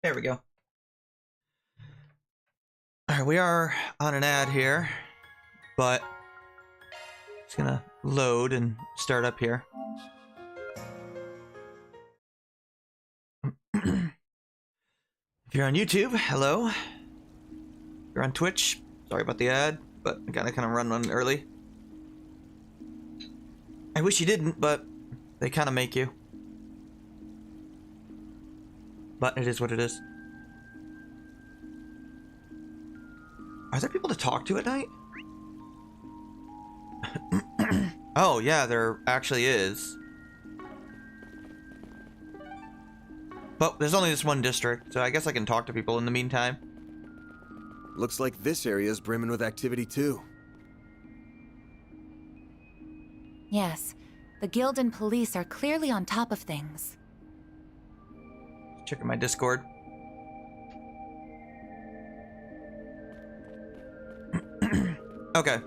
There we go. Alright, we are on an ad here, but it's gonna load and start up here. If you're on YouTube, hello. If you're on Twitch, sorry about the ad, but I gotta kind of run one early. I wish you didn't, but they kind of make you. But it is what it is. Are there people to talk to at night? Oh, yeah, there actually is. But there's only this one district, so I guess I can talk to people in the meantime. Looks like this area is brimming with activity too. Yes, the guild and police are clearly on top of things. Checking my Discord. Okay.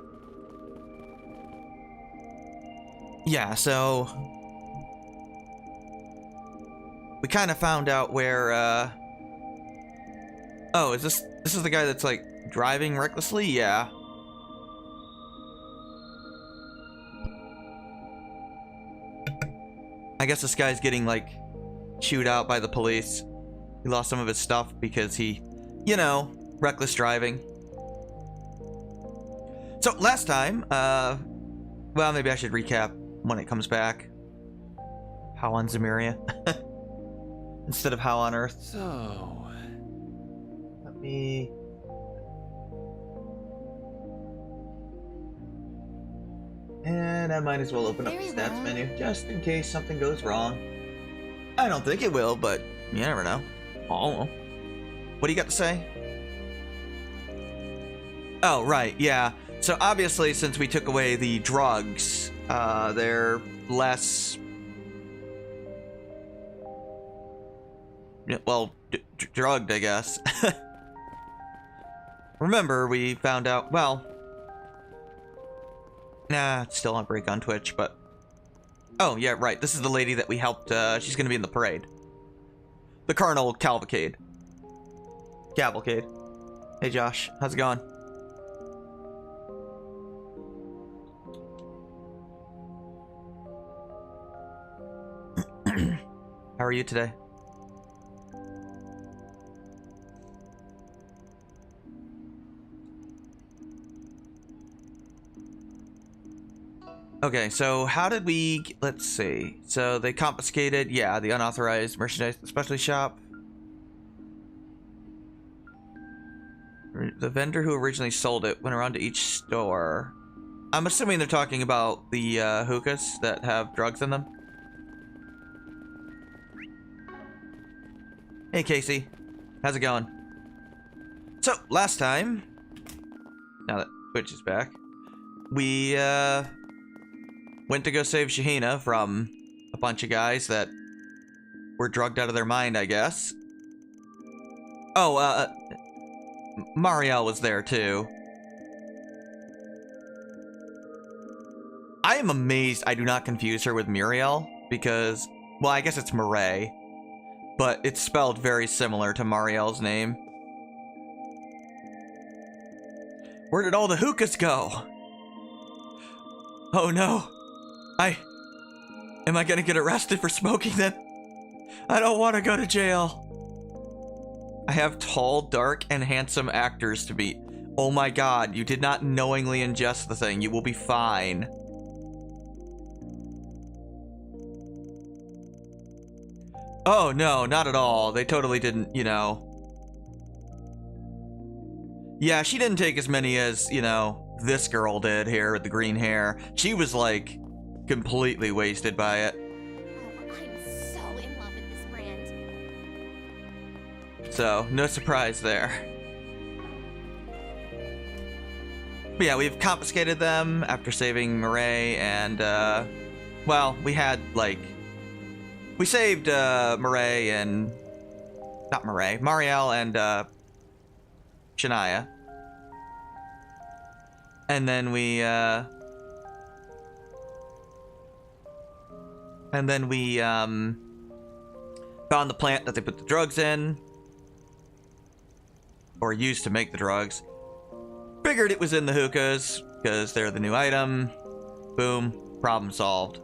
Yeah, so we kind of found out where oh, is this is the guy that's like driving recklessly? Yeah. I guess this guy's getting like chewed out by the police. He lost some of his stuff because he, you know, reckless driving. So last time, well, maybe I should recap when it comes back. How on Zemuria instead of how on Earth. So, Let me. And I might as well open up the stats menu just in case something goes wrong. I don't think it will, but you never know. Oh, what do you got to say? Oh, right, yeah. So obviously, since we took away the drugs, they're less, well, drugged, I guess. Remember, we found out, well, nah, it's still on break on Twitch, but, oh, yeah, right, this is the lady that we helped, she's gonna be in the parade. The Carnal Cavalcade. Hey, Josh, how's it going? How are you today? Okay, so how did we... Let's see. So they confiscated, yeah, the unauthorized merchandise specialty shop. The vendor who originally sold it went around to each store. I'm assuming they're talking about the hookahs that have drugs in them. Hey, Casey. How's it going? So, last time, now that Twitch is back, we went to go save Shahina from a bunch of guys that were drugged out of their mind, I guess. Oh, Marielle was there too. I am amazed I do not confuse her with Muriel because, well, I guess it's Murray, but it's spelled very similar to Marielle's name. Where did all the hookahs go? Oh no. Am I gonna get arrested for smoking them? I don't want to go to jail. I have tall, dark, and handsome actors to beat. Oh my god, you did not knowingly ingest the thing. You will be fine. Oh no, not at all. They totally didn't, you know. Yeah, she didn't take as many as, you know, this girl did here with the green hair. She was like completely wasted by it. Oh, I'm so in love with this brand. So, no surprise there. But yeah, we've confiscated them after saving Murray and, well, we had, like, we saved, Murray and, not Murray, Marielle and, Shania. And then we, found the plant that they put the drugs in. or used to make the drugs. Figured it was in the hookahs, because they're the new item. Boom. Problem solved.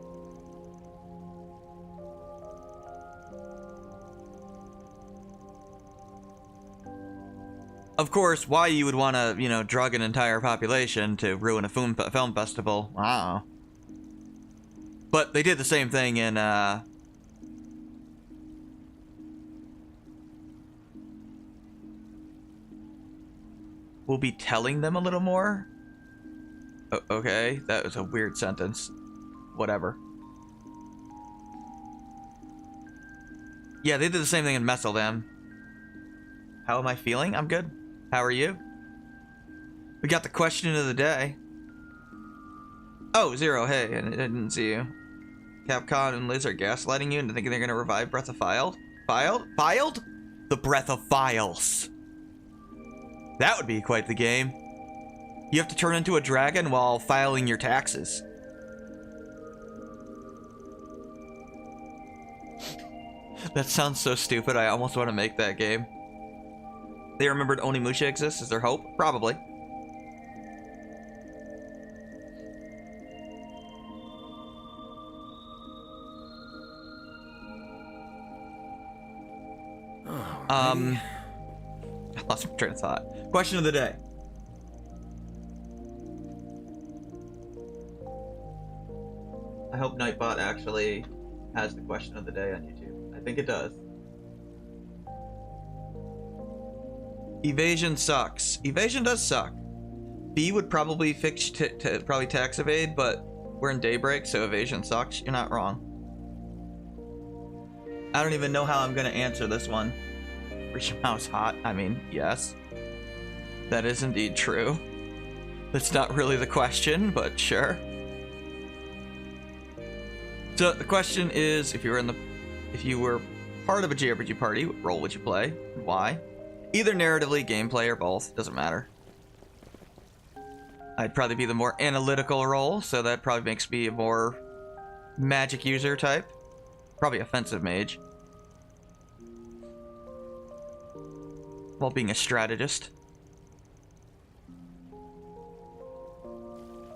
Of course, why you would want to, you know, drug an entire population to ruin a film festival, I don't know. But they did the same thing in, we'll be telling them a little more? Okay, that was a weird sentence. Whatever. Yeah, they did the same thing in Messeldam. How am I feeling? I'm good. How are you? We got the question of the day. Oh, Zero, hey, I didn't see you. Capcom and Liz are gaslighting you into thinking they're gonna revive Breath of Filed? Filed? The Breath of Files. That would be quite the game. You have to turn into a dragon while filing your taxes. That sounds so stupid, I almost want to make that game. They remembered Onimusha exists? Is there hope? Probably. I lost my train of thought. Question of the day. I hope Nightbot actually has the question of the day on YouTube. I think it does. Evasion sucks. Evasion does suck. B would probably fix probably tax evade, but we're in Daybreak, so evasion sucks. You're not wrong. I don't even know how I'm gonna answer this one. Reach mouse hot. I mean, yes. That is indeed true. That's not really the question, but sure. So the question is, if you were part of a JRPG party, what role would you play? And why? Either narratively, gameplay, or both. Doesn't matter. I'd probably be the more analytical role, so that probably makes me a more magic user type. Probably offensive mage. While being a strategist.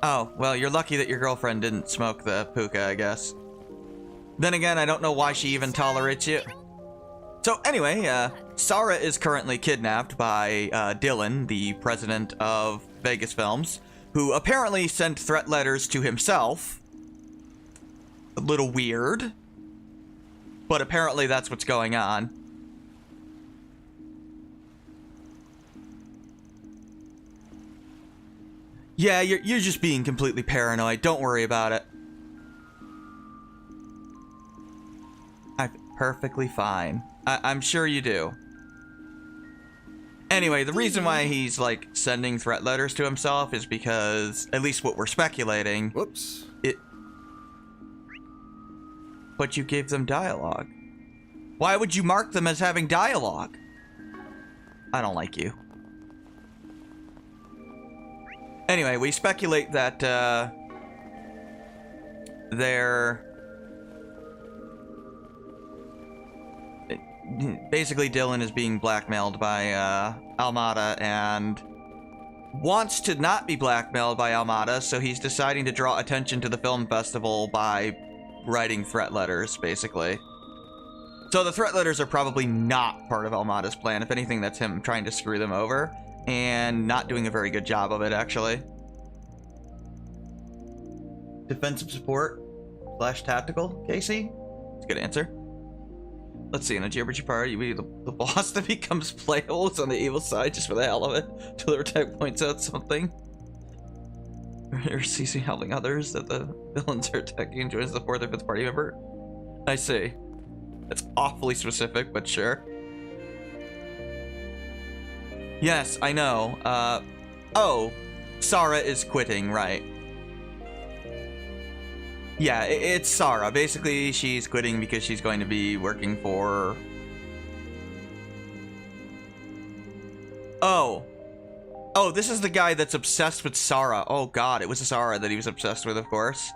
Oh, well, you're lucky that your girlfriend didn't smoke the puka, I guess. Then again, I don't know why she even tolerates you. So anyway, Saara is currently kidnapped by Dillon, the president of Vegas Films, who apparently sent threat letters to himself. A little weird. But apparently that's what's going on. Yeah, you're just being completely paranoid. Don't worry about it. I'm perfectly fine. I'm sure you do. Anyway, the reason why he's, like, sending threat letters to himself is because, at least what we're speculating... Whoops. But you gave them dialogue. Why would you mark them as having dialogue? I don't like you. Anyway, we speculate that, basically, Dillon is being blackmailed by Almata and wants to not be blackmailed by Almata, so he's deciding to draw attention to the film festival by writing threat letters, basically. So the threat letters are probably not part of Almata's plan. If anything, that's him trying to screw them over and not doing a very good job of it, actually. Defensive support / tactical, Casey? That's a good answer. Let's see, in a JRPG party, you be the boss that becomes playable is on the evil side just for the hell of it, till the attack points out something. Or ceasing helping others that the villains are attacking and joins the 4th or 5th party member. I see. That's awfully specific, but sure. Yes, I know. Oh, Saara is quitting, right. Yeah, it's Saara. Basically, she's quitting because she's going to be working for... Oh, this is the guy that's obsessed with Saara. Oh god, it was Saara that he was obsessed with, of course.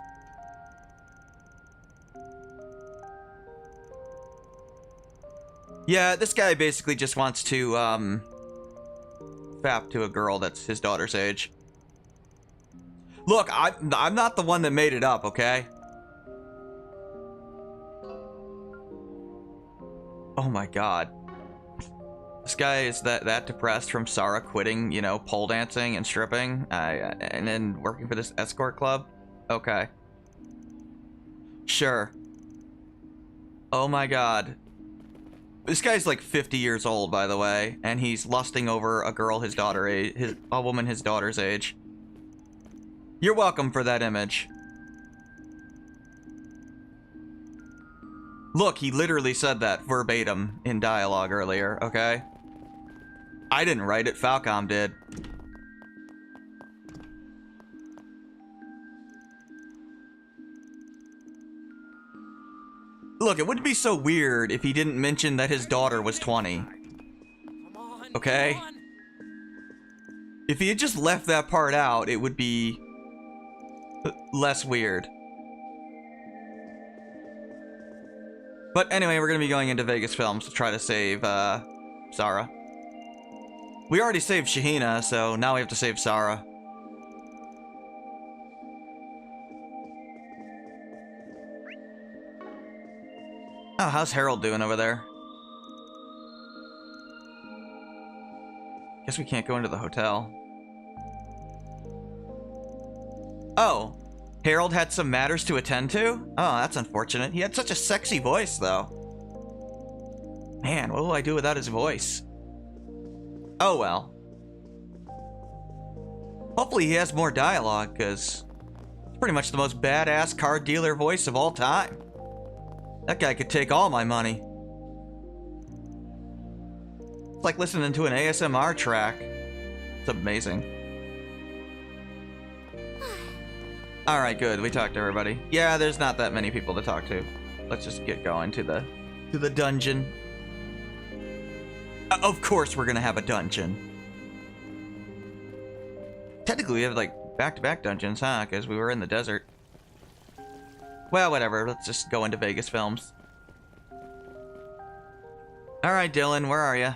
Yeah, this guy basically just wants to, fap to a girl that's his daughter's age. Look, I'm not the one that made it up, okay? Oh my god. This guy is that depressed from Saara quitting, you know, pole dancing and stripping, and then working for this escort club? Okay. Sure. Oh my god. This guy's like 50 years old, by the way, and he's lusting over a girl a woman his daughter's age. You're welcome for that image. Look, he literally said that verbatim in dialogue earlier, okay? I didn't write it, Falcom did. Look, it wouldn't be so weird if he didn't mention that his daughter was 20. Okay? If he had just left that part out, it would be less weird. But anyway, we're gonna be going into Vegas Films to try to save Saara. We already saved Shahina, so now we have to save Saara. Oh, how's Harold doing over there? Guess we can't go into the hotel. Oh, Harold had some matters to attend to? Oh, that's unfortunate. He had such a sexy voice, though. Man, what will I do without his voice? Oh well. Hopefully he has more dialogue, because it's pretty much the most badass car dealer voice of all time. That guy could take all my money. It's like listening to an ASMR track. It's amazing. Alright, good. We talked to everybody. Yeah, there's not that many people to talk to. Let's just get going to the dungeon. Of course we're gonna have a dungeon. Technically we have like back-to-back dungeons, huh? Because we were in the desert. Well, whatever. Let's just go into Vegas Films. Alright, Dillon, where are you?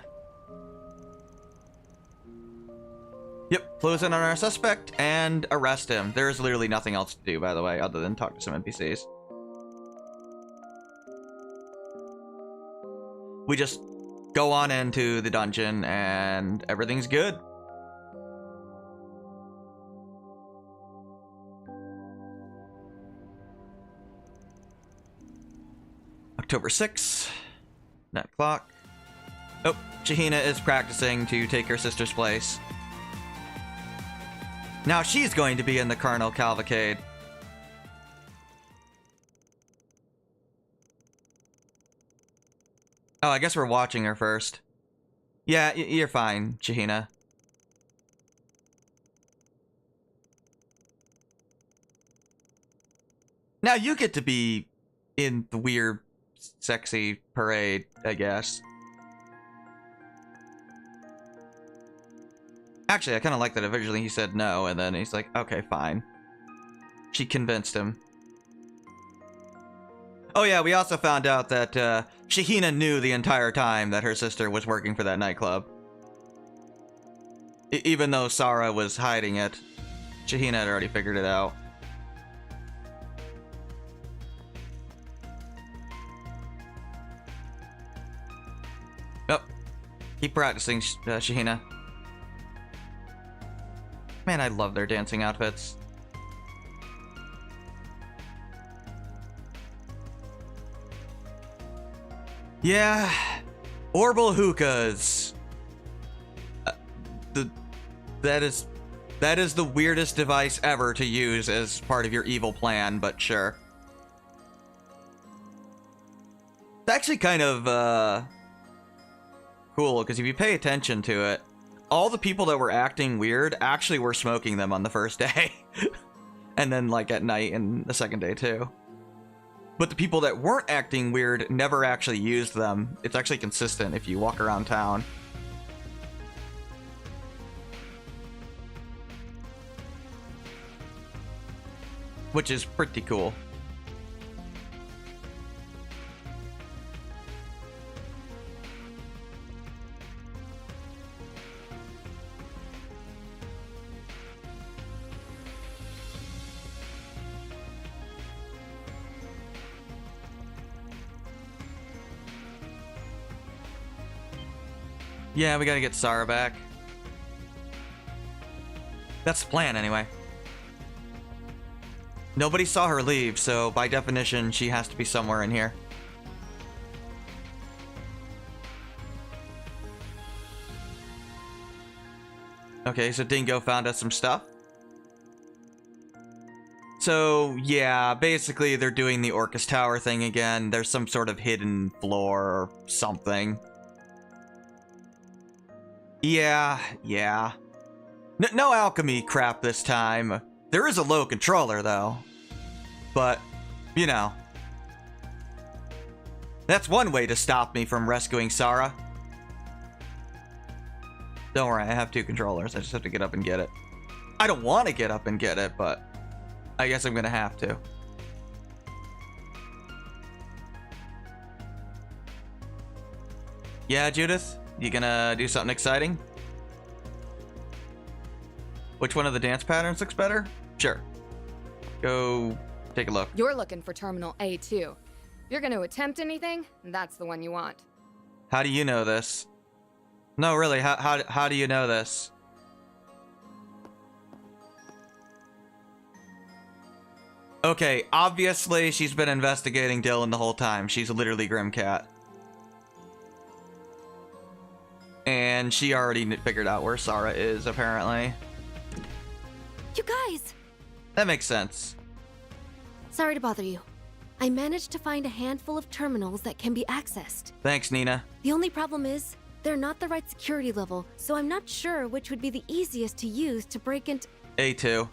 Yep, close in on our suspect and arrest him. There's literally nothing else to do, by the way, other than talk to some NPCs. We just go on into the dungeon and everything's good. October 6th, 9 o'clock. Oh, Shahina is practicing to take her sister's place. Now she's going to be in the Carnal Cavalcade. Oh, I guess we're watching her first. Yeah, you're fine, Shahina. Now you get to be in the weird, sexy parade, I guess. Actually, I kind of like that originally he said no, and then he's like, okay, fine. She convinced him. Oh yeah, we also found out that Shahina knew the entire time that her sister was working for that nightclub. Even though Saara was hiding it, Shahina had already figured it out. Oh, keep practicing, Shahina. Man, I love their dancing outfits. Yeah, Orbital hookahs. That is the weirdest device ever to use as part of your evil plan, but sure. It's actually kind of cool, because if you pay attention to it, all the people that were acting weird actually were smoking them on the first day. And then like at night and the second day too. But the people that weren't acting weird never actually used them. It's actually consistent if you walk around town. Which is pretty cool. Yeah, we gotta get Saara back. That's the plan, anyway. Nobody saw her leave, so by definition, she has to be somewhere in here. Okay, so Dingo found us some stuff. So, yeah, basically they're doing the Orcus Tower thing again. There's some sort of hidden floor or something. Yeah. No alchemy crap this time. There is a low controller, though. But, you know. That's one way to stop me from rescuing Saara. Don't worry, I have 2 controllers. I just have to get up and get it. I don't want to get up and get it, but I guess I'm gonna have to. Yeah, Judith? You gonna do something exciting? Which one of the dance patterns looks better? Sure. Go take a look. You're looking for Terminal A2. If you're going to attempt anything, that's the one you want. How do you know this? No, really, how do you know this? Okay, obviously she's been investigating Dillon the whole time. She's literally Grimcat. And she already figured out where Saara is, apparently. You guys! That makes sense. Sorry to bother you. I managed to find a handful of terminals that can be accessed. Thanks, Nina. The only problem is, they're not the right security level, so I'm not sure which would be the easiest to use to break into... A2.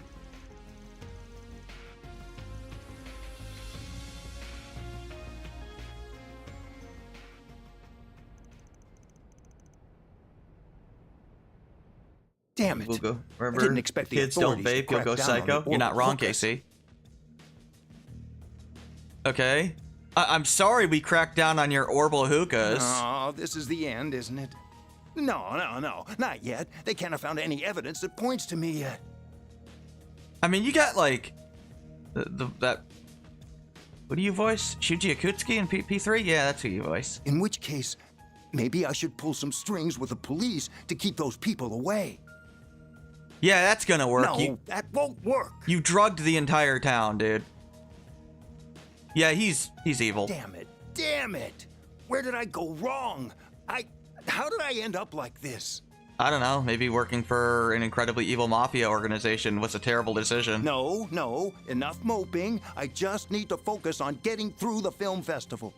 Damn it. We'll go. Remember, I didn't expect the kids don't authorities to vape, you'll go crack down on psycho. the You're not orbital wrong, hookers. Casey. Okay. I'm sorry we cracked down on your orbital hookahs. Oh, this is the end, isn't it? No, not yet. They can't have found any evidence that points to me yet. I mean, you got like that. What do you voice? Shuji Akutsuki in P3? Yeah, that's who you voice. In which case, maybe I should pull some strings with the police to keep those people away. Yeah, that's gonna work. No, that won't work. You drugged the entire town, dude. Yeah, he's evil. Damn it. Where did I go wrong? How did I end up like this? I don't know. Maybe working for an incredibly evil mafia organization was a terrible decision. No, enough moping. I just need to focus on getting through the film festival.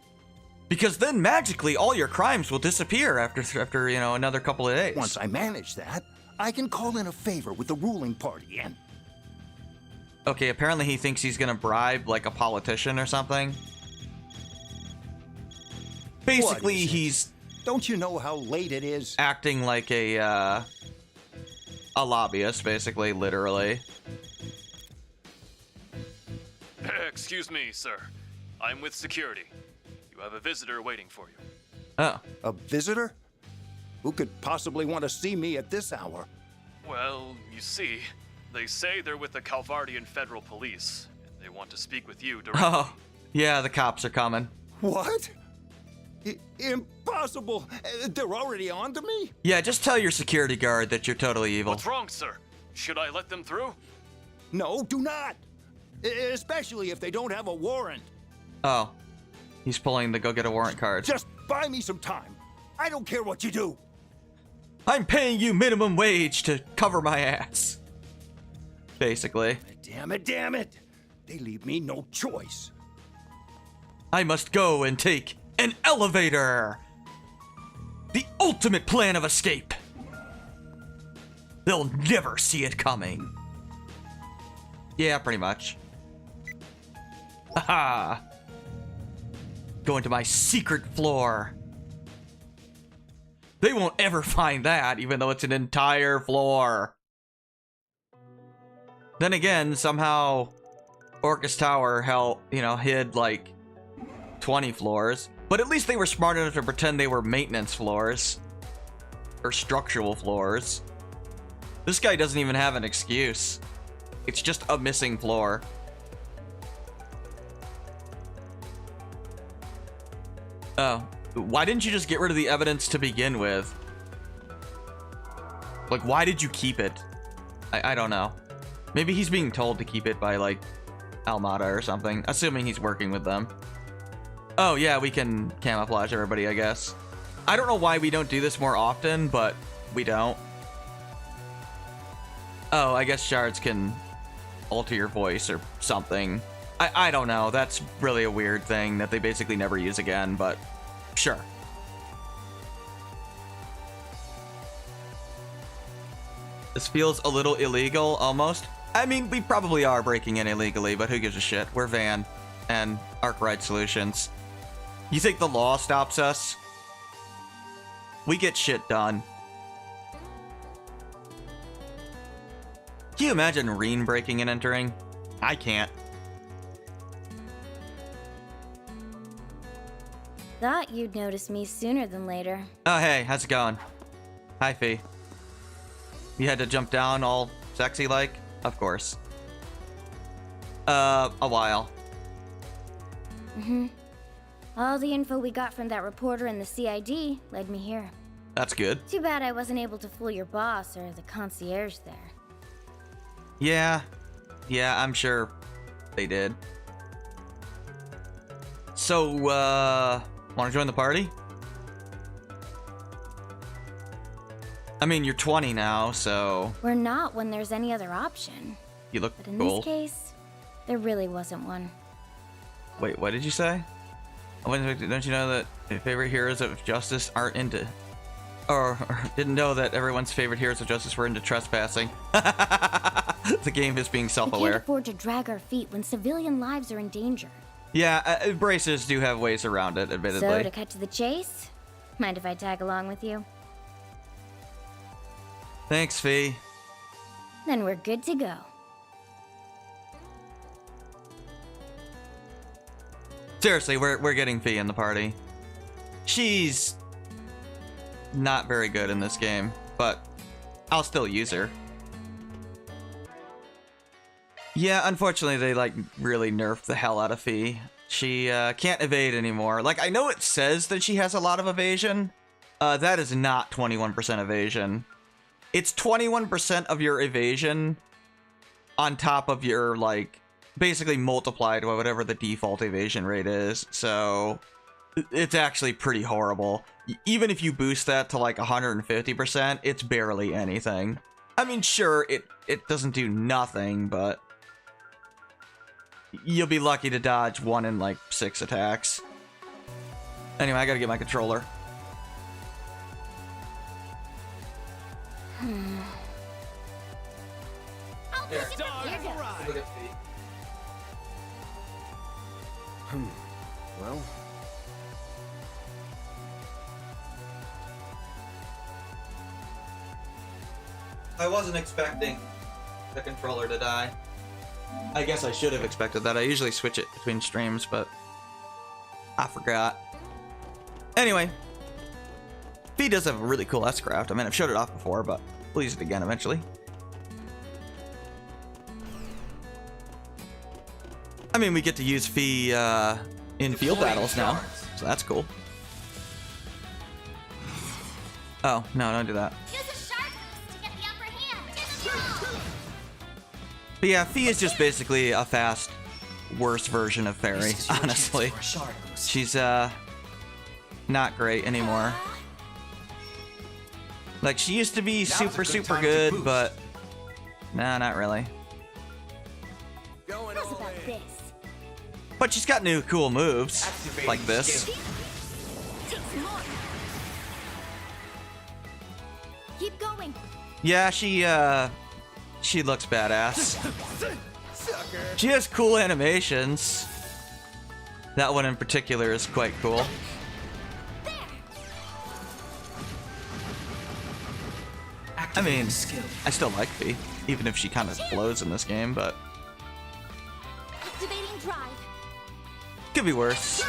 Because then magically all your crimes will disappear after you know, another couple of days. Once I manage that, I can call in a favor with the ruling party and... Okay, apparently he thinks he's gonna bribe like a politician or something. Basically, What is it? he's Don't you know how late it is? acting like a lobbyist, basically, literally. Excuse me, sir. I'm with security. You have a visitor waiting for you. Oh. A visitor? Who could possibly want to see me at this hour? Well, you see, they say they're with the Calvardian Federal Police, and they want to speak with you directly. Oh. Yeah, the cops are coming. What? Impossible! They're already on to me? Yeah, just tell your security guard that you're totally evil. What's wrong, sir? Should I let them through? No, do not! Especially if they don't have a warrant. Oh. He's pulling the go get a warrant card. Just buy me some time. I don't care what you do. I'm paying you minimum wage to cover my ass. Basically. Damn it. They leave me no choice. I must go and take an elevator. The ultimate plan of escape. They'll never see it coming. Yeah, pretty much. Haha. Going to my secret floor. They won't ever find that, even though it's an entire floor. Then again, somehow Orcus Tower hid like 20 floors. But at least they were smart enough to pretend they were maintenance floors. Or structural floors. This guy doesn't even have an excuse. It's just a missing floor. Oh. Why didn't you just get rid of the evidence to begin with? Like, why did you keep it? I don't know. Maybe he's being told to keep it by, like, Almata or something. Assuming he's working with them. Oh, yeah, we can camouflage everybody, I guess. I don't know why we don't do this more often, but we don't. Oh, I guess shards can alter your voice or something. I don't know. That's really a weird thing that they basically never use again, but sure. This feels a little illegal, almost. I mean, we probably are breaking in illegally, but who gives a shit? We're Van and Arkwright Solutions. You think the law stops us? We get shit done. Can you imagine Reen breaking and entering? I can't. Thought you'd notice me sooner than later. Oh, hey, how's it going? Hi, Fee. You had to jump down all sexy like? Of course. A while. Mm-hmm. All the info we got from that reporter in the CID led me here. That's good. Too bad I wasn't able to fool your boss or the concierge there. Yeah, I'm sure they did. So, want to join the party? I mean, you're 20 now, so... We're not when there's any other option. You look But in cool. this case, there really wasn't one. Wait, what did you say? Don't you know that your favorite heroes of justice aren't into... Or didn't know that everyone's favorite heroes of justice were into trespassing. The game is being We can't self-aware. afford to drag our feet when civilian lives are in danger. Yeah, braces do have ways around it, admittedly. So, to cut to the chase, mind if I tag along with you? Thanks, Fee. Then we're good to go. Seriously, we're getting Fee in the party. She's not very good in this game, but I'll still use her. Yeah, unfortunately, they, like, really nerfed the hell out of Fee. She can't evade anymore. Like, I know it says that she has a lot of evasion. That is not 21% evasion. It's 21% of your evasion on top of your, like, basically multiplied by whatever the default evasion rate is. So it's actually pretty horrible. Even if you boost that to like 150%, it's barely anything. I mean, sure, it doesn't do nothing, but you'll be lucky to dodge 1 in like 6 attacks. Anyway, I gotta get my controller. There. Look at Fee. Well, I wasn't expecting the controller to die. I guess I should have expected that. I usually switch it between streams, but I forgot. Anyway, Fee does have a really cool S-Craft. I mean, I've showed it off before, but we'll use it again eventually. I mean, we get to use Fee in field battles now, so that's cool. Oh, no, don't do that. Use a shark boost to get the upper hand. But yeah, Fee is just basically a fast, worse version of Fairy, honestly. She's, not great anymore. Like, she used to be super good, but... Nah, not really. going How's all about in. this? But she's got new cool moves, like this. Takes more. Keep going. Yeah, she looks badass. She has cool animations. That one in particular is quite cool. I mean, I still like Fee, even if she kind of blows in this game, but Activating drive. could be worse.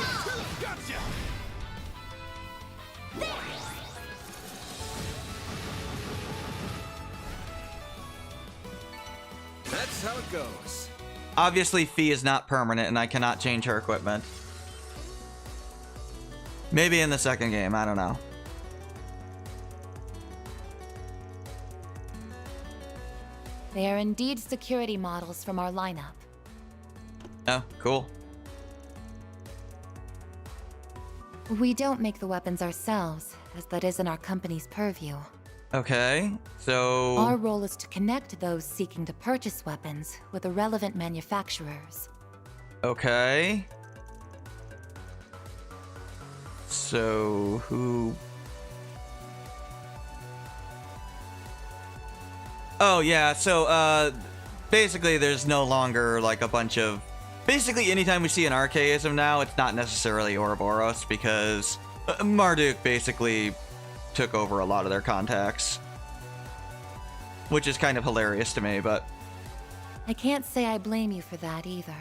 That's how it goes. Obviously, Fee is not permanent, and I cannot change her equipment. Maybe in the second game, I don't know. They are indeed security models from our lineup. Oh, cool. We don't make the weapons ourselves, as that isn't our company's purview. Okay, so... Our role is to connect those seeking to purchase weapons with the relevant manufacturers. Okay. So, who... Oh, yeah, so, basically there's no longer, like, a bunch of... Basically, anytime we see an archaism now, it's not necessarily Ouroboros, because Marduk basically took over a lot of their contacts. Which is kind of hilarious to me, but... I can't say I blame you for that either.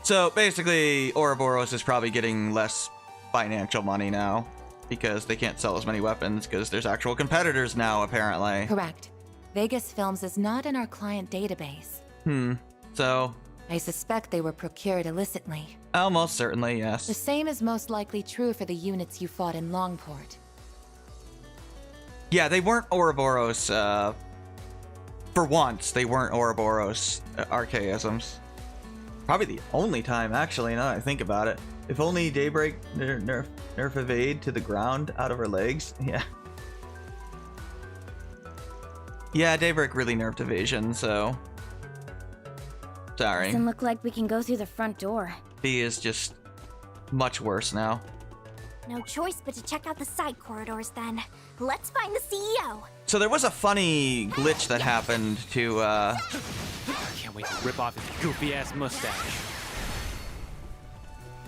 So, basically, Ouroboros is probably getting less financial money now, because they can't sell as many weapons, because there's actual competitors now, apparently. Correct. Vegas Films is not in our client database. So... I suspect they were procured illicitly. Almost certainly, yes. The same is most likely true for the units you fought in Longport. Yeah, they weren't Ouroboros, for once, they weren't Ouroboros archaisms. Probably the only time, actually, now that I think about it. If only Daybreak nerf evade to the ground out of her legs. Yeah. Yeah, Daybreak really nerfed evasion, so... Sorry. Doesn't look like we can go through the front door. B is just much worse now. No choice but to check out the side corridors then. Let's find the CEO. So there was a funny glitch that happened to, I can't wait to rip off his goofy-ass mustache.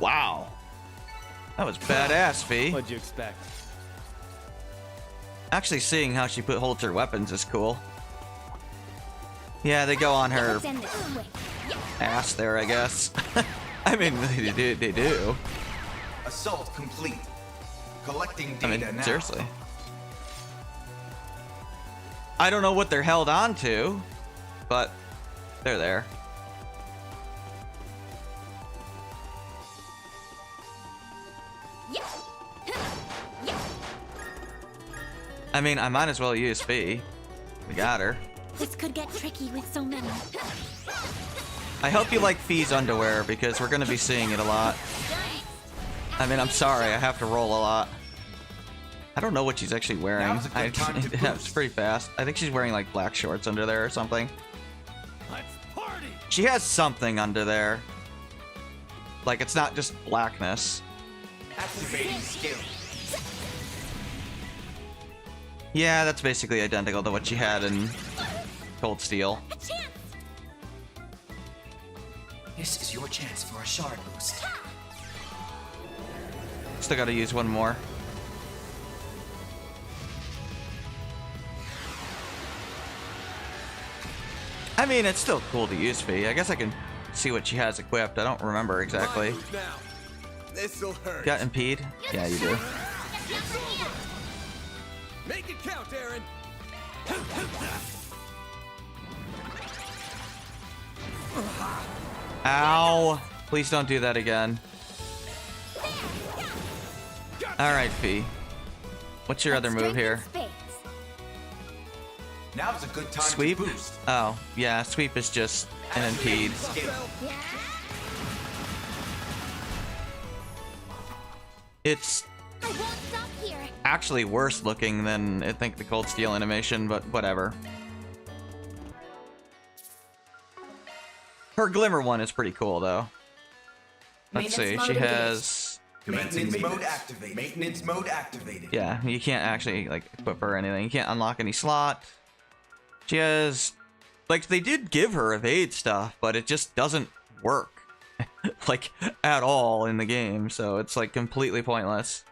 Wow. That was badass, Fee. What'd you expect? Actually seeing how she holds her weapons is cool. Yeah, they go on her Let's end this quick. ass there, I guess. I mean, they do. Assault complete. Collecting data I mean, now. seriously. I don't know what they're held on to, but they're there. I mean, I might as well use Fee. We got her. This could get tricky with so many. I hope you like Fee's underwear, because we're going to be seeing it a lot. I mean, I'm sorry, I have to roll a lot. I don't know what she's actually wearing. It's pretty fast. I think she's wearing like black shorts under there or something. Let's party. She has something under there. Like, it's not just blackness. Activating skill. Yeah, that's basically identical to what she had in Cold Steel. This is your chance for a shard boost. Still gotta use one more. I mean, it's still cool to use Fee. I guess I can see what she has equipped. I don't remember exactly. This'll hurt. Got Impede? Yeah, you do. Make it count, Aaron. Ow! Please don't do that again. Alright, Fee. What's your other move here? Now's a good time Sweep? to boost. Oh, yeah, sweep is just an impede. It's actually worse looking than I think the Cold Steel animation, but whatever. Her Glimmer one is pretty cool, though. Let's see, she has... Maintenance mode activated. Maintenance mode activated. Yeah, you can't actually, like, equip her or anything. You can't unlock any slot. She has... Like, they did give her evade stuff, but it just doesn't work. Like, at all in the game, so it's, like, completely pointless.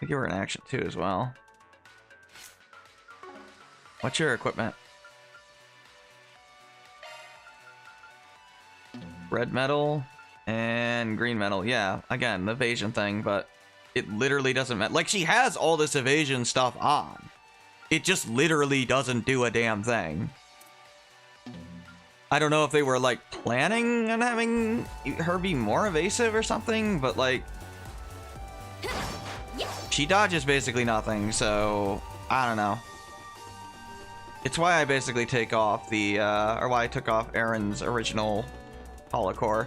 I give her an action, too, as well. What's your equipment? Red metal and green metal. Yeah, again, the evasion thing, but it literally doesn't matter. Like, she has all this evasion stuff on. It just literally doesn't do a damn thing. I don't know if they were, like, planning on having her be more evasive or something, but, like, she dodges basically nothing, so I don't know. It's why I basically take off the, or why I took off Aaron's original holocore.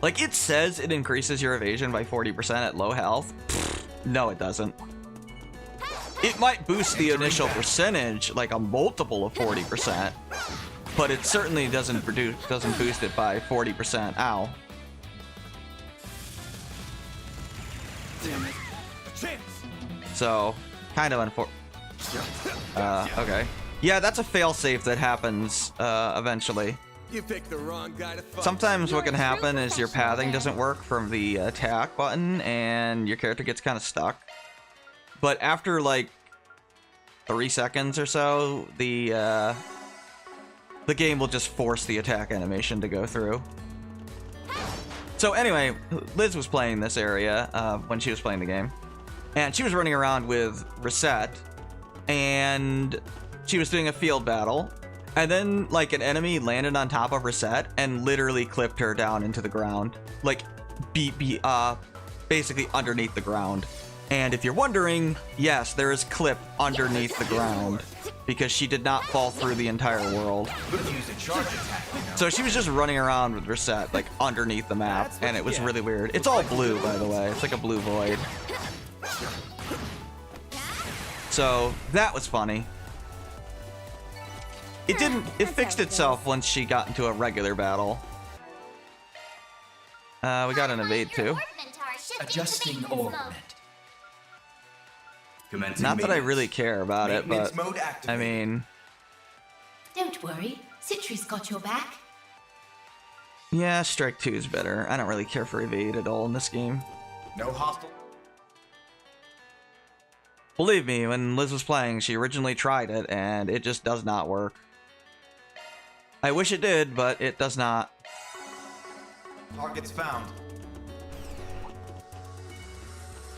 Like, it says it increases your evasion by 40% at low health. Pfft, no, it doesn't. It might boost the initial percentage, like a multiple of 40%, but it certainly doesn't boost it by 40%. Ow. Damn it. So, kind of unfortunate. Okay. Yeah, that's a failsafe that happens eventually. You picked the wrong guy to fuck. Sometimes what can happen is your pathing doesn't work from the attack button and your character gets kind of stuck. But after like 3 seconds or so, the game will just force the attack animation to go through. So anyway, Liz was playing this area when she was playing the game. And she was running around with Reset, and she was doing a field battle. And then, like, an enemy landed on top of Reset and literally clipped her down into the ground. Like, basically underneath the ground. And if you're wondering, yes, there is clip underneath the ground, because she did not fall through the entire world. So she was just running around with Reset, like, underneath the map, and it was really weird. It's all blue, by the way. It's like a blue void. So, that was funny. It fixed itself once she got into a regular battle. We got an evade too. Adjusting orbit. Not that I really care about it, but I mean... Don't worry, Citri's got your back. Yeah, Strike 2 is better. I don't really care for evade at all in this game. No hostile. Believe me, when Liz was playing, she originally tried it, and it just does not work. I wish it did, but it does not. Targets found.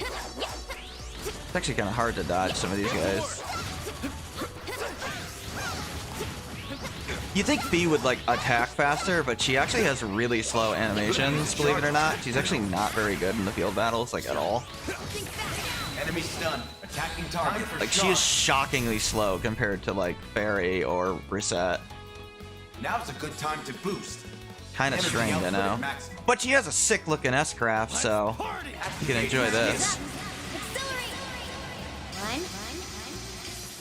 It's actually kind of hard to dodge some of these guys. You'd think Fee would, like, attack faster, but she actually has really slow animations, believe it or not. She's actually not very good in the field battles, like, at all. Enemy stunned. Attacking target. Like, she is shockingly slow compared to, like, Barry or Reset. Now's a good time to boost. Kind of strange, I know. But she has a sick-looking S-Craft, so you can enjoy this. One,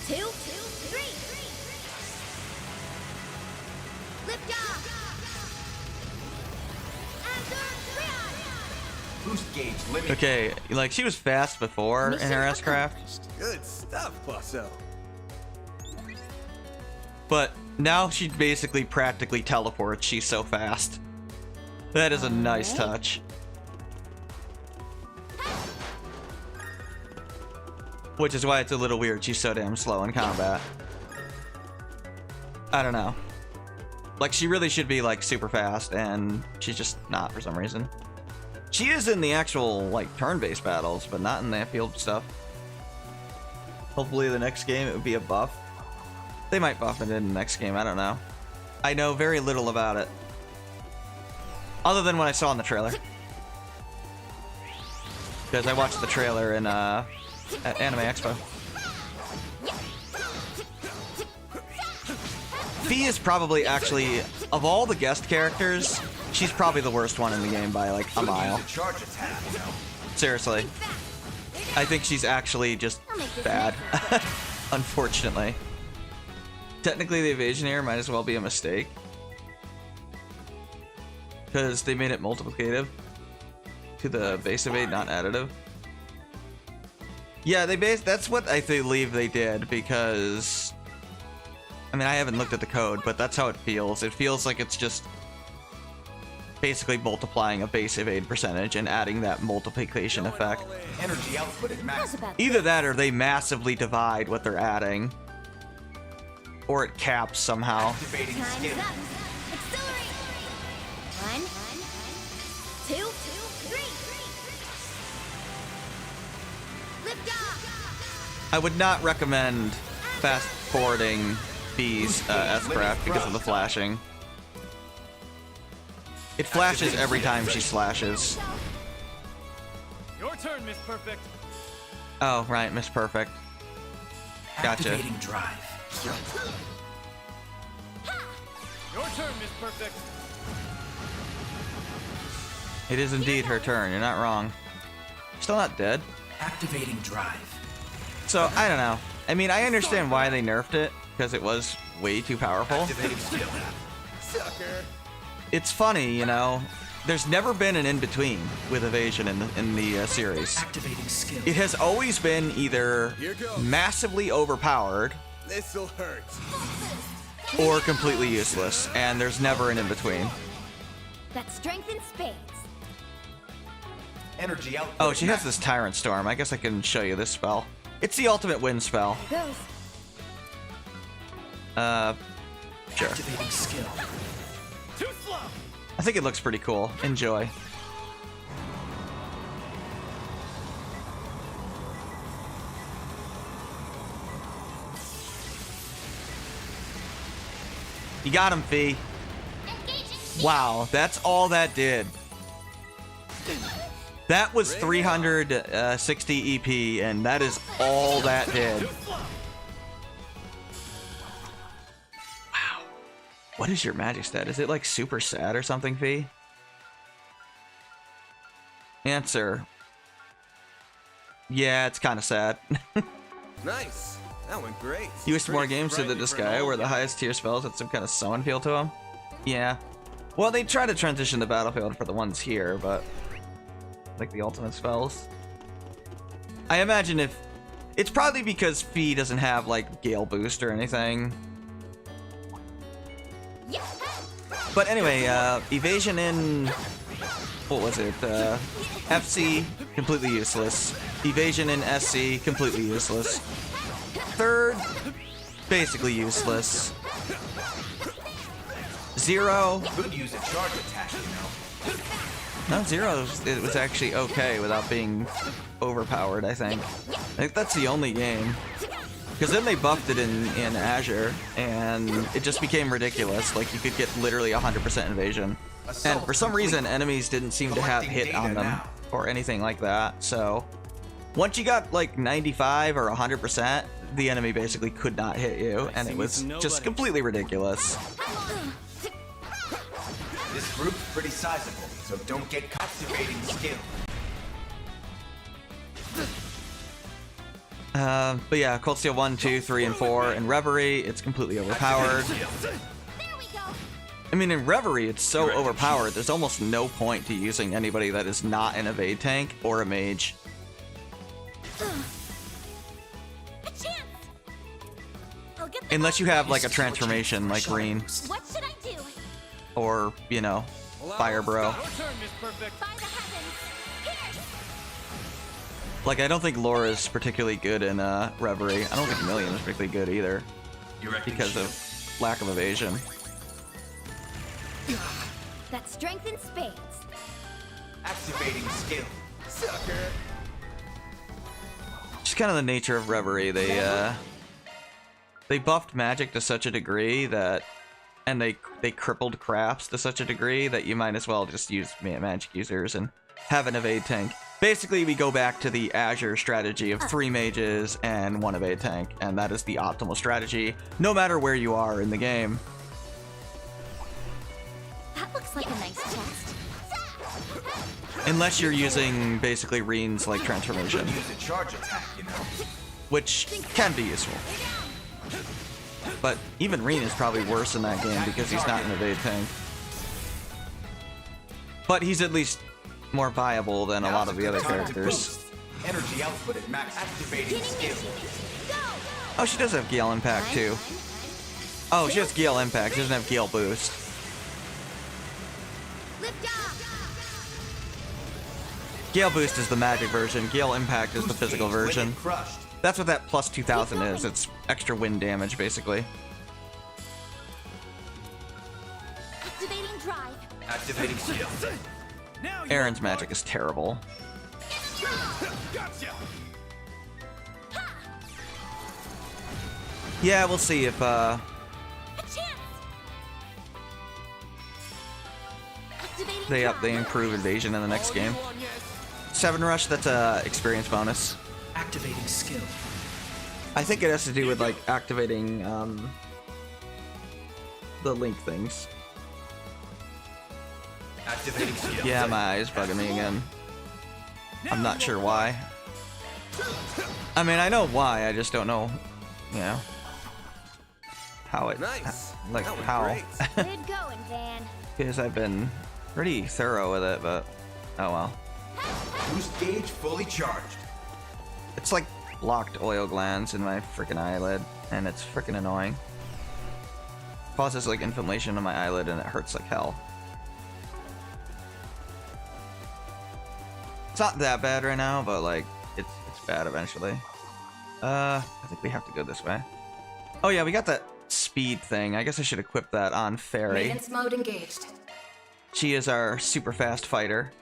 two, three. Lift off. Boost gauge limit. Okay, like, she was fast before in her S-Craft. Good stuff, Bosso. But now she basically practically teleports. She's so fast. That is a nice touch. Which is why it's a little weird. She's so damn slow in combat. I don't know. Like, she really should be, like, super fast, and she's just not for some reason. She is in the actual, like, turn-based battles, but not in the field stuff. Hopefully the next game it would be a buff. They might buff it in the next game, I don't know. I know very little about it. Other than what I saw in the trailer. Because I watched the trailer in, at Anime Expo. Fee is probably actually, of all the guest characters, she's probably the worst one in the game by, like, a mile. Seriously. I think she's actually just bad. Unfortunately. Technically, the evasion here might as well be a mistake. Because they made it multiplicative to the base evade, not additive. Yeah, that's what I believe they did, because... I mean, I haven't looked at the code, but that's how it feels. It feels like it's just basically multiplying a base evade percentage and adding that multiplication effect. Energy output at max. Either that or they massively divide what they're adding. Or it caps somehow. Activating skill. One, two, three. Lift off. I would not recommend fast forwarding Fee's S-Craft because of the flashing. It flashes every time she slashes. Your turn, Miss Perfect. Oh, right, Miss Perfect. Gotcha. Activating drive. Your turn, Miss Perfect. It is indeed her turn. You're not wrong. Still not dead. Activating drive. So, I don't know. I mean, I understand why they nerfed it, because it was way too powerful. Activating skill. Sucker. It's funny, you know. There's never been an in-between with evasion in the series. Activating skill. It has always been either massively overpowered This'll hurt. or completely useless, and there's never an in-between. That's strength in spades. Energy output. Oh, she has this Tyrant Storm. I guess I can show you this spell. It's the ultimate wind spell. There goes. Sure. Activating skill. Too slow. I think it looks pretty cool. Enjoy. You got him, Fee. Wow, that's all that did. That was 360 EP, and that is all that did. Wow. What is your magic stat? Is it like super sad or something, Fee? Answer. Yeah, it's kind of sad. Nice. That went great. You wish more games to this guy where the highest tier spells had some kind of summon feel to them? Yeah. Well, they try to transition the battlefield for the ones here, but like the ultimate spells. I imagine if it's probably because Fee doesn't have like Gale Boost or anything. But anyway, evasion in what was it? FC, completely useless. Evasion in SC, completely useless. Third, basically useless. Zero. Could use a charge attack, you know. No, Zero, it was actually okay without being overpowered, I think. I think that's the only game. Because then they buffed it in Azure, and it just became ridiculous. Like, you could get literally 100% evasion. And for some reason, enemies didn't seem to have hit on them or anything like that. So, once you got like 95 or 100%, the enemy basically could not hit you, and it was just completely ridiculous. This group's pretty sizable, so don't get captivating skill. But yeah, Cold Steel 1, 2, 3, and 4. In Reverie, it's completely overpowered. I mean, in Reverie, it's so overpowered, there's almost no point to using anybody that is not an evade tank or a mage. Unless you have, like, a transformation like Reen. What should I do? Or, you know, Fire Bro. Like, I don't think Laura's particularly good in Reverie. I don't think Million is particularly good either. Because of lack of evasion. That's strength in spades. Activating skill. Sucker. Just kind of the nature of Reverie. They buffed magic to such a degree that, and they crippled crafts to such a degree that you might as well just use magic users and have an evade tank. Basically, we go back to the Azure strategy of 3 mages and 1 evade tank, and that is the optimal strategy, no matter where you are in the game. That looks like a nice chest. Unless you're using basically Reen's like transformation, Use a charge attack, you know. which can be useful. But even Reen is probably worse in that game because he's not an evade tank. But he's at least more viable than a lot of the other characters. Energy output at max. Activating skill. Oh, she does have Gale Impact too. Oh, she has Gale Impact. She doesn't have Gale Boost. Gale Boost is the magic version. Gale Impact is the physical version. That's what that plus 2000 is. It's extra wind damage, basically. Activating drive. Activating skill. Aaron's magic is terrible. Yeah, we'll see if they improve evasion in the next game. 7 Rush, that's a experience bonus. Activating skill. I think it has to do with like activating the link things. Activating skill. Yeah, my eyes bugging me again. I'm not sure why. I mean, I know why, I just don't know, you know, how it, Nice. like That was how. great. Good going, Van. Because I've been pretty thorough with it, but oh well. Boost gauge fully charged. It's like blocked oil glands in my freaking eyelid, and it's freaking annoying. Causes like inflammation on my eyelid, and it hurts like hell. It's not that bad right now, but like it's bad eventually. I think we have to go this way. Oh yeah, we got that speed thing. I guess I should equip that on Fairy. Maintenance mode engaged. She is our super fast fighter.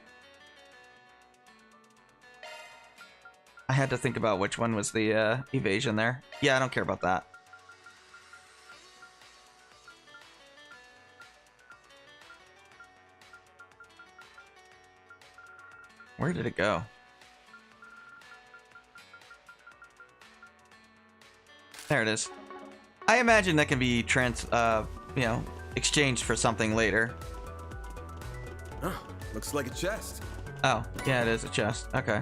I had to think about which one was the evasion there. Yeah, I don't care about that. Where did it go? There it is. I imagine that can be you know, exchanged for something later. Oh, looks like a chest. Oh, yeah, it is a chest. Okay.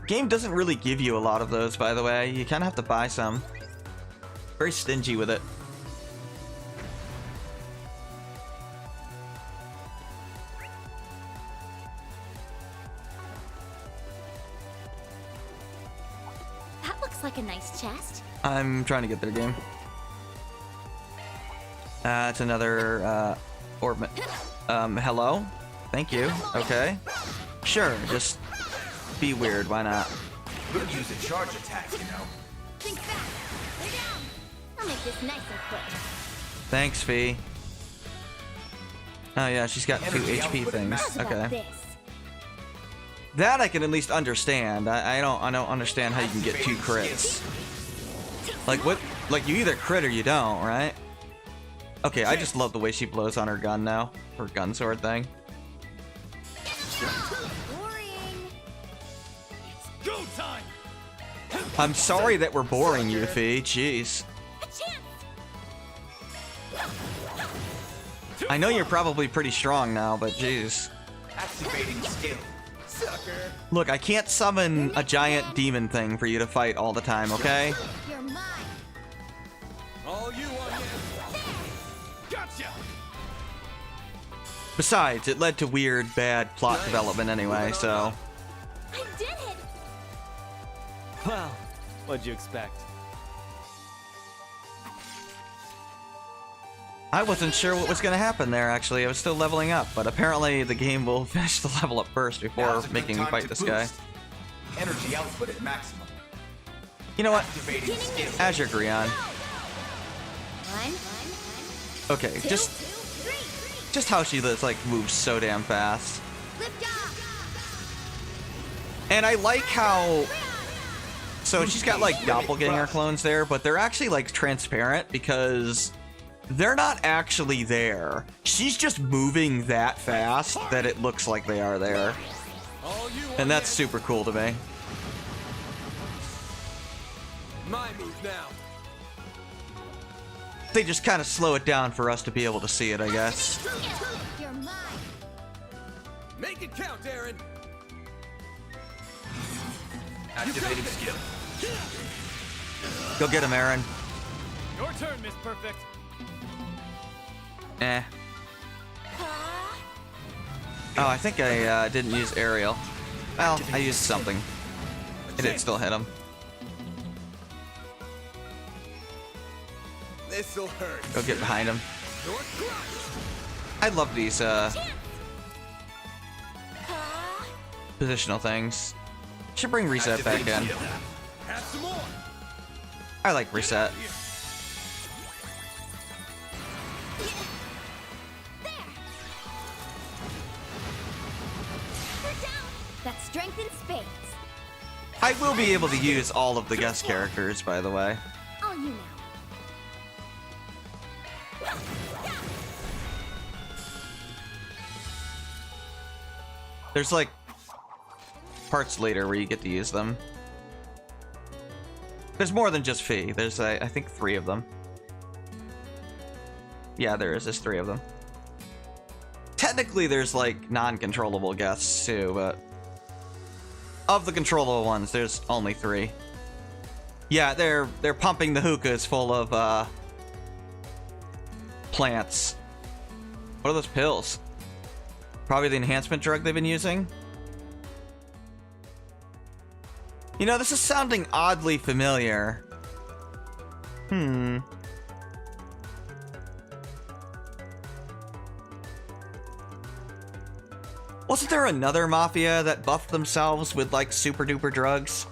Game doesn't really give you a lot of those, by the way. You kind of have to buy some. Very stingy with it. That looks like a nice chest. I'm trying to get their game. It's another orb. Hello? Thank you. Okay. Sure, just be weird, why not? Could use a charge attack, you know. Think back. Lay down. I'll make this nice and quick. Thanks, Fee. Oh yeah, she's got 2 Energy HP output things. max. How about Okay. this? That I can at least understand. I don't understand how you can get 2 crits. Like what? Like you either crit or you don't, right? Okay, I just love the way she blows on her gun now. Her gun sword thing. Boring. Go time! I'm sorry that we're boring you, Fee. Jeez. A chance. I know you're probably pretty strong now, but jeez. Activating skill. Sucker. Look, I can't summon a giant demon thing for you to fight all the time, okay? You're mine. All you want is Gotcha! Besides, it led to weird, bad plot development anyway, so... I did it. Well, what'd you expect? I wasn't sure what was going to happen there, actually. I was still leveling up, but apparently the game will finish the level up first before Now's a good making me time fight to this boost. guy. Energy output at maximum. You know what? Activating skill. Azure Grion. One. Okay, Two. just how she like moves so damn fast. Lift off. And I like how... So she's got like doppelganger clones there, but they're actually like transparent because they're not actually there. She's just moving that fast that it looks like they are there. And that's super cool to me. my move now. They just kind of slow it down for us to be able to see it, I guess. You're mine. Make it count, Aaron. Activating skill. Go get him, Aaron. Your turn, Miss Perfect. Eh. Oh, I think I didn't use aerial. Well, I used something. It did still hit him. This'll hurt. Go get behind him. You're crushed. I love these positional things. Should bring reset back in. Have some more. I like reset. That's strength in spades. I will be able to use all of the guest characters, by the way. All you now. There's like parts later where you get to use them. There's more than just Fee. There's, I think, 3 of them. Yeah, there is. There's 3 of them. Technically, there's, like, non-controllable guests, too, but... Of the controllable ones, there's only 3. Yeah, they're pumping the hookahs full of, plants. What are those pills? Probably the enhancement drug they've been using? You know, this is sounding oddly familiar. Wasn't there another Mafia that buffed themselves with, like, super duper drugs?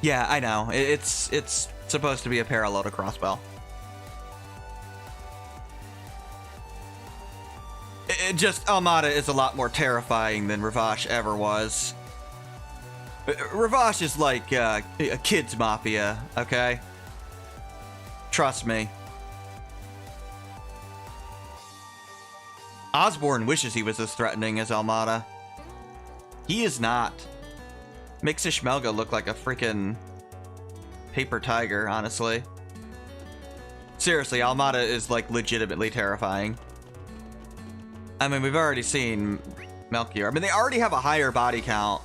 Yeah, I know. It's supposed to be a parallel to Crossbell. It just, Almata is a lot more terrifying than Ravash ever was. Ravash is like a kid's Mafia, okay? Trust me. Osborne wishes he was as threatening as Almata. He is not. Makes Ishmelga look like a freaking paper tiger, honestly. Seriously, Almata is like legitimately terrifying. I mean, we've already seen Melchior. I mean, they already have a higher body count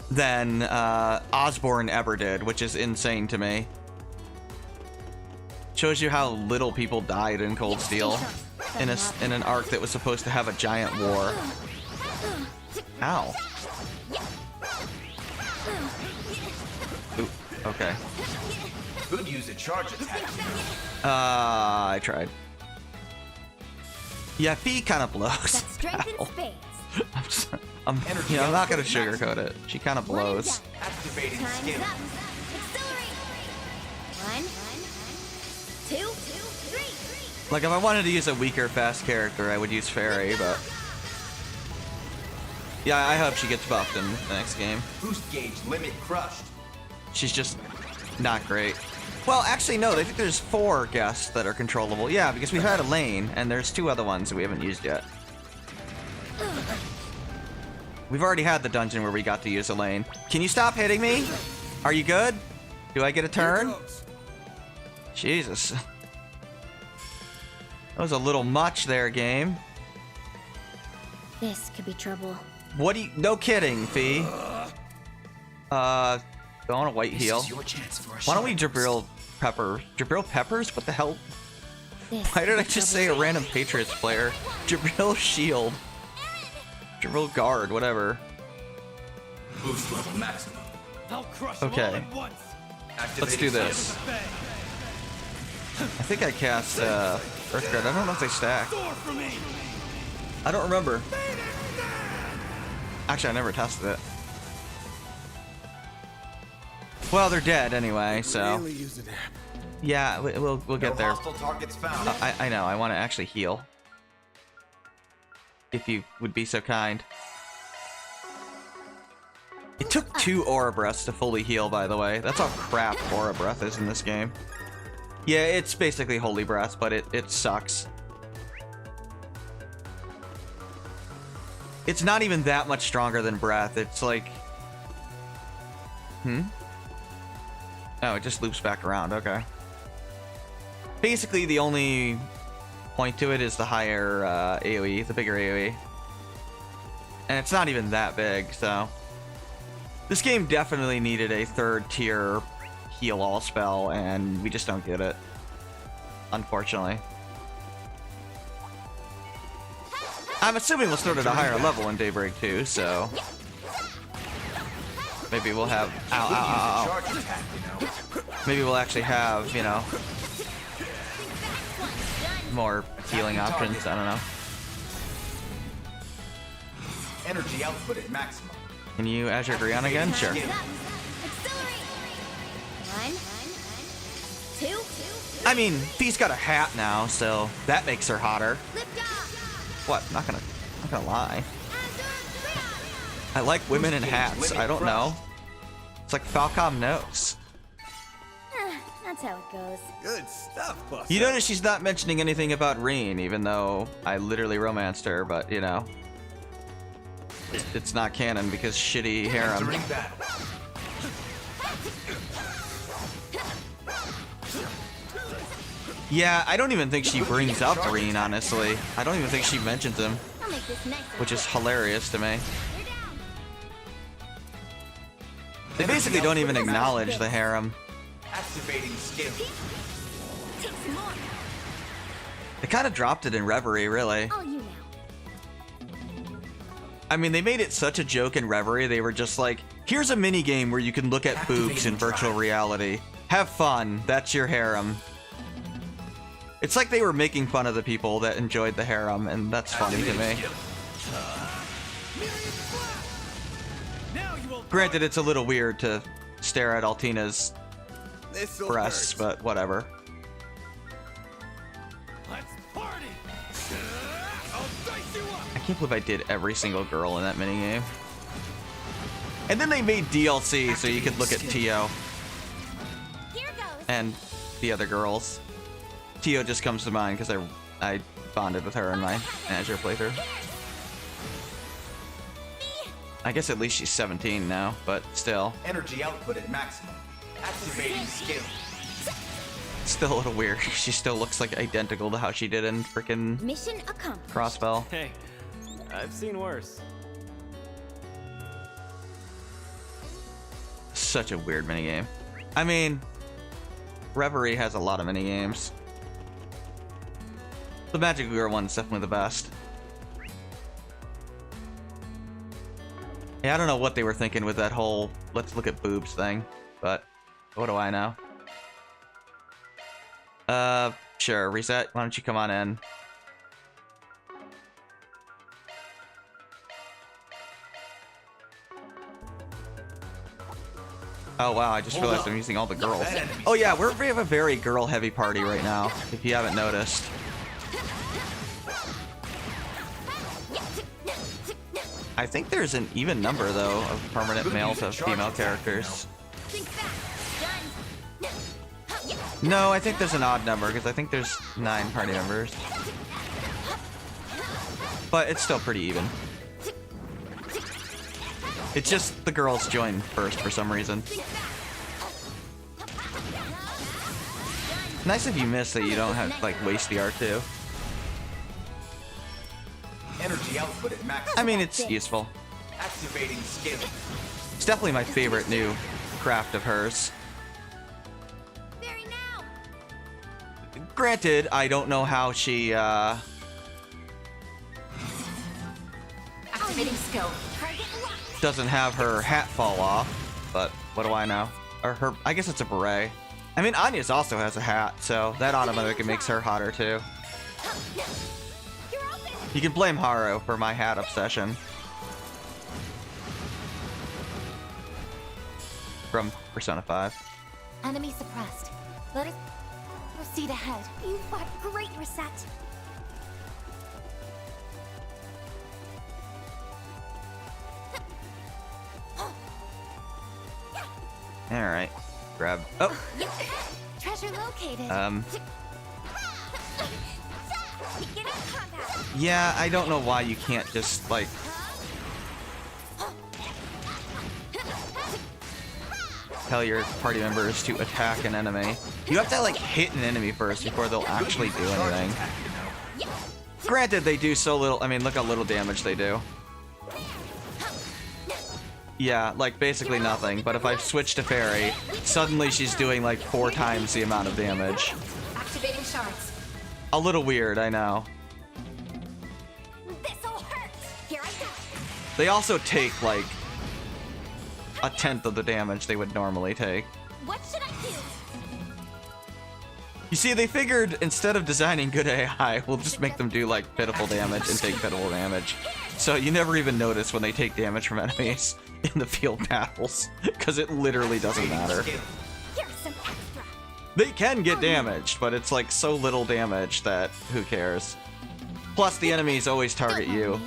than Osborne ever did, which is insane to me. Shows you how little people died in Cold Steel in an arc that was supposed to have a giant war. Ow. Ooh, okay. Could use a charge attack. I tried. Yeah, Fee kind of blows. That strength in spades. I'm not gonna sugarcoat it. She kind of blows. Activating skin. 1, 2, 3. Like, if I wanted to use a weaker, fast character, I would use Fairy, but... Yeah, I hope she gets buffed in the next game. Boost gauge limit crushed. She's just not great. Well, actually, no, I think there's 4 guests that are controllable. Yeah, because we've had Elaine, and there's 2 other ones that we haven't used yet. We've already had the dungeon where we got to use Elaine. Can you stop hitting me? Are you good? Do I get a turn? Jesus. That was a little much there, game. This could be trouble. What do you... No kidding, Fee. Go on a white heal. Why don't we Jabril Pepper? Jabril Peppers? What the hell? Why did I just say a random Patriots player? Jabril Shield. Jabril Guard, whatever. Boost level maximum. Okay. Let's do this. I think I cast Earthguard. I don't know if they stack. I don't remember. Actually, I never tested it. Well, they're dead anyway, so yeah, we'll get there. I know. I want to actually heal. If you would be so kind. It took 2 Aura Breaths to fully heal, by the way. That's how crap Aura Breath is in this game. Yeah, it's basically Holy Breath, but it sucks. It's not even that much stronger than Breath. It's like... Oh, it just loops back around. Okay. Basically, the only point to it is the higher AoE, the bigger AoE. And it's not even that big, so... This game definitely needed a 3rd tier heal all spell, and we just don't get it. Unfortunately. I'm assuming we'll start at a higher level in Daybreak too, so... Maybe we'll have... Ow, ow, ow, ow. Maybe we'll actually have, you know... more healing options, I don't know. Energy output at maximum. Can you Azure Grion again? Sure. 1, 2. I mean, Fee's got a hat now, so that makes her hotter. What? Not gonna lie. I like women in hats. I don't know. It's like Falcom knows. Not That's how it goes. Good stuff, boss. You notice she's not mentioning anything about Reen, even though I literally romanced her, but you know. It's not canon because shitty harem. Entering battle. Yeah, I don't even think she brings up Reen, honestly. I don't even think she mentions him, I'll make this nice. which is hilarious to me. They basically don't even acknowledge the harem. Activating skill. They kind of dropped it in Reverie, really. All you now. I mean, they made it such a joke in Reverie. They were just like, here's a mini game where you can look at boobs in virtual reality. Have fun. That's your harem. It's like they were making fun of the people that enjoyed the harem, and that's funny to me. Granted, it's a little weird to stare at Altina's breasts, but whatever. I can't believe I did every single girl in that minigame. And then they made DLC so you could look at Tio and the other girls. Tio just comes to mind because I bonded with her in my Azure playthrough. I guess at least she's 17 now, but still. Energy output at maximum. Activating skill. Still a little weird. She still looks like identical to how she did in freaking Mission accomplished. Crossbell. Hey, I've seen worse. Such a weird minigame. I mean, Reverie has a lot of minigames. The Magic Girl one's definitely the best. Yeah, I don't know what they were thinking with that whole let's look at boobs thing, but what do I know? Sure, Reset, why don't you come on in? Oh wow, I just realized I'm using all the girls. Oh yeah, we have a very girl-heavy party right now, if you haven't noticed. I think there's an even number, though, of permanent male to female characters. No, I think there's an odd number, because I think there's 9 party members. But it's still pretty even. It's just the girls join first for some reason. Nice if you miss that you don't have to, like, waste the R2. Energy output at max. I mean, it's useful. Activating skill. It's definitely my favorite new craft of hers. Granted, I don't know how she, Activating skill. doesn't have her hat fall off, but what do I know? Or her, I guess it's a beret. I mean, Anya's also has a hat, so that automatically makes her hotter too. You can blame Haru for my hat obsession. From Persona 5. Enemy suppressed. Let us proceed ahead. You fought great, Reset. Alright. Grab. Oh! Treasure located. Yeah, I don't know why you can't just, like... tell your party members to attack an enemy. You have to, like, hit an enemy first before they'll actually do anything. Granted, they do so little... I mean, look how little damage they do. Yeah, like, basically nothing. But if I switch to Fairy, suddenly she's doing, like, 4 times the amount of damage. Activating shards. A little weird, I know. This'll hurt. Here I go. They also take, like, 1/10 of the damage they would normally take. What should I do? You see, they figured instead of designing good AI, we'll just make them do, like, pitiful damage and take pitiful damage. So you never even notice when they take damage from enemies in the field battles, because it literally doesn't matter. Here's some extra. They can get damaged, but it's, like, so little damage that who cares. Plus, the enemies always target you,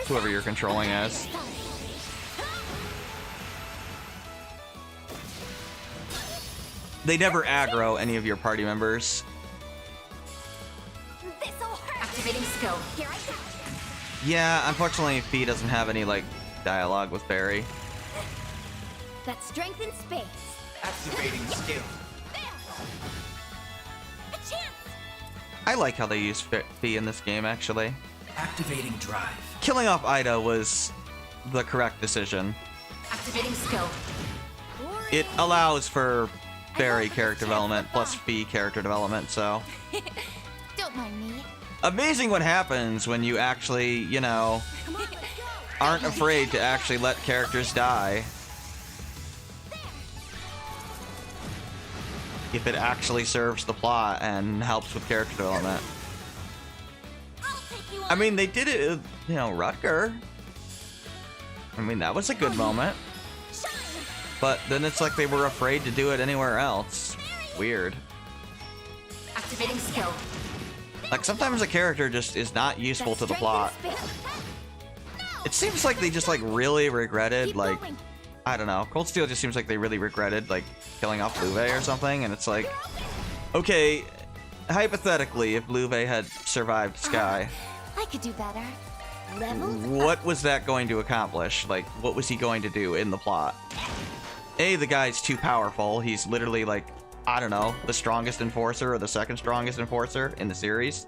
whoever you're controlling as. they never aggro any of your party members. Activating skill. Here I go. Yeah, unfortunately, Fee doesn't have any, like, dialogue with Barry. That's strength in space. Activating skill. A chance. I like how they use Fee in this game, actually. Activating drive. Killing off Ida was the correct decision. Activating skill. It allows for Barry character development plus Fee character development, so... Don't mind me. Amazing what happens when you actually, you know, aren't afraid to actually let characters die. If it actually serves the plot and helps with character development. I mean, they did it with, you know, Rutger. I mean, that was a good moment. But then it's like they were afraid to do it anywhere else. Weird. Activating skill. Like, sometimes a character just is not useful to the plot. It seems like they just, like, really regretted, like, I don't know. Cold Steel just seems like they really regretted, like, killing off Louvet or something, and it's like, okay, hypothetically, if Louvet had survived Sky, I could do better. what was that going to accomplish? Like, what was he going to do in the plot? A, the guy's too powerful. He's literally, like, I don't know, the strongest enforcer or the second strongest enforcer in the series.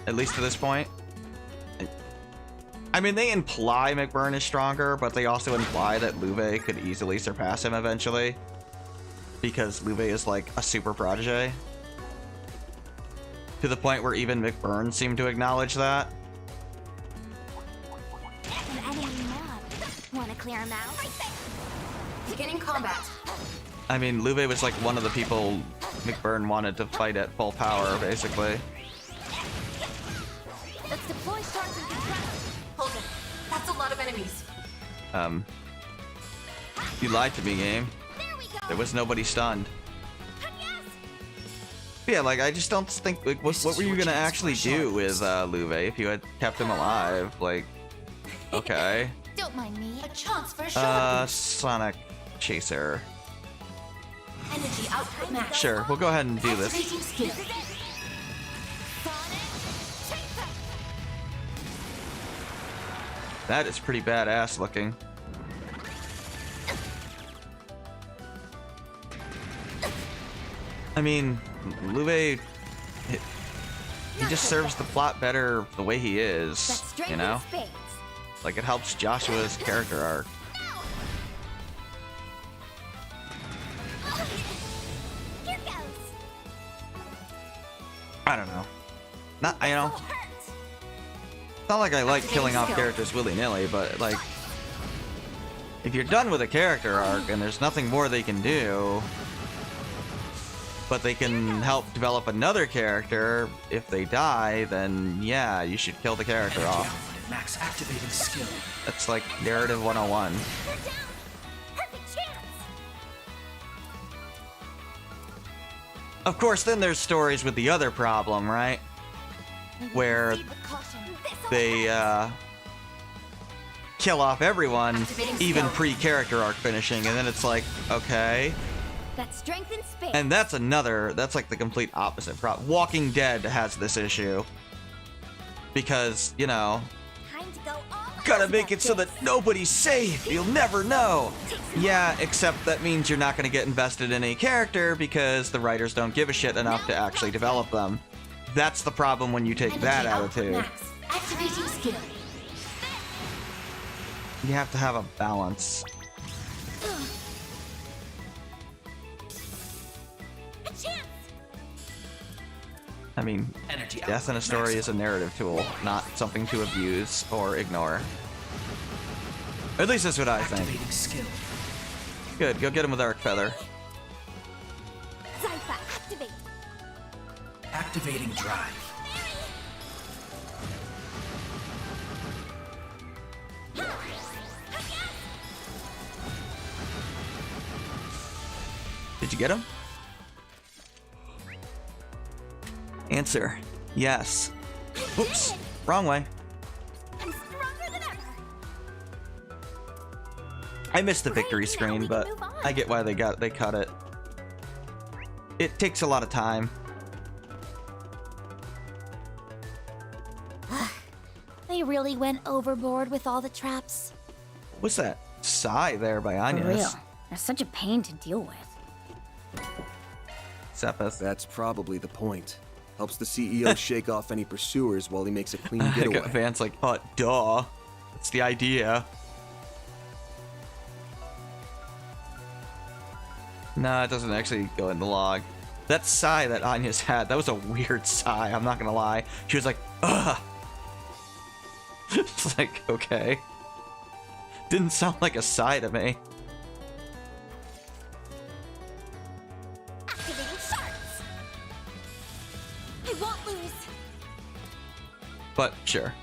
At least to this point. I mean, they imply McBurn is stronger, but they also imply that Louvet could easily surpass him eventually. Because Louvet is like a super protege. To the point where even McBurn seemed to acknowledge that. An enemy mob. Want to clear him out? Beginning combat. I mean, Louvet was like one of the people McBurn wanted to fight at full power, basically. Let's deploy sharks and control. Hold it. That's a lot of enemies. You lied to me, game. There we go. There was nobody stunned. Yeah, like, I just don't think, like, what were you gonna actually do with Louvet if you had kept him alive? Like, okay. Don't mind me. A chance for a shot. Sonic Chaser. Energy output max. Sure, we'll go ahead and do this. Activating skill. That is pretty badass looking. I mean, Louvet, he just serves the plot better the way he is, you know? Like, it helps Joshua's character arc. Here goes. I don't know. Not, you know, it's not like I like killing off characters willy-nilly, but, like, if you're done with a character arc and there's nothing more they can do, but they can help develop another character if they die, then yeah, you should kill the character off. Max activating skill. That's like narrative 101. Perfect chance. Of course, then there's stories with the other problem, right? Where they kill off everyone, even pre-character arc finishing, and then it's like, okay. That's strength in space. And that's like the complete opposite problem. Walking Dead has this issue. Because, you know, Time to go all gotta make it so that nobody's safe. You'll never know. Yeah, except that means you're not gonna get invested in a character because the writers don't give a shit enough to actually develop them. That's the problem when you take that attitude. Max. Activating skill. You have to have a balance. A chance. I mean, death in a story is a narrative tool, not something to abuse or ignore. Or at least that's what I think. Skill. Good, go get him with Arc Feather. Zypha, activate. Activating drive. Did you get him? Answer, yes. Oops, wrong way. I'm stronger than ever. I missed the victory screen, but I get why they cut it. it takes a lot of time. They really went overboard with all the traps. What's that sigh there by For real. Anya's? They're such a pain to deal with. Sepith. That's probably the point. Helps the CEO shake off any pursuers while he makes a clean getaway. Van's like, duh. That's the idea. No, it doesn't actually go in the log. That sigh that Anya's had, that was a weird sigh, I'm not gonna lie. She was like, ugh. It's like, okay. Didn't sound like a sigh to me. Activating shards. I won't lose. But sure.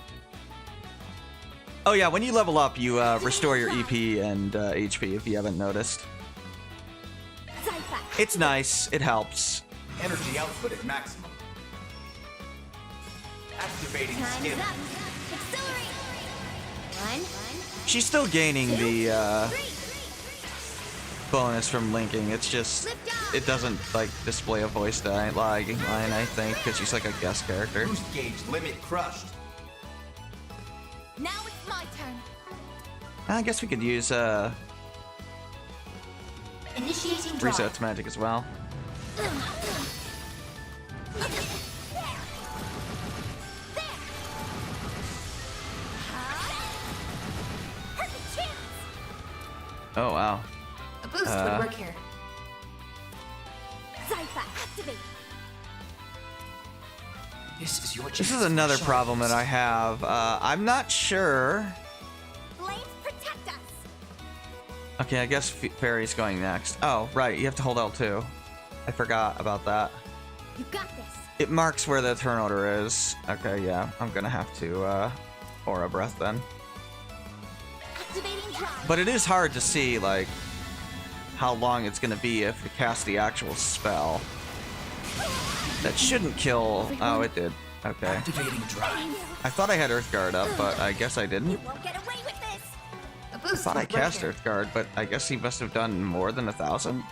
Oh yeah, when you level up, you restore your EP and HP if you haven't noticed. It's nice. It helps. Energy output at maximum. Activating skill. Accelerate. One. She's still gaining the bonus from linking. It's just it doesn't like display a voice line, I think, because she's like a guest character. Boost gauge limit crushed. Now it's my turn. I guess we could use Initiating drive. Reset's magic as well. Oh wow. A boost would work here. Zypha, activate. This is your chance. This is another for problem that shards. I have. I'm not sure. Flames protect us. Okay, I guess Fairy's going next. Oh, right. You have to hold L2. I forgot about that. You got this. It marks where the turn order is. Okay, yeah. I'm gonna have to Aura Breath then. Activating drive. But it is hard to see, like, how long it's gonna be if you cast the actual spell. That shouldn't kill... Oh, it did. Okay. Activating drive. I thought I had Earthguard up, but I guess I didn't. You won't get away with this. A I boost thought I would work cast here. Earthguard, but I guess he must have done more than 1,000.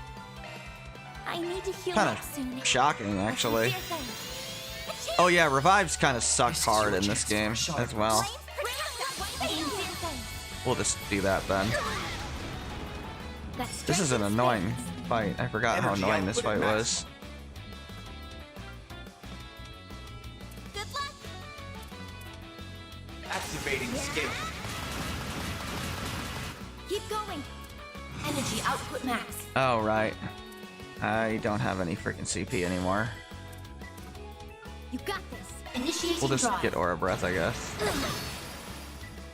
I need to heal Kind up soon. of shocking, actually. Sincere thanks. Oh yeah, revives kind of suck This is hard your in this chance game for a as shard well. Flames protect us. Sincere thanks. We'll just do that then. That's This is an strength and annoying space. fight. I forgot how Energy annoying this output fight at was. Good luck. Activating skill. Keep going. Energy output max. Oh right. I don't have any freaking CP anymore. You got this. Initiating We'll just drive. get Aura Breath, I guess.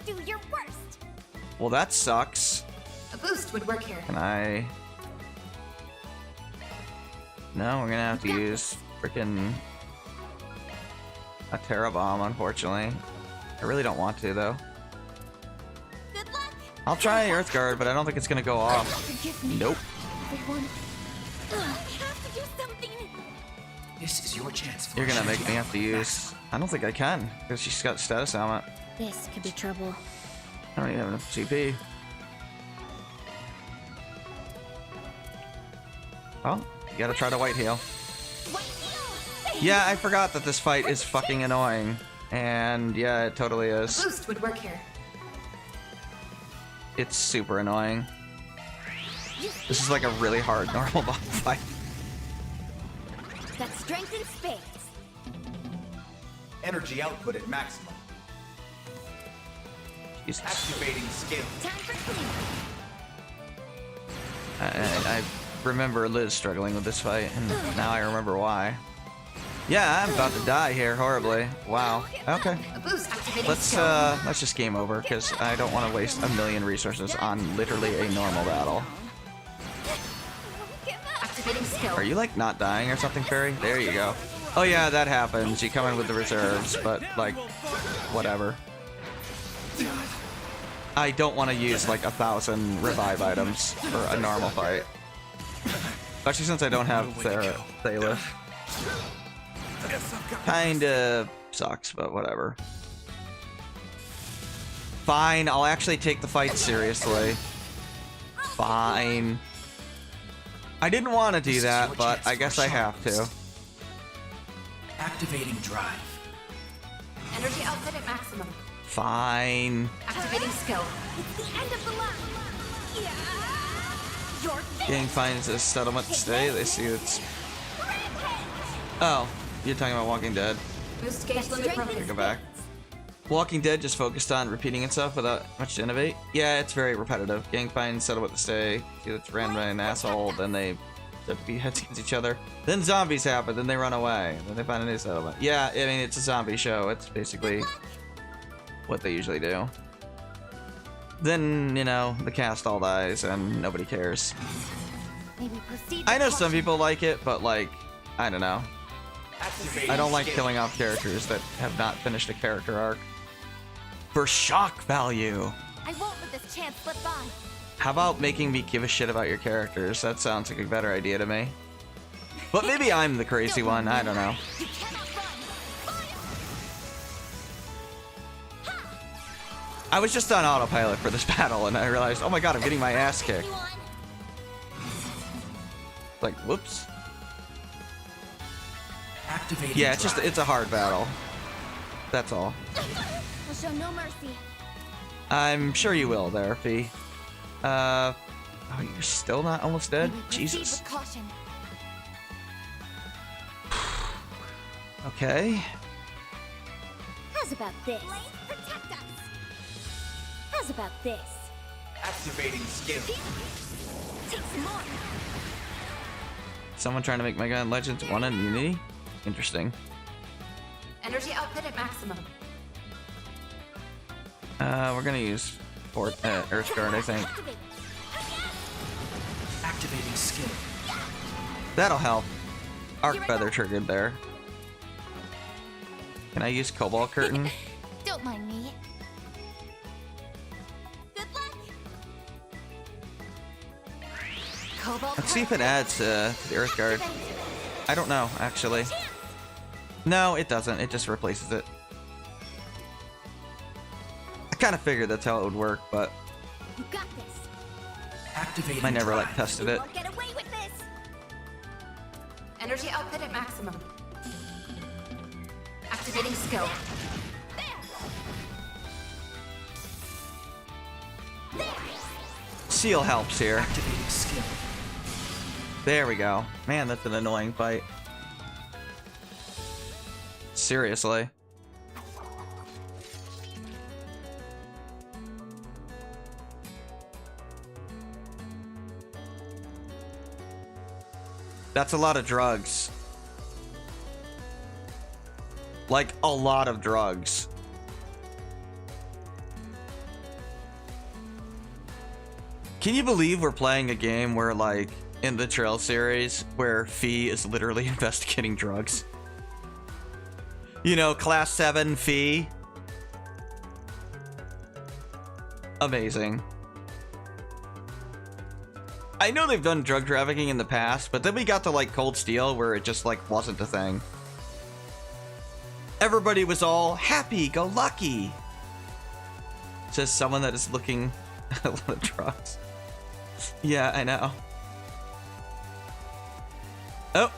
Do your worst. Well, that sucks. A boost would work here. Can I... No, we're gonna have to use freaking a Terra Bomb, unfortunately. I really don't want to, though. Good luck. I'll try Earthguard, but I don't think it's gonna go off. Forgive me. Nope. Everyone. I have to do something. This is your chance for You're a gonna shard make me have to use... I don't think I can, because she's got status element. This could be trouble. I don't even have enough CP. Well, you gotta try to white heal. Yeah, I forgot that this fight is fucking annoying. And yeah, it totally A is. boost would work here. It's super annoying. This is like a really hard normal boss fight. That's strength in spades. Energy output at maximum. Jesus. Activating skill. Time for clean. I remember Liz struggling with this fight, and now I remember why. Yeah, I'm about to die here horribly. Wow. Okay. A boost activating Let's skill. just game over, because I don't want to waste a million resources on literally a normal battle. Activating skill. Are you like not dying or something, Fairy? There you go. Oh yeah, that happens. You come in with the reserves, but like, whatever. I don't want to use like 1,000 revive items for a normal fight. Especially since I don't have Thalith. Kinda sucks, but whatever. Fine, I'll actually take the fight seriously. Fine. I didn't want to do This is that, your but chance I for guess a I sharp have to. boost. Activating drive. Energy output at maximum. Fine. Activating skill. It's the end of the line. Yeah. You're Gang finds a settlement to stay. They see it's... Oh, you're talking about Walking Dead. Boost gauge limit broken. Go back. Walking Dead just focused on repeating itself without much to innovate. Yeah, it's very repetitive. Gang finds settlement to stay. See, it's ran by an asshole. Then they have to be heads against each other. Then zombies happen. Then they run away. Then they find a new settlement. Yeah, I mean, it's a zombie show. It's basically what they usually do. Then, you know, the cast all dies and nobody cares. Maybe proceed. I know some people like it, but like, I don't know. I don't like killing off characters that have not finished a character arc. For shock value. I won't let this chance slip by. How about making me give a shit about your characters? That sounds like a better idea to me. But maybe I'm the crazy one. I don't know. You cannot run. I was just on autopilot for this battle, and I realized, oh my god, I'm getting my ass kicked. Like, whoops. Activating Yeah, it's just, drive. it's a hard battle. That's all. We'll show no mercy. I'm sure you will there, Fee. Oh, you're still not almost dead? Maybe proceed Jesus. with caution. Okay. How's about this? Protect us. How's about this? Activating skill. Take some more. Someone trying to make Mega Man Legends 1 in Unity? Interesting. Energy output at maximum. We're gonna use Earthguard, I think. Activate. Activating skill. That'll help. Arc Feather triggered there. Can I use Cobalt Curtain? Don't mind me. Good luck. Cobalt. Let's see if it adds to the Earthguard. I don't know, actually. No, it doesn't. It just replaces it. I kind of figured that's how it would work, but You got this. Activating I never like drive. tested it. Won't get away with this. Energy output at maximum. Activating skill. Seal helps here. Activating skill. There we go. Man, that's an annoying fight. Seriously. That's a lot of drugs. Like, a lot of drugs. Can you believe we're playing a game where, like, in the Trail series, where Fee is literally investigating drugs? You know, Class 7 Fee. Amazing. I know they've done drug trafficking in the past, but then we got to, like, Cold Steel, where it just, like, wasn't a thing. Everybody was all happy-go-lucky. Says someone that is looking at a lot of drugs. Yeah, I know. Oh,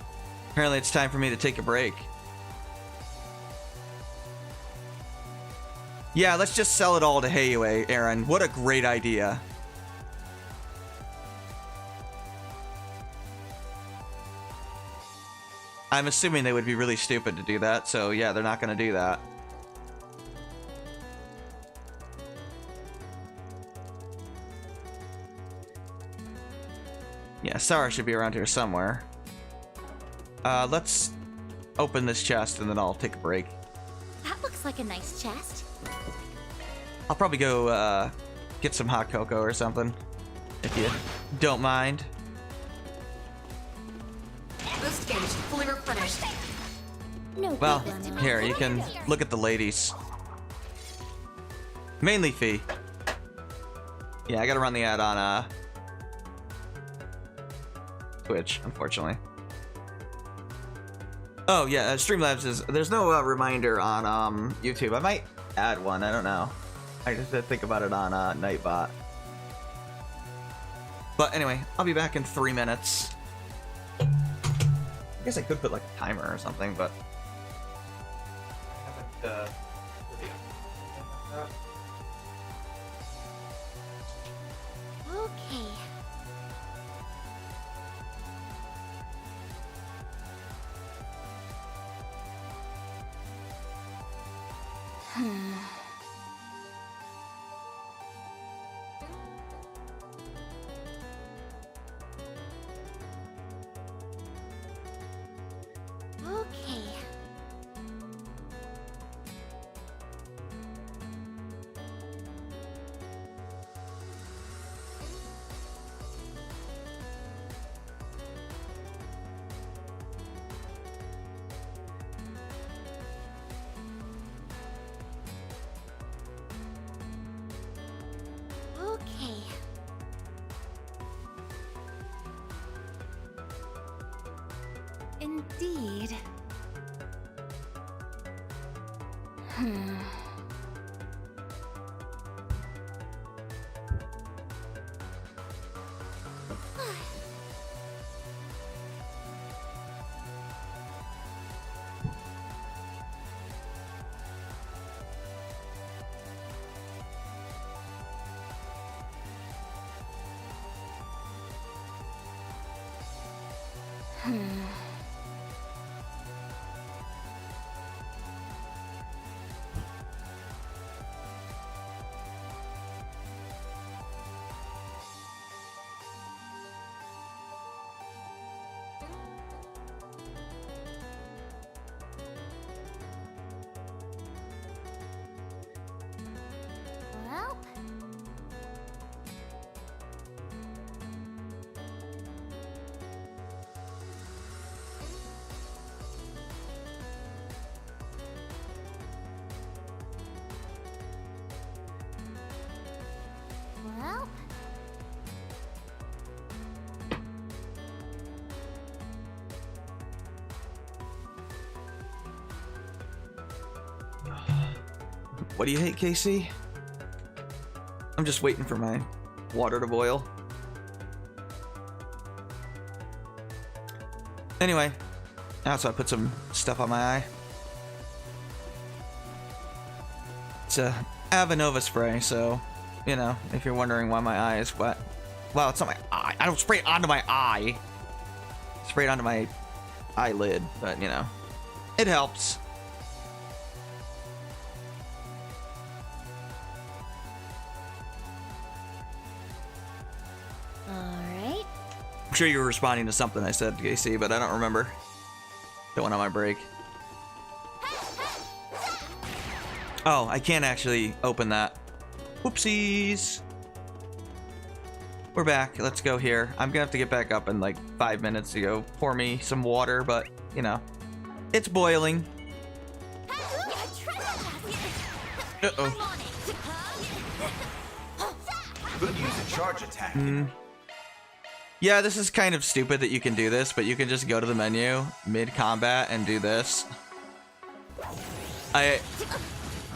apparently it's time for me to take a break. Yeah, let's just sell it all to Heiue, Aaron. What a great idea. I'm assuming they would be really stupid to do that, so yeah, they're not going to do that. Yeah, Saara should be around here somewhere. Let's open this chest and then I'll take a break. That looks like a nice chest. I'll probably go get some hot cocoa or something, if you don't mind. Boost gauge fully replenished. No Well, problem. here, you can look at the ladies. Mainly Fee. Yeah, I gotta run the ad on Twitch, unfortunately. Oh yeah, Streamlabs is, there's no reminder on YouTube. I might add one, I don't know. I just had to think about it on Nightbot. But anyway, I'll be back in 3 minutes. guess I could put like a timer or something, but I haven't really done that. Okay. Okay. Okay. Indeed. Well, well. What do you hate, Casey? I'm just waiting for my water to boil. Anyway, so I put some stuff on my eye. It's a Avenova spray, so, you know, if you're wondering why my eye is wet. Well, it's not my eye. I don't spray it onto my eye. I spray it onto my eyelid, but, you know, it helps. Alright. I'm sure you were responding to something I said, Casey, but I don't remember. That went on my break. Oh, I can't actually open that. Whoopsies. We're back. Let's go here. I'm gonna have to get back up in like 5 minutes to go pour me some water, but, you know, it's boiling. Uh-oh. Could use a charge attack. Yeah, this is kind of stupid that you can do this, but you can just go to the menu mid-combat and do this.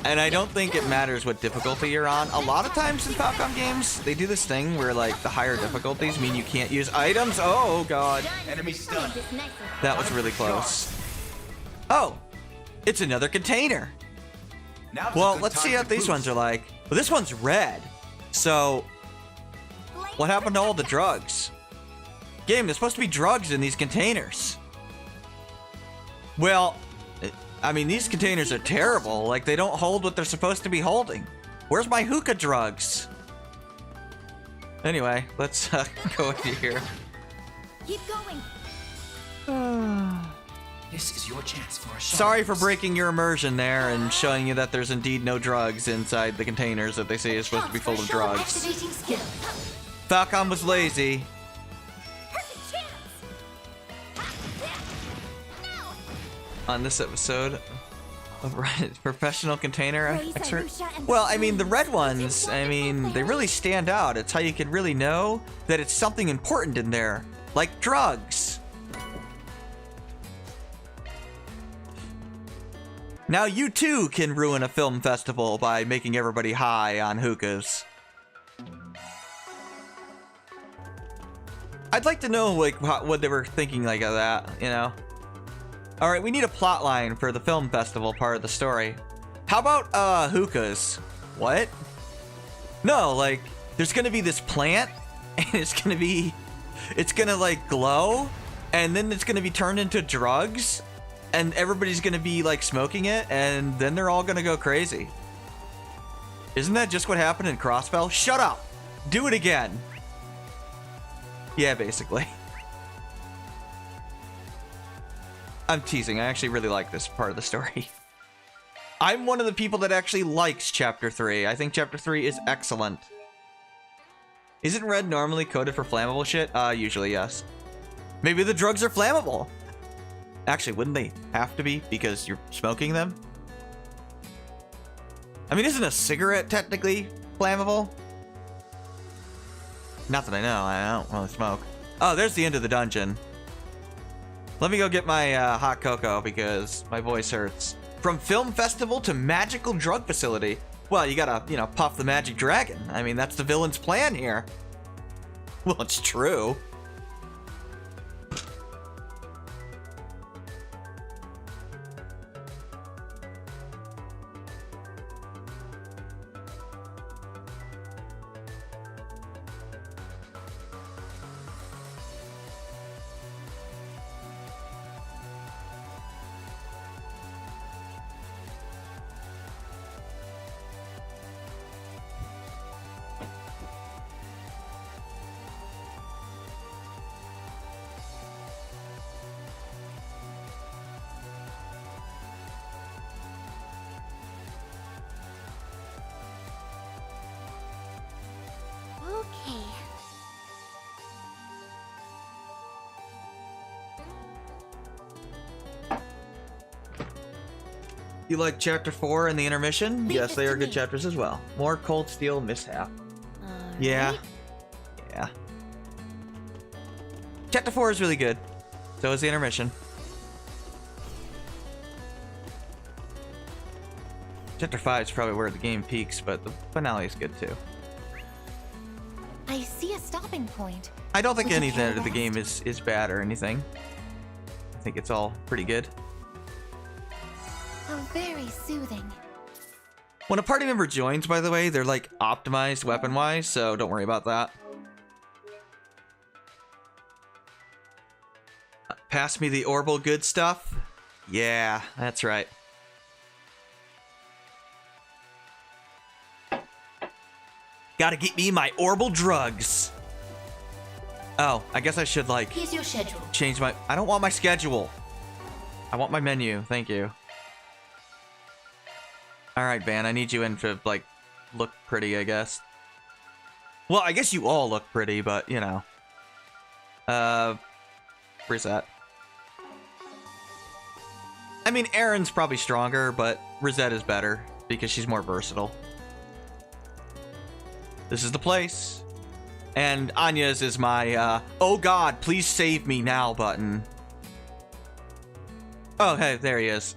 And I don't think it matters what difficulty you're on. A lot of times in Falcom games, they do this thing where, like, the higher difficulties mean you can't use items. Oh, God. Enemy stunned. That was really close. Oh, it's another container. Well, let's see what these ones are like. Well, this one's red. So, what happened to all the drugs? Game, there's supposed to be drugs in these containers. Well, I mean, these containers are terrible. Like, they don't hold what they're supposed to be holding. Where's my hookah drugs? Anyway, let's go into here. Keep going. This is your chance for a shot. Sorry for breaking your immersion there and showing you that there's indeed no drugs inside the containers that they say is supposed to be full of drugs. Falcom was lazy. On this episode of Professional Container Expert. Well, I mean, the red ones, I mean, they really stand out. It's how you can really know that it's something important in there, like drugs. Now you too can ruin a film festival by making everybody high on hookahs. I'd like to know, like, what they were thinking, like, of that, you know? All right, we need a plot line for the film festival part of the story. How about hookahs? What? No, like there's gonna be this plant, and it's gonna like glow, and then it's gonna be turned into drugs, and everybody's gonna be like smoking it, and then they're all gonna go crazy. Isn't that just what happened in Crossfell? Shut up! Do it again! Yeah, basically. I'm teasing. I actually really like this part of the story. I'm one of the people that actually likes Chapter 3. I think Chapter 3 is excellent. Isn't red normally coded for flammable shit? Usually, yes. Maybe the drugs are flammable. Actually, wouldn't they have to be because you're smoking them? I mean, isn't a cigarette technically flammable? Not that I know. I don't really smoke. Oh, there's the end of the dungeon. Let me go get my hot cocoa because my voice hurts. From film festival to magical drug facility. Well, you gotta, you know, puff the magic dragon. I mean, that's the villain's plan here. Well, it's true. Okay. You like Chapter 4 and the intermission? Yes, they are good chapters as well. More Cold Steel mishap. Yeah. Yeah. Chapter 4 is really good. So is the intermission. Chapter 5 is probably where the game peaks, but the finale is good too. I see a stopping point. I don't think Would you anything care out of the rest? game is bad or anything. I think it's all pretty good. Oh, very soothing. When a party member joins, by the way, they're like optimized weapon-wise, so don't worry about that. Pass me the Orbital good stuff? Yeah, that's right. Gotta get me my Orbital drugs. Oh, I guess I should like Here's your schedule. change my... I don't want my schedule. I want my menu. Thank you. Alright, Van, I need you in to, like, look pretty, I guess. Well, I guess you all look pretty, but, you know. Reset. I mean, Erin's probably stronger, but Rosette is better, because she's more versatile. This is the place. And Anya's is my, oh god, please save me now button. Oh, hey, there he is.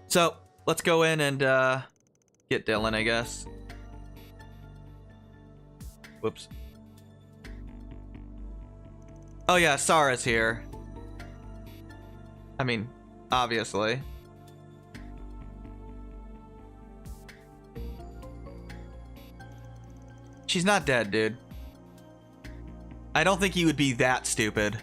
So... let's go in and get Dillon, I guess. Whoops. Oh yeah, Saara's here. I mean, obviously. She's not dead, dude. I don't think he would be that stupid.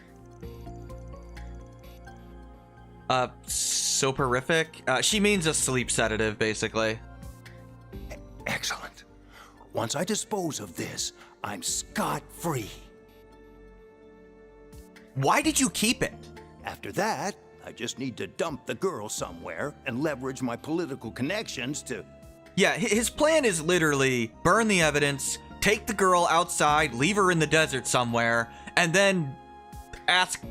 Soporific? She means a sleep sedative, basically. Excellent. Once I dispose of this, I'm scot-free. Why did you keep it? After that, I just need to dump the girl somewhere and leverage my political connections to... Yeah, his plan is literally burn the evidence, take the girl outside, leave her in the desert somewhere, and then ask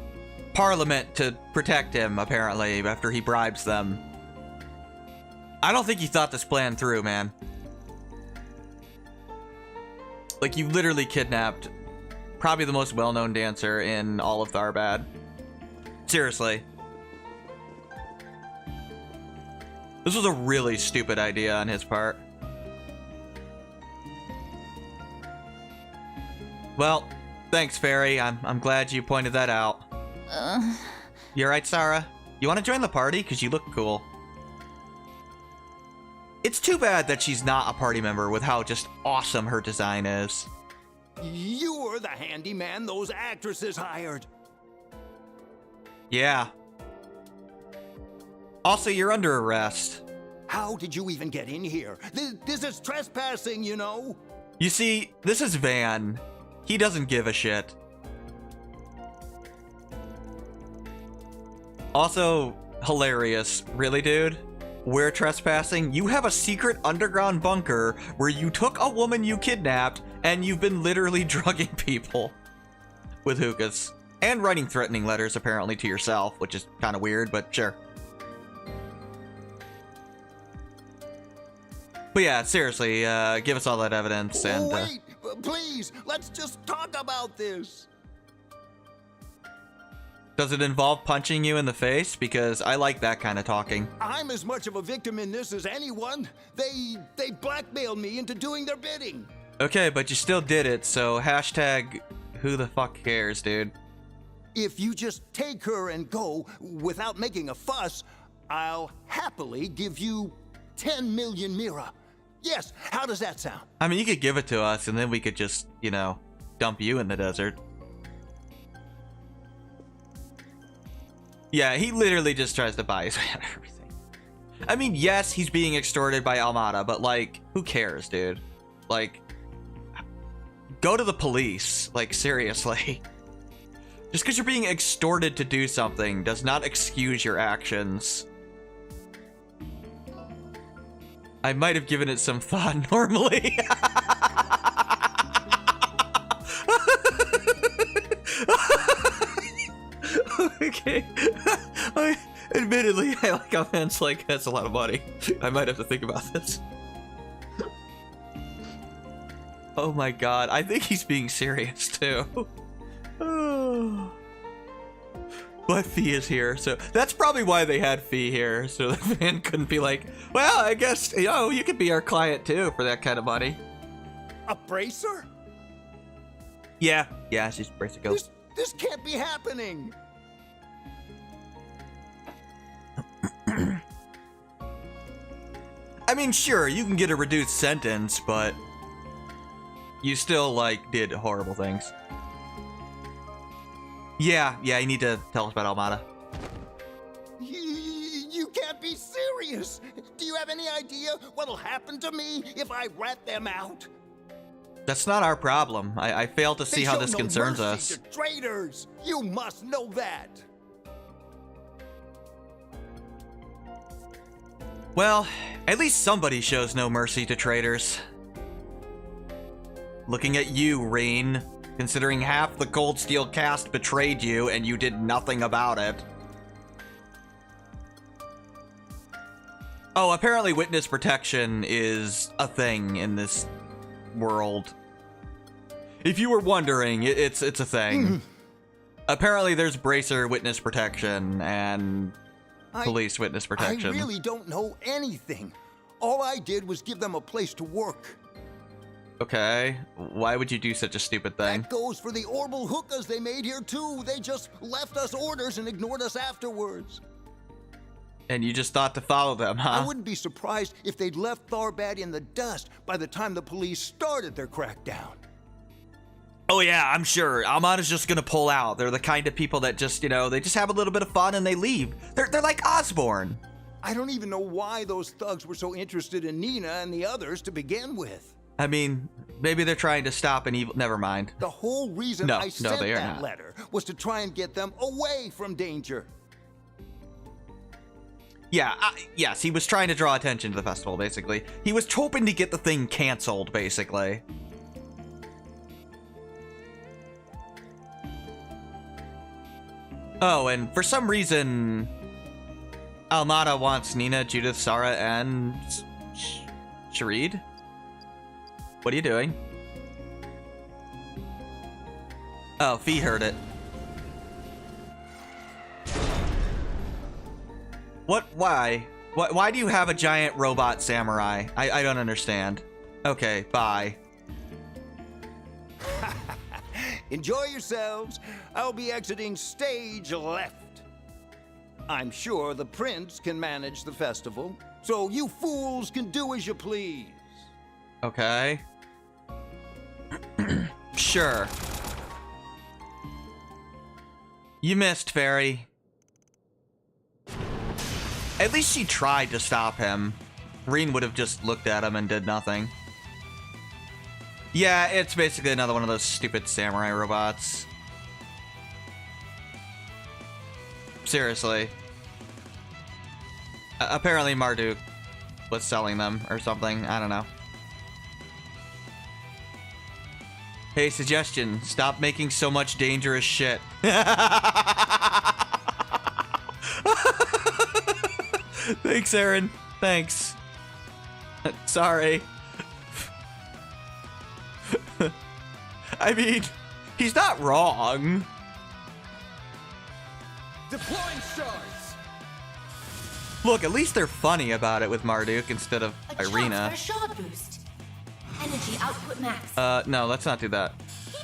Parliament to protect him, apparently, after he bribes them. I don't think he thought this plan through, man. Like, you literally kidnapped probably the most well-known dancer in all of Tharbad. Seriously. This was a really stupid idea on his part. Well, thanks, Fairy. I'm glad you pointed that out. You alright, Saara? You want to join the party? Because you look cool. It's too bad that she's not a party member with how just awesome her design is. You're the handyman those actresses hired. Yeah. Also, you're under arrest. How did you even get in here? This is trespassing, you know? You see, this is Van. He doesn't give a shit. Also, hilarious. Really, dude? We're trespassing? You have a secret underground bunker where you took a woman you kidnapped and you've been literally drugging people with hookahs. And writing threatening letters, apparently, to yourself, which is kind of weird, but sure. But yeah, seriously, give us all that evidence and... Wait, please, let's just talk about this. Does it involve punching you in the face? Because I like that kind of talking. I'm as much of a victim in this as anyone. They blackmailed me into doing their bidding. Okay, but you still did it, so hashtag who the fuck cares, dude? If you just take her and go without making a fuss, I'll happily give you 10 million mira. Yes, how does that sound? I mean, you could give it to us, and then we could just, you know, dump you in the desert. Yeah, he literally just tries to buy his way out of everything. I mean, yes, he's being extorted by Almata, but, like, who cares, dude? Like, go to the police. Like, seriously. Just because you're being extorted to do something does not excuse your actions. I might have given it some thought normally. Okay. Admittedly, I like how Van's like, that's a lot of money. I might have to think about this. Oh my god, I think he's being serious too. Oh. But Fee is here, so that's probably why they had Fee here, so that Van couldn't be like, well, I guess, you know, you could be our client too for that kind of money. A bracer? Yeah, she's a bracer. Go. This can't be happening. I mean, sure, you can get a reduced sentence, but you still, like, did horrible things. Yeah, you need to tell us about Almata. You can't be serious. Do you have any idea what'll happen to me if I rat them out? That's not our problem. I fail to see how this concerns us. To traitors. You must know that. Well, at least somebody shows no mercy to traitors. Looking at you, Rain, considering half the Cold Steel cast betrayed you and you did nothing about it. Oh, apparently witness protection is a thing in this world. If you were wondering, it's a thing. Apparently there's bracer witness protection and police witness protection. I really don't know anything. All I did was give them a place to work. Okay, why would you do such a stupid thing? That goes for the orbital hookahs they made here too. They just left us orders and ignored us afterwards. And you just thought to follow them, huh? I wouldn't be surprised if they'd left Tharbad in the dust by the time the police started their crackdown. Oh yeah, I'm sure. Almata's just gonna pull out. They're the kind of people that just, you know, they just have a little bit of fun and they leave. They're like Osborne. I don't even know why those thugs were so interested in Nina and the others to begin with. I mean, maybe they're trying to stop an evil... Never mind. The whole reason I sent that letter was to try and get them away from danger. Yeah, yes, he was trying to draw attention to the festival, basically. He was hoping to get the thing canceled, basically. Oh, and for some reason, Almata wants Nina, Judith, Saara, and Sharid? What are you doing? Oh, Fee heard it. What? Why? Why do you have a giant robot samurai? I don't understand. Okay, bye. Enjoy yourselves. I'll be exiting stage left. I'm sure the prince can manage the festival, so you fools can do as you please. Okay. Sure. You missed, Fairy. At least she tried to stop him. Reen would have just looked at him and did nothing. Yeah, it's basically another one of those stupid samurai robots. Seriously. Apparently Marduk was selling them or something. I don't know. Hey, suggestion. Stop making so much dangerous shit. Thanks, Aaron. Thanks. Sorry. I mean, he's not wrong. Deploying shards. Look, at least they're funny about it with Marduk instead of A Irina. chance for a shard boost. Energy output max. No, let's not do that.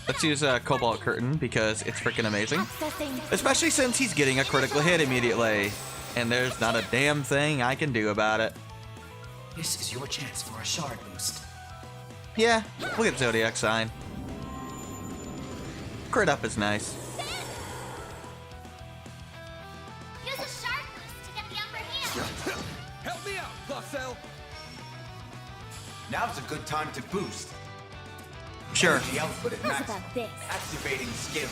Let's use Cobalt Curtain because it's freaking amazing. Accessing. Especially since he's getting a critical hit immediately. And there's not a damn thing I can do about it. This is your chance for a shard boost. Yeah, we'll get Zodiac Sign. Crit up is nice. Use a shark boost to get the upper hand. Help me out, Buffel. Now's a good time to boost. Sure. Energy output at How's max. about this? Activating skill.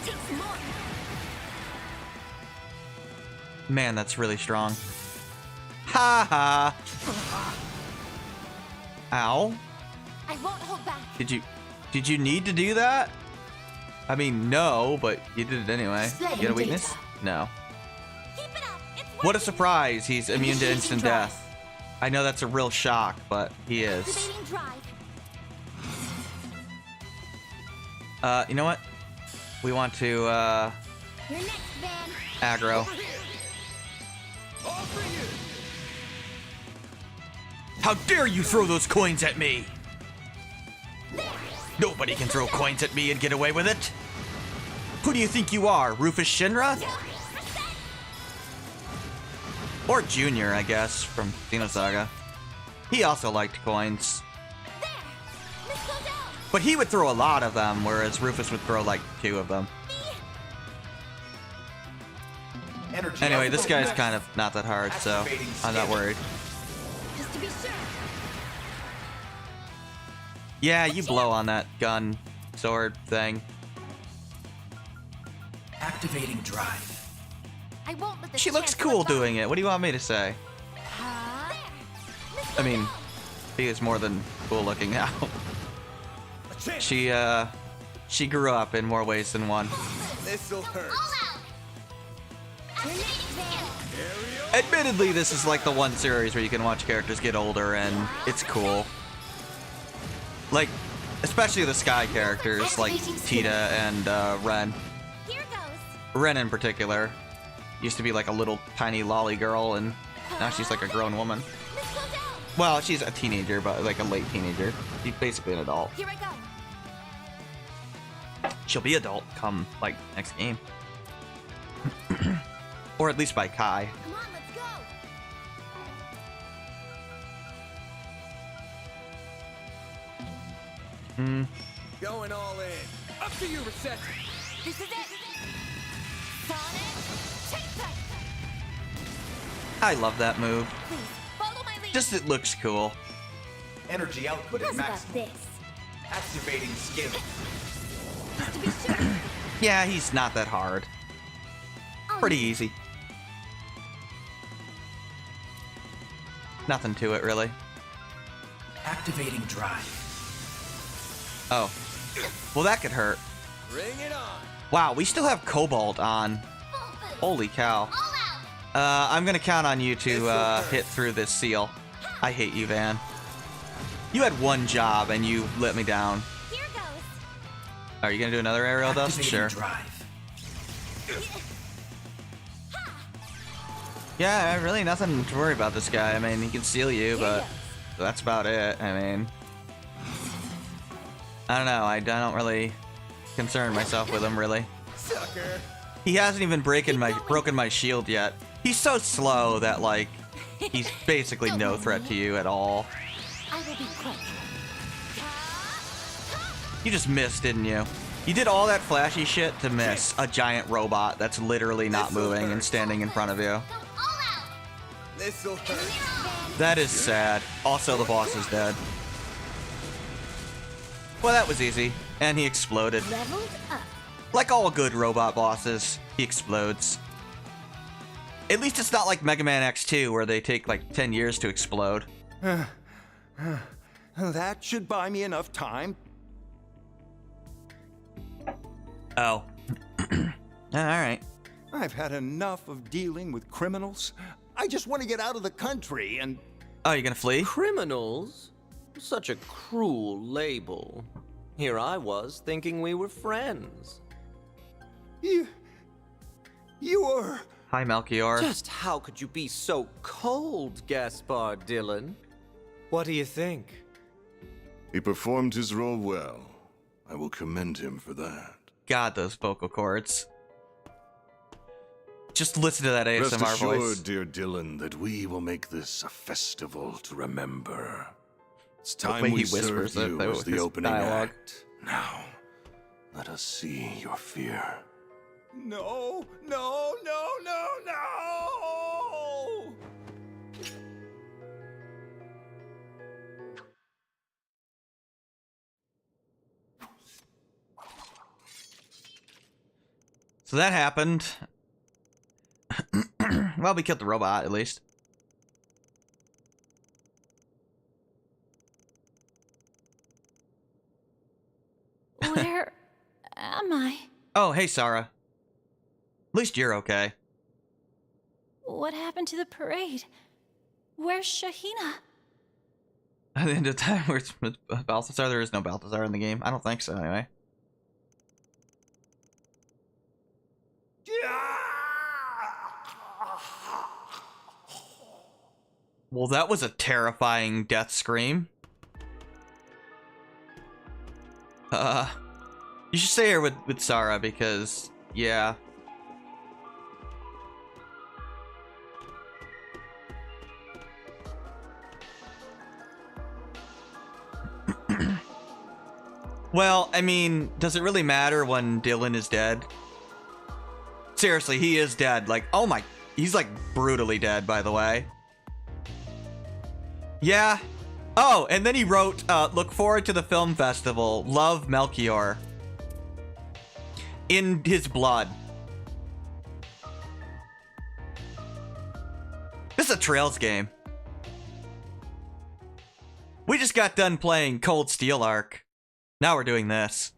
Takes more. Man, that's really strong. Ha ha. Ow. I won't hold back. Did you need to do that? I mean, no, but you did it anyway. You got a weakness? No. Keep it up. It's What a surprise. He's immune to instant death. I know that's a real shock, but he is. activating drive. You know what? We want to, You're next, Van. aggro. All for you. How dare you throw those coins at me? Nobody can throw coins at me and get away with it. Who do you think you are, Rufus Shinra? Or Junior, I guess, from Xenosaga. He also liked coins. But he would throw a lot of them, whereas Rufus would throw like 2 of them. Energy Anyway, this output guy's max. kind of not that hard, so I'm not worried. Just to be sure. Yeah, you blow on that gun, sword thing. Activating drive. I won't let this She looks chance cool slip by. doing it. What do you want me to say? I mean, he is more than cool looking now. She grew up in more ways than one. This'll hurt. You're next, Van. Admittedly, this is like the one series where you can watch characters get older and it's cool. Like, especially the Sky characters like Tita and Ren. Here goes. Ren in particular used to be like a little tiny lolly girl and now she's like a grown woman. Well, she's a teenager, but like a late teenager. She's basically an adult. Here I go. She'll be adult come like next game. Or at least by Kai. Come on, let's go. Going all in. Up to you, Reset. This is it. Sonic, take that. I love that move. Please follow my lead. Just it looks cool. Energy output at How's max. about this? Activating skill. Just to be sure. Yeah, he's not that hard. Pretty easy. Nothing to it, really. Activating drive. Oh. Well, that could hurt. Bring it on. Wow, we still have Cobalt on. Holy cow. I'm gonna count on you to hit through this seal. I hate you, Van. You had one job and you let me down. Here goes. Are you gonna do another aerial dust? Activating Sure. drive. Yeah, really nothing to worry about this guy. I mean, he can seal you, but that's about it. I mean, I don't know. I don't really concern myself with him, really. Sucker. He hasn't even broken my shield yet. He's so slow that, like, he's basically no threat to you at all. I will be quick. You just missed, didn't you? You did all that flashy shit to miss a giant robot that's literally not moving and standing in front of you. This'll hurt. That is sad. Also, the boss is dead. Well, that was easy. And he exploded. Leveled up. Like all good robot bosses, he explodes. At least it's not like Mega Man X2 where they take like 10 years to explode. That should buy me enough time. Oh. Alright. I've had enough of dealing with criminals. I just want to get out of the country and... Oh, you're gonna flee? Criminals? Such a cruel label. Here I was, thinking we were friends. You were... Hi, Melchior. Just how could you be so cold, Gaspar Dillon? What do you think? He performed his role well. I will commend him for that. God, those vocal cords. Just listen to that ASMR Rest assured, voice. dear Dillon, that we will make this a festival to remember. It's The time way we he whispers serve it, you though, as with the his opening dialogue. act. Now, let us see your fear. No, no, no, no, no! So that happened. Well, we killed the robot, at least. Where am I? Oh, hey, Saara. At least you're okay. What happened to the parade? Where's Shahina? At the end of time, where it's with Balthazar, there is no Balthazar in the game. I don't think so, anyway. Well, that was a terrifying death scream. You should stay here with Saara because, yeah. Well, I mean, does it really matter when Dillon is dead? Seriously, he is dead. Like, oh my, he's like brutally dead, by the way. Yeah. Oh, and then he wrote, look forward to the film festival. Love, Melchior. In his blood. This is a Trails game. We just got done playing Cold Steel Arc. Now we're doing this.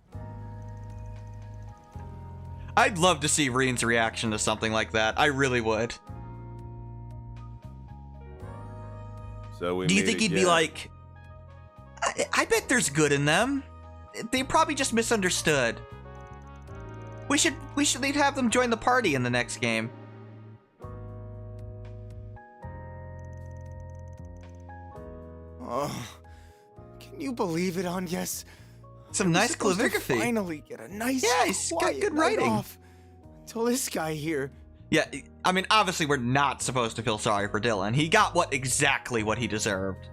I'd love to see Reen's reaction to something like that. I really would. So we Do you meet think he'd be again. like, I bet there's good in them. They probably just misunderstood. We should have them join the party in the next game. Oh, can you believe it, Agnes? Some nice calligraphy. calligraphy. Finally get a nice, Yeah, he's got quiet good night writing. off until this guy here. Yeah, I mean, obviously we're not supposed to feel sorry for Dillon. He got exactly what he deserved.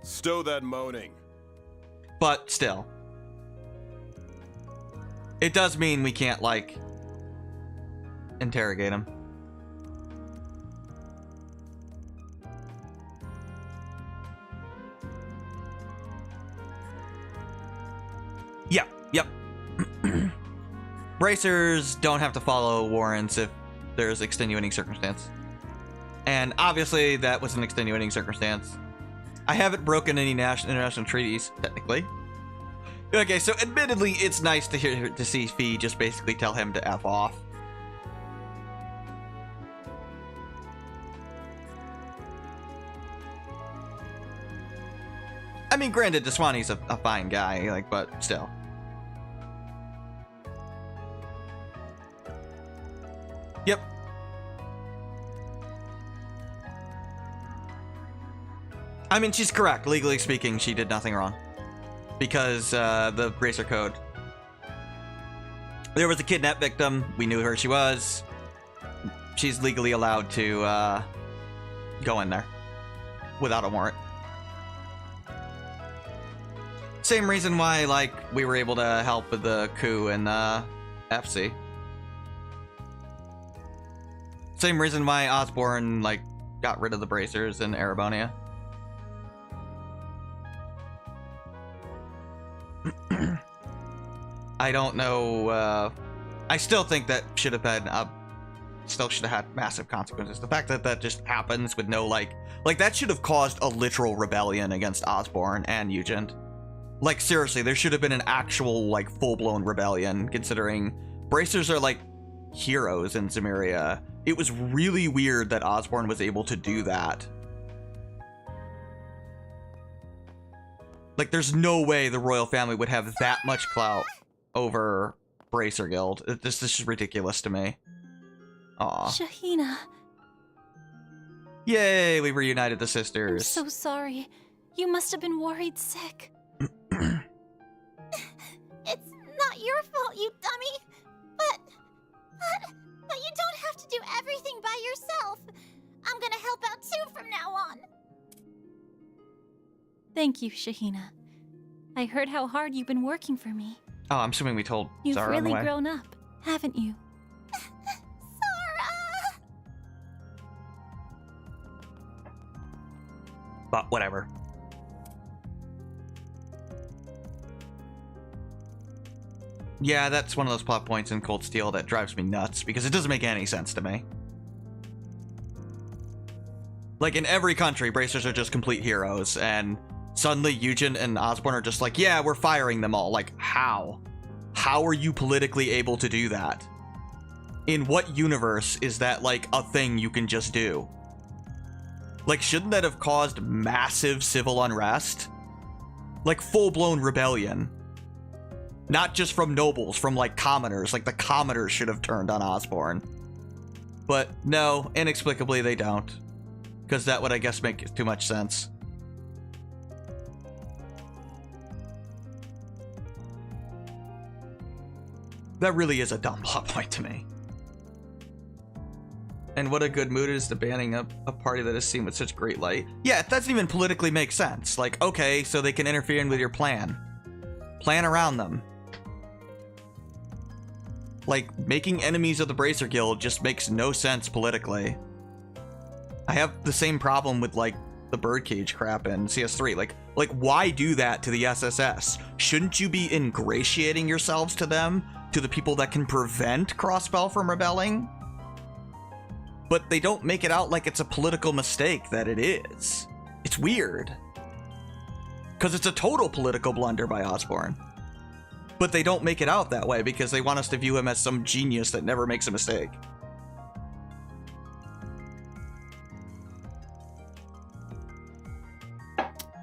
Stow that moaning. But still. It does mean we can't, like, interrogate him. Yep. Bracers don't have to follow warrants if there's extenuating circumstance. And obviously that was an extenuating circumstance. I haven't broken any international treaties, technically. Okay, so admittedly, it's nice to see Fee just basically tell him to F off. I mean, granted, Deswani's a fine guy, like, but still. Yep. I mean, she's correct. Legally speaking, she did nothing wrong. Because the Bracer Code. There was a kidnap victim. We knew who she was. She's legally allowed to go in there without a warrant. Same reason why, like, we were able to help with the coup in FC. Same reason why Osborn, like, got rid of the bracers in Erebonia. I don't know, I still think that should have been, still should have had massive consequences. The fact that that just happens with no, like that should have caused a literal rebellion against Osborn and Eugen. Like, seriously, there should have been an actual, like, full-blown rebellion, considering bracers are, like, heroes in Zemuria. It was really weird that Osborn was able to do that. Like, there's no way the royal family would have that much clout over Bracer Guild. This is ridiculous to me. Aw. Shahina. Yay, we reunited the sisters. I'm so sorry. You must have been worried sick. It's not your fault, you dummy. But you don't have to do everything by yourself. I'm gonna help out too from now on. Thank you, Shahina. I heard how hard you've been working for me. Oh, I'm assuming we told You've Saara on the really way. grown up, haven't you? Saara! But whatever. Yeah, that's one of those plot points in Cold Steel that drives me nuts, because it doesn't make any sense to me. Like, in every country, bracers are just complete heroes, and suddenly Eugen and Osborn are just like, yeah, we're firing them all. Like, how? How are you politically able to do that? In what universe is that, like, a thing you can just do? Like, shouldn't that have caused massive civil unrest? Like, full-blown rebellion. Not just from nobles, from, like, commoners. Like, the commoners should have turned on Osborn. But, no, inexplicably they don't. Because that would, I guess, make too much sense. That really is a dumb plot point to me. And what a good mood it is to banning a party that is seen with such great light. Yeah, it doesn't even politically make sense. Like, okay, so they can interfere with your plan. Plan around them. Like, making enemies of the Bracer Guild just makes no sense politically. I have the same problem with, like, the birdcage crap in CS3. Like, why do that to the SSS? Shouldn't you be ingratiating yourselves to them? To the people that can prevent Crossbell from rebelling? But they don't make it out like it's a political mistake that it is. It's weird. Because it's a total political blunder by Osborn. But they don't make it out that way because they want us to view him as some genius that never makes a mistake.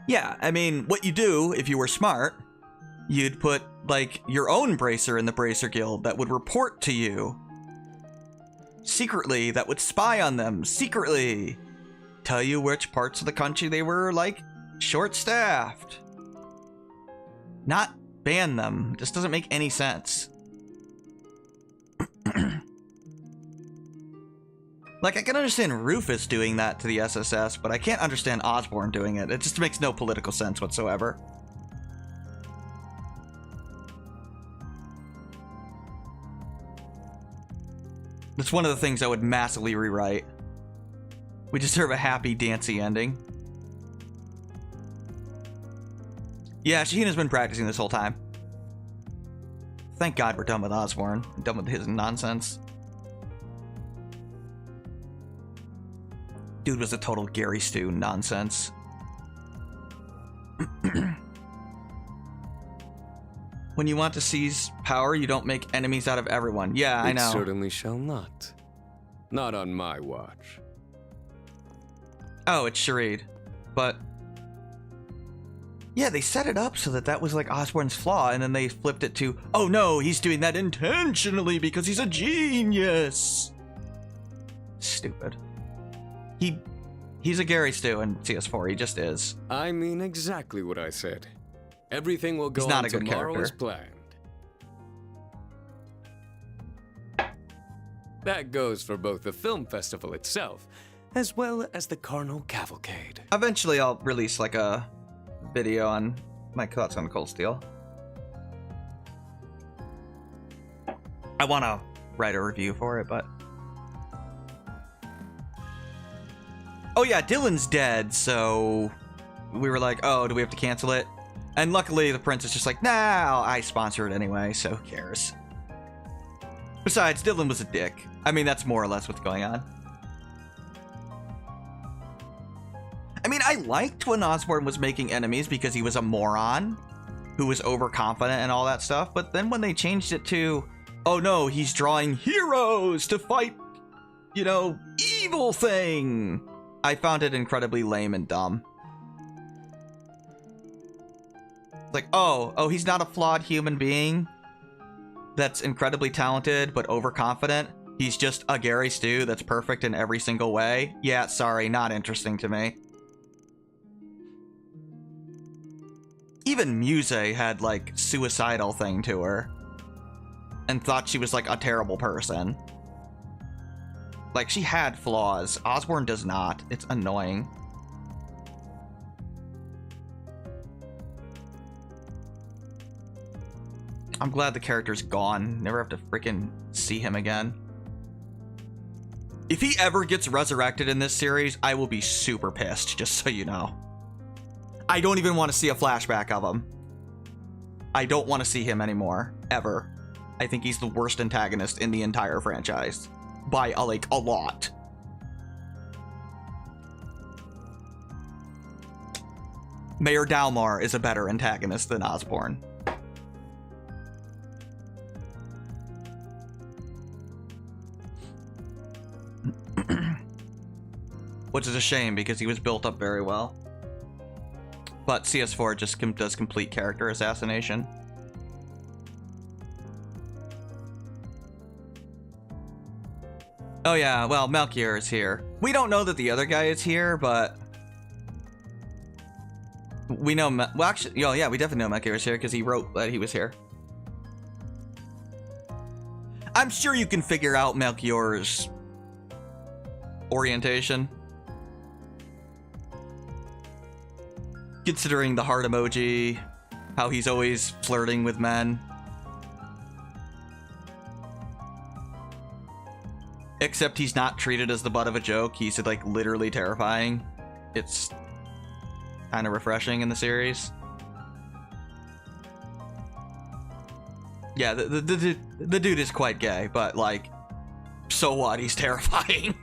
Yeah, I mean, what you do, if you were smart, you'd put, like, your own bracer in the Bracer Guild that would report to you. Secretly, that would spy on them, secretly. Tell you which parts of the country they were, like, short-staffed. Not ban them. This doesn't make any sense. Like, I can understand Rufus doing that to the SSS, but I can't understand Osborn doing it. It just makes no political sense whatsoever. That's one of the things I would massively rewrite. We deserve a happy, dancy ending. Yeah, Shahina's been practicing this whole time. Thank God we're done with Osborn. Done with his nonsense. Dude was a total Gary Stu nonsense. When you want to seize power, you don't make enemies out of everyone. Yeah, I know. It certainly shall not. Not on my watch. Oh, it's Sharid. But yeah, they set it up so that was like Osborn's flaw, and then they flipped it to, oh no, he's doing that intentionally because he's a genius. Stupid. He's a Gary Stu in CS4. He just is. I mean exactly what I said. Everything will go He's not on a good tomorrow character. as planned. That goes for both the film festival itself, as well as the Carnal Cavalcade. Eventually, I'll release like a video on my thoughts on Cold Steel. I want to write a review for it, but... Oh yeah, Dillon's dead, so we were like, oh, do we have to cancel it? And luckily, the prince is just like, nah, I sponsor it anyway, so who cares? Besides, Dillon was a dick. I mean, that's more or less what's going on. I mean, I liked when Osborn was making enemies because he was a moron who was overconfident and all that stuff, but then when they changed it to, oh no, he's drawing heroes to fight, you know, evil thing, I found it incredibly lame and dumb. Like, oh, he's not a flawed human being that's incredibly talented but overconfident. He's just a Gary Stu that's perfect in every single way. Yeah, sorry, not interesting to me. Even Muse had, like, suicidal thing to her. And thought she was, like, a terrible person. Like, she had flaws. Osborn does not. It's annoying. I'm glad the character's gone. Never have to freaking see him again. If he ever gets resurrected in this series, I will be super pissed, just so you know. I don't even want to see a flashback of him. I don't want to see him anymore, ever. I think he's the worst antagonist in the entire franchise. By, like, a lot. Mayor Dalmar is a better antagonist than Osborn. Which is a shame because he was built up very well. But CS4 just does complete character assassination. Oh yeah, well, Melchior is here. We don't know that the other guy is here, but... we know... well, actually, oh yeah, we definitely know Melchior is here because he wrote that he was here. I'm sure you can figure out Melchior's orientation. Considering the heart emoji, how he's always flirting with men. Except he's not treated as the butt of a joke. He's, like, literally terrifying. It's kind of refreshing in the series. Yeah, the dude is quite gay, but, like, so what? He's terrifying.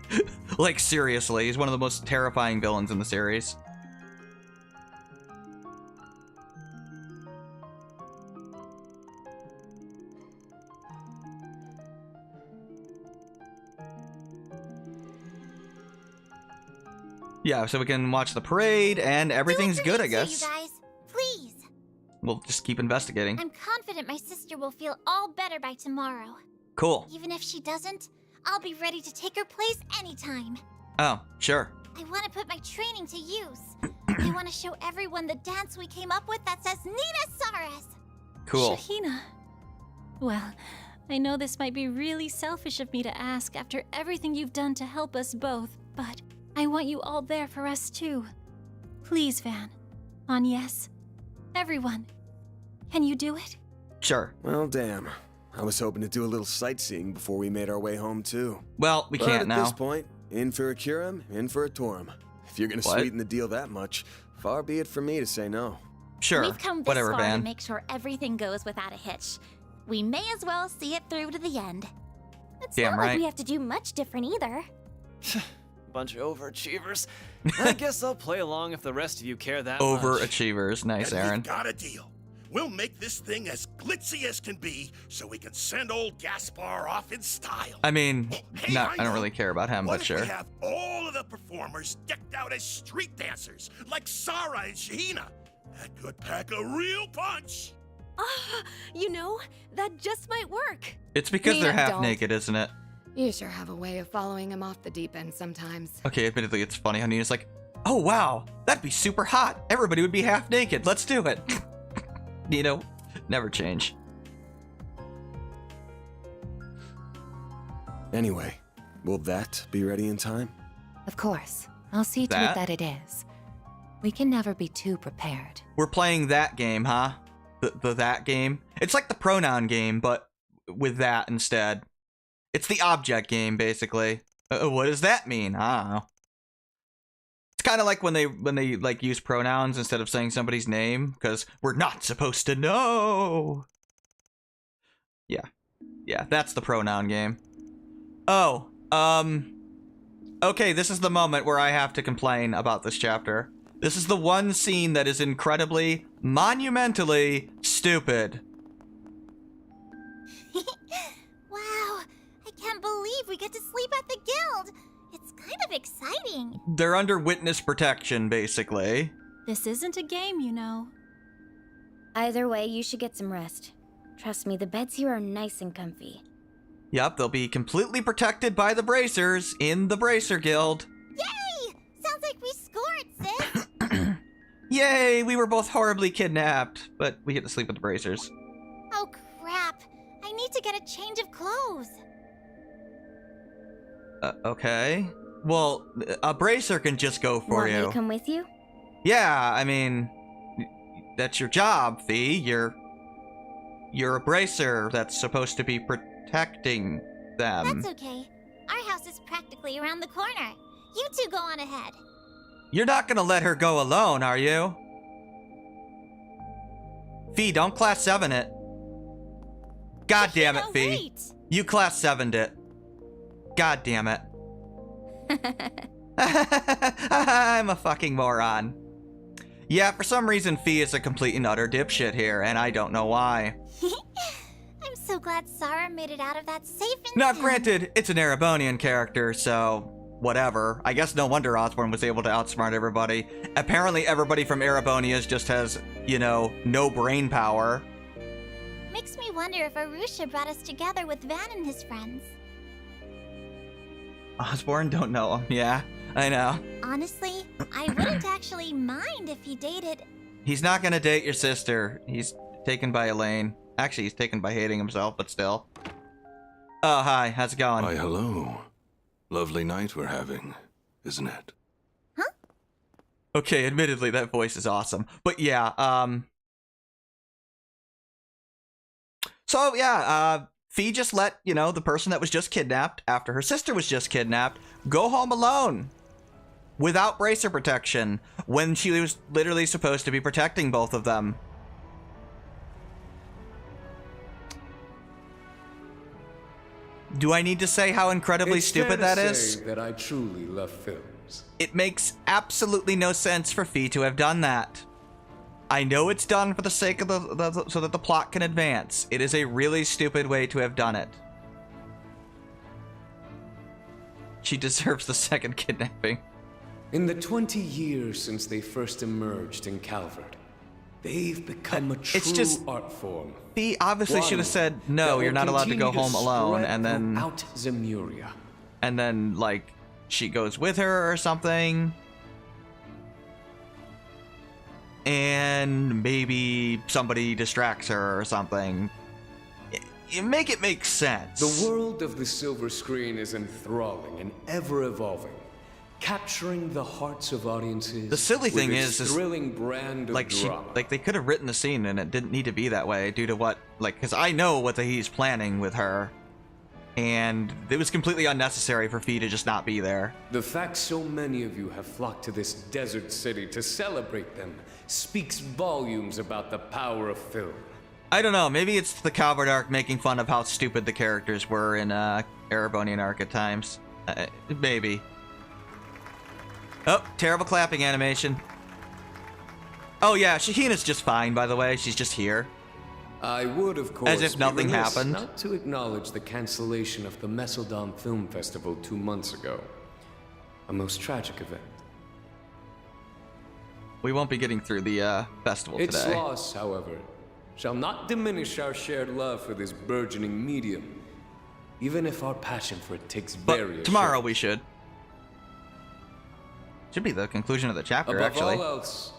Like, seriously, he's one of the most terrifying villains in the series. Yeah, so we can watch the parade, and everything's good, I guess. You guys, please. We'll just keep investigating. I'm confident my sister will feel all better by tomorrow. Cool. Even if she doesn't, I'll be ready to take her place anytime. Oh, sure. I want to put my training to use. I want to show everyone the dance we came up with that's as neat as Saara's. Cool. Shahina. Well, I know this might be really selfish of me to ask after everything you've done to help us both, but I want you all there for us too. Please, Van. Agnes. Everyone. Can you do it? Sure. Well, damn. I was hoping to do a little sightseeing before we made our way home, too. Well, we can't now. At this point, in for a Curum, in for a Torum. If you're gonna sweeten the deal that much, far be it from me to say no. Sure. We've come this Whatever, far Van. to make sure everything goes without a hitch. We may as well see it through to the end. It's Damn not right. like we have to do much different either. Bunch of overachievers. I guess I'll play along if the rest of you care that much. Overachievers. Nice, And Aaron. we've got a deal. We'll make this thing as glitzy as can be, so we can send old Gaspar off in style. I mean, Hey, I don't really care about him, What but if sure. we have all of the performers decked out as street dancers, like Saara and Shahina? That could pack a real punch. You know, that just might work. It's because Nina, they're half don't. naked, isn't it? You sure have a way of following him off the deep end sometimes. Okay, admittedly, it's funny how Nina's like, oh wow, that'd be super hot. Everybody would be half naked. Let's do it. You know, never change. Anyway, will that be ready in time? Of course. I'll see to it that it is. We can never be too prepared. We're playing that game, huh? The that game? It's like the pronoun game, but with that instead. It's the object game, basically. What does that mean? I don't know. It's kind of like when they like use pronouns instead of saying somebody's name, because we're not supposed to know. Yeah, that's the pronoun game. Oh, okay, this is the moment where I have to complain about this chapter. This is the one scene that is incredibly, monumentally stupid. Wow, I can't believe we get to sleep at the guild. It's kind of exciting. They're under witness protection, basically. This isn't a game, you know. Either way, you should get some rest. Trust me, the beds here are nice and comfy. Yep, they'll be completely protected by the bracers in the Bracer Guild. Yay! Sounds like we scored, sis. Yay, we were both horribly kidnapped, but we get to sleep with the bracers. Oh, crap. I need to get a change of clothes. Okay. Well, a bracer can just go for Want you. me to come with you? Yeah, I mean, that's your job, Fee. You're a bracer that's supposed to be protecting them. That's okay. Our house is practically around the corner. You two go on ahead. You're not gonna let her go alone, are you? Fee, don't class 7 it. God damn it, Fee. Wait. You class 7'd it. God damn it. I'm a fucking moron. Yeah, for some reason Fee is a complete and utter dipshit here, and I don't know why. I'm so glad Saara made it out of that safe and Now, sound. granted, it's an Erebonian character, so whatever. I guess no wonder Osborne was able to outsmart everybody. Apparently everybody from Erebonia's just has, you know, no brain power. Makes me wonder if Arusha brought us together with Van and his friends. Osborne? Don't know him. Yeah, I know. Honestly, I wouldn't actually mind if he dated... He's not gonna date your sister. He's taken by Elaine. Actually, he's taken by hating himself, but still. Oh, hi. How's it going? Why, hello. Lovely night we're having, isn't it? Okay, admittedly, that voice is awesome. But yeah, So, yeah, Fee just let, you know, the person that was just kidnapped, after her sister was just kidnapped, go home alone. Without bracer protection, when she was literally supposed to be protecting both of them. Do I need to say how incredibly stupid that is? That I truly love films. It makes absolutely no sense for Fee to have done that. I know it's done for the sake of so that the plot can advance. It is a really stupid way to have done it. She deserves the second kidnapping. In the 20 years since they first emerged in Calvard, they've become a true art form. Fee obviously should have said, no, you're not allowed to go home alone, and then... Out Zemuria. And then, like, she goes with her or something. And maybe somebody distracts her or something. Make it make sense. The world of the silver screen is enthralling and ever-evolving, capturing the hearts of audiences. The silly thing with is, its thrilling brand of drama. Like they could have written the scene and it didn't need to be that way due to what, like, because I know what he's planning with her, and it was completely unnecessary for Fee to just not be there. The fact so many of you have flocked to this desert city to celebrate them speaks volumes about the power of film. I don't know, maybe it's the Calvard arc making fun of how stupid the characters were in Erebonian arc at times. Maybe. Oh, terrible clapping animation. Oh yeah, Shahina's just fine, by the way. She's just here. I would, of course, as if nothing be remiss happened. Not to acknowledge the cancellation of the Mesodom Film Festival 2 months ago. A most tragic event. We won't be getting through the festival Its today. loss, however, shall not diminish our shared love for this burgeoning medium, even if our passion for it takes various Tomorrow shapes. we should. Should be the conclusion of the chapter, Above actually. all else,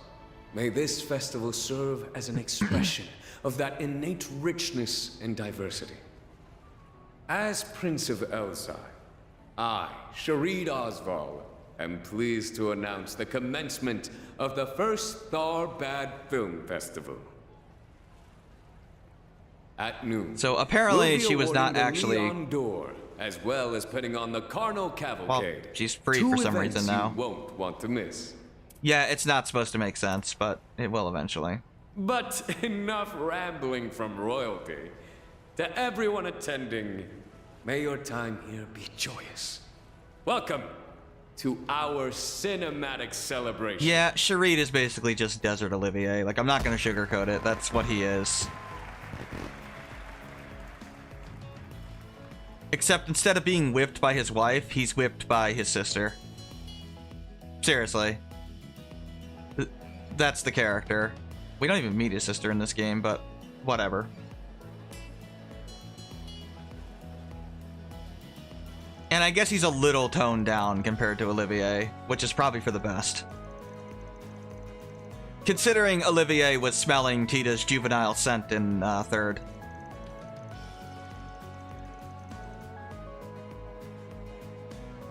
may this festival serve as an expression of that innate richness and diversity. As Prince of Elzai, I, Sharid Osval, am pleased to announce the commencement of the first Tharbad Film Festival. At noon. So apparently we'll be she was not awarding the actually. Neon Door, as well as putting on the Carnal Cavalcade. Well, she's free for some reason now. You won't want to miss. Yeah, it's not supposed to make sense, but it will eventually. But enough rambling from royalty. To everyone attending, may your time here be joyous. Welcome to our cinematic celebration. Yeah, Sharid is basically just Desert Olivier. Like, I'm not gonna sugarcoat it. That's what he is. Except instead of being whipped by his wife, he's whipped by his sister. Seriously. That's the character. We don't even meet his sister in this game, but whatever. And I guess he's a little toned down compared to Olivier, which is probably for the best. Considering Olivier was smelling Tita's juvenile scent in third.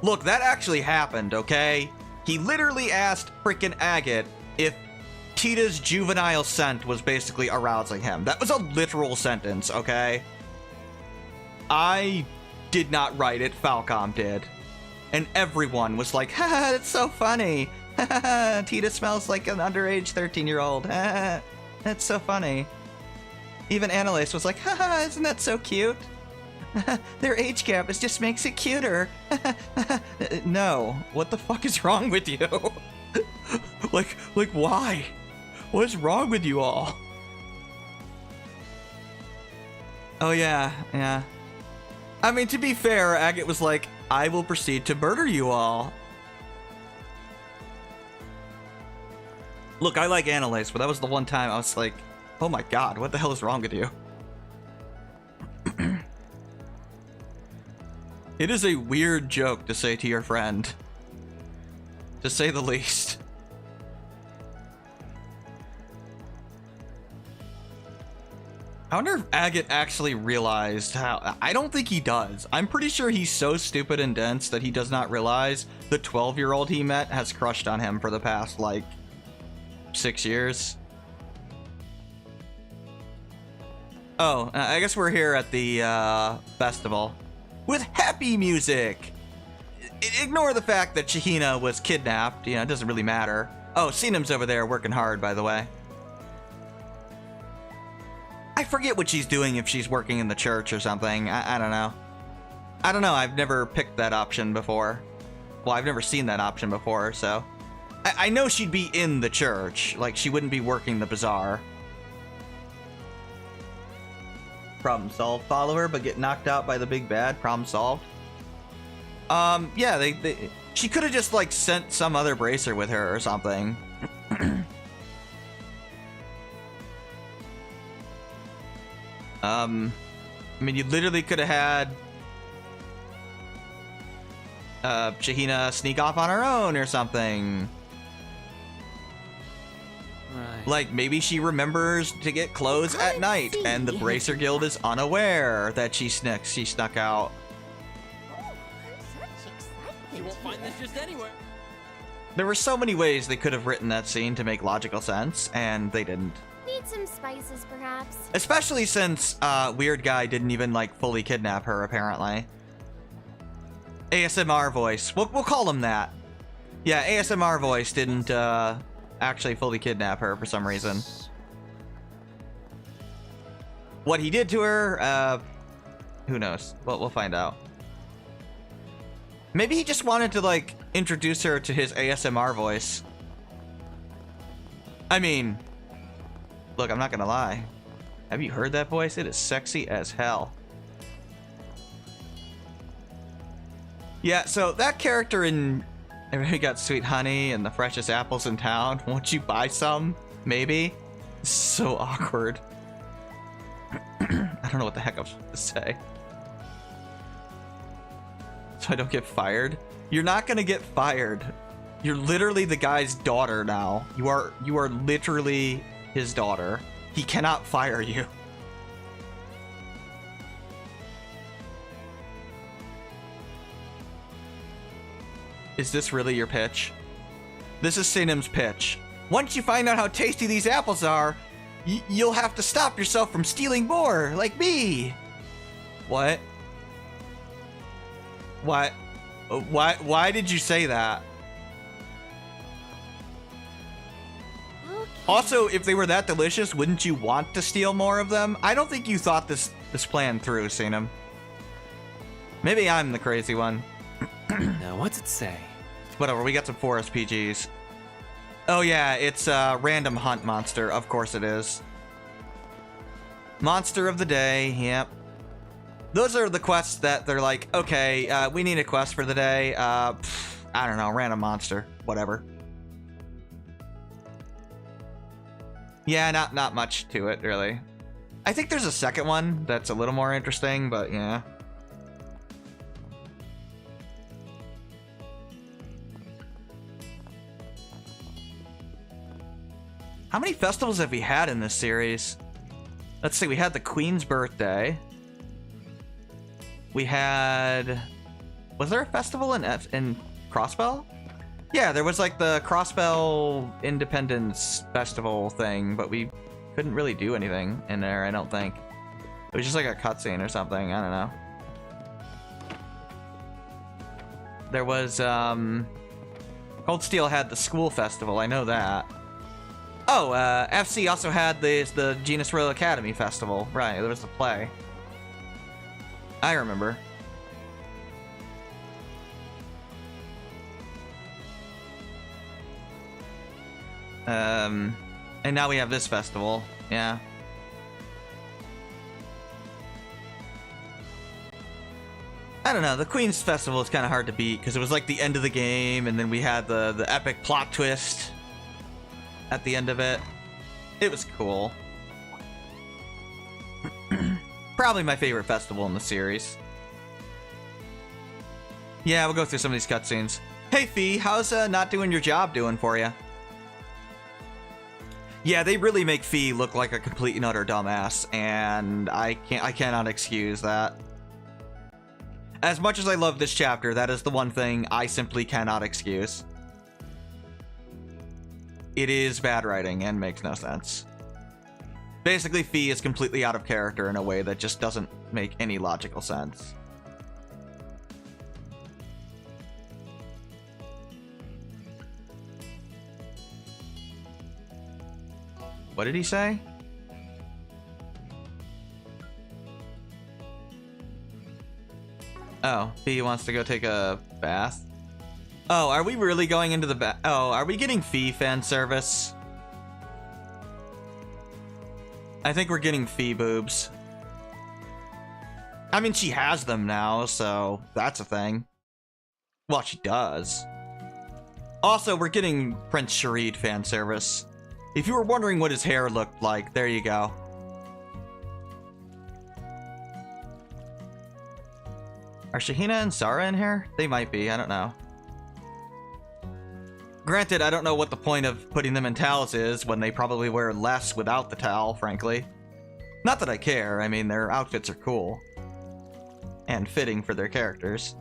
Look, that actually happened, okay? He literally asked frickin' Agate if Tita's juvenile scent was basically arousing him. That was a literal sentence, okay? I did not write it, Falcom did. And everyone was like, haha, that's so funny. Haha, Tita smells like an underage 13-year-old. Haha, that's so funny. Even Annalise was like, haha, isn't that so cute? Their age gap just makes it cuter. No, what the fuck is wrong with you? like why? What is wrong with you all? Oh yeah. I mean, to be fair, Agate was like, I will proceed to murder you all. Look, I like Annalise, but that was the one time I was like, oh my god, what the hell is wrong with you? It is a weird joke to say to your friend. To say the least. I wonder if Agate actually realized how... I don't think he does. I'm pretty sure he's so stupid and dense that he does not realize the 12-year-old he met has crushed on him for the past, like, 6 years. Oh, I guess we're here at the festival. With happy music! Ignore the fact that Shahina was kidnapped. You know, it doesn't really matter. Oh, Sinam's over there working hard, by the way. I forget what she's doing, if she's working in the church or something. I don't know. I don't know. I've never picked that option before. Well, I've never seen that option before, so... I know she'd be in the church. Like, she wouldn't be working the bazaar. Problem solved. Follow her, but get knocked out by the big bad. Problem solved. Yeah, she could have just, like, sent some other bracer with her or something. I mean, you literally could have had Shahina sneak off on her own or something. Right. Like, maybe she remembers to get clothes at night, and the Bracer Guild is unaware that she snuck out. You won't find this just anywhere. There were so many ways they could have written that scene to make logical sense, and they didn't. Need some spices, perhaps? Especially since Weird Guy didn't even, like, fully kidnap her, apparently. ASMR voice. We'll call him that. Yeah, ASMR voice didn't actually fully kidnap her for some reason. What he did to her, who knows? Well, we'll find out. Maybe he just wanted to, like, introduce her to his ASMR voice. I mean, look, I'm not gonna lie. Have you heard that voice? It is sexy as hell. Yeah, so that character in Everybody Got Sweet Honey and the freshest apples in town. Won't you buy some? Maybe? So awkward. I don't know what the heck I'm supposed to say. So I don't get fired? You're not gonna get fired. You're literally the guy's daughter now. You are literally his daughter. He cannot fire you. Is this really your pitch? This is Sinim's pitch. Once you find out how tasty these apples are, you'll have to stop yourself from stealing more, like me. What? What? Why did you say that? Okay. Also, if they were that delicious, wouldn't you want to steal more of them? I don't think you thought this plan through, Sinim. Maybe I'm the crazy one. Now, what's it say? Whatever, we got some 4 SPGs. Oh yeah, it's a random hunt monster. Of course it is. Monster of the day, yep. Those are the quests that they're like, okay, we need a quest for the day. I don't know, random monster, whatever. Yeah, not much to it, really. I think there's a second one that's a little more interesting, but yeah. How many festivals have we had in this series? Let's see, we had the Queen's birthday. We had... Was there a festival in Crossbell? Yeah, there was like the Crossbell Independence Festival thing, but we couldn't really do anything in there, I don't think. It was just like a cutscene or something, I don't know. There was, Cold Steel had the school festival, I know that. Oh, FC also had the Genus Royal Academy Festival. Right, there was the play. I remember. And now we have this festival. Yeah. I don't know, the Queen's Festival is kind of hard to beat because it was like the end of the game, and then we had the epic plot twist at the end of it. It was cool. Probably my favorite festival in the series. Yeah, we'll go through some of these cutscenes. Hey Fee, how's not doing your job doing for you? Yeah, they really make Fee look like a complete and utter dumbass, and I cannot excuse that. As much as I love this chapter, that is the one thing I simply cannot excuse. It is bad writing and makes no sense. Basically, Fee is completely out of character in a way that just doesn't make any logical sense. What did he say? Oh, Fee wants to go take a bath. Oh, are we really going into the bath? Oh, are we getting Fee fan service? I think we're getting Fee boobs. I mean, she has them now, so that's a thing. Well, she does. Also, we're getting Prince Sharid fan service. If you were wondering what his hair looked like, there you go. Are Shahina and Saara in here? They might be, I don't know. Granted, I don't know what the point of putting them in towels is when they probably wear less without the towel, frankly. Not that I care, I mean, their outfits are cool. And fitting for their characters.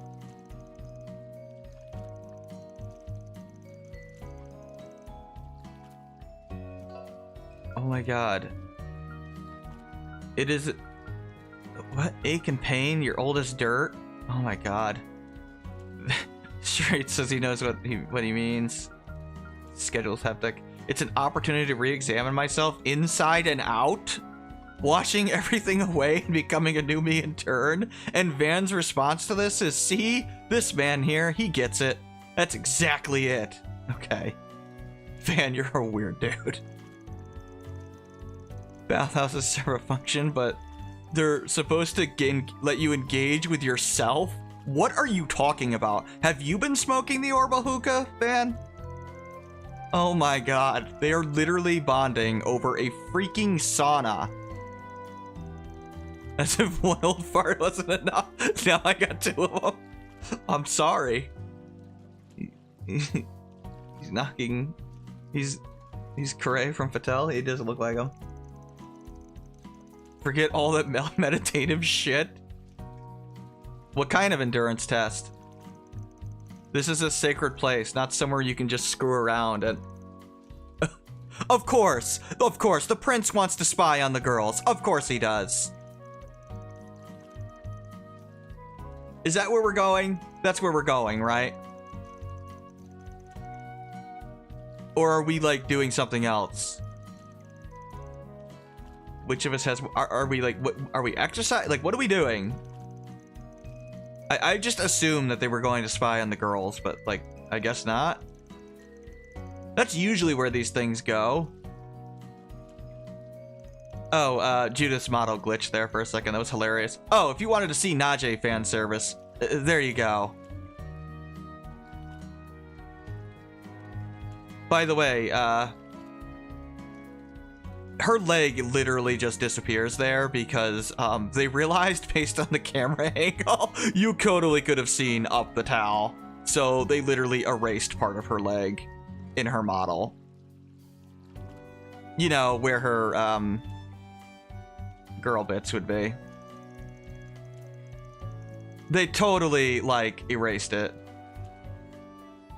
Oh my god. It is... What? Ache and pain? You're old as dirt? Oh my god. Straight says he knows what he means. Schedule's hectic. It's an opportunity to re-examine myself inside and out. Washing everything away and becoming a new me in turn. And Van's response to this is, see? This man here, he gets it. That's exactly it. Okay. Van, you're a weird dude. Bathhouses serve a function, but they're supposed to let you engage with yourself? What are you talking about? Have you been smoking the Orba hookah, Van? Oh my god, they are literally bonding over a freaking sauna. As if one old fart wasn't enough. Now I got 2 of them. I'm sorry. He's knocking. He's Corey from Fatale. He doesn't look like him. Forget all that meditative shit. What kind of endurance test? This is a sacred place, not somewhere you can just screw around and... Of course, the prince wants to spy on the girls. Of course he does. Is that where we're going? That's where we're going, right? Or are we, like, doing something else? Which of us has... Are we, like... What, are we exercising? Like, what are we doing? I just assumed that they were going to spy on the girls, but, like, I guess not. That's usually where these things go. Oh, Judith's model glitched there for a second. That was hilarious. Oh, if you wanted to see Najee fan service, there you go. By the way, her leg literally just disappears there because they realized based on the camera angle, you totally could have seen up the towel. So they literally erased part of her leg in her model. You know, where her girl bits would be. They totally, like, erased it.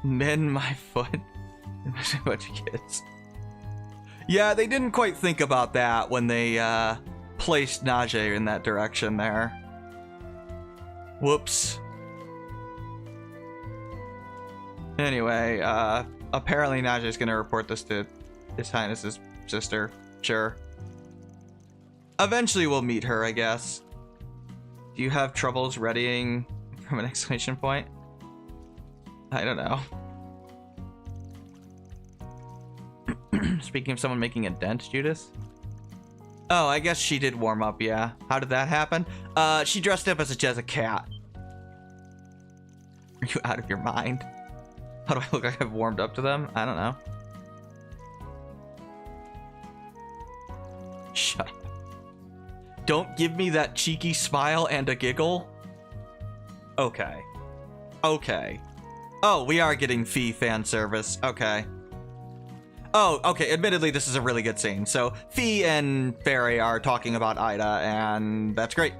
Mend my foot. A bunch of kids. Yeah, they didn't quite think about that when they placed Najee in that direction there. Whoops. Anyway, apparently Najee's gonna report this to His Highness's sister. Sure. Eventually we'll meet her, I guess. Do you have troubles readying from an exclamation point? I don't know. Speaking of someone making a dent, Judas? Oh, I guess she did warm up, yeah. How did that happen? She dressed up as a cat. Are you out of your mind? How do I look like I've warmed up to them? I don't know. Shut up. Don't give me that cheeky smile and a giggle. Okay. Okay. Oh, we are getting Fee fan service. Okay. Oh, okay. Admittedly, this is a really good scene. So, Fee and Fairy are talking about Ida, and that's great.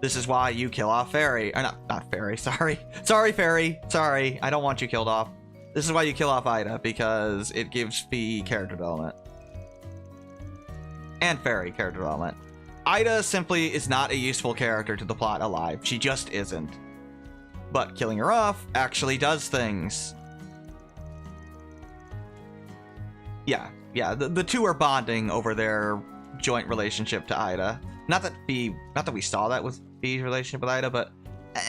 This is why you kill off Fairy. Or not Fairy, sorry. Sorry, Fairy. Sorry, I don't want you killed off. This is why you kill off Ida, because it gives Fee character development. And Fairy character development. Ida simply is not a useful character to the plot alive. She just isn't. But killing her off actually does things. Yeah, the two are bonding over their joint relationship to Ida. Not that we saw that with Fee's relationship with Ida, but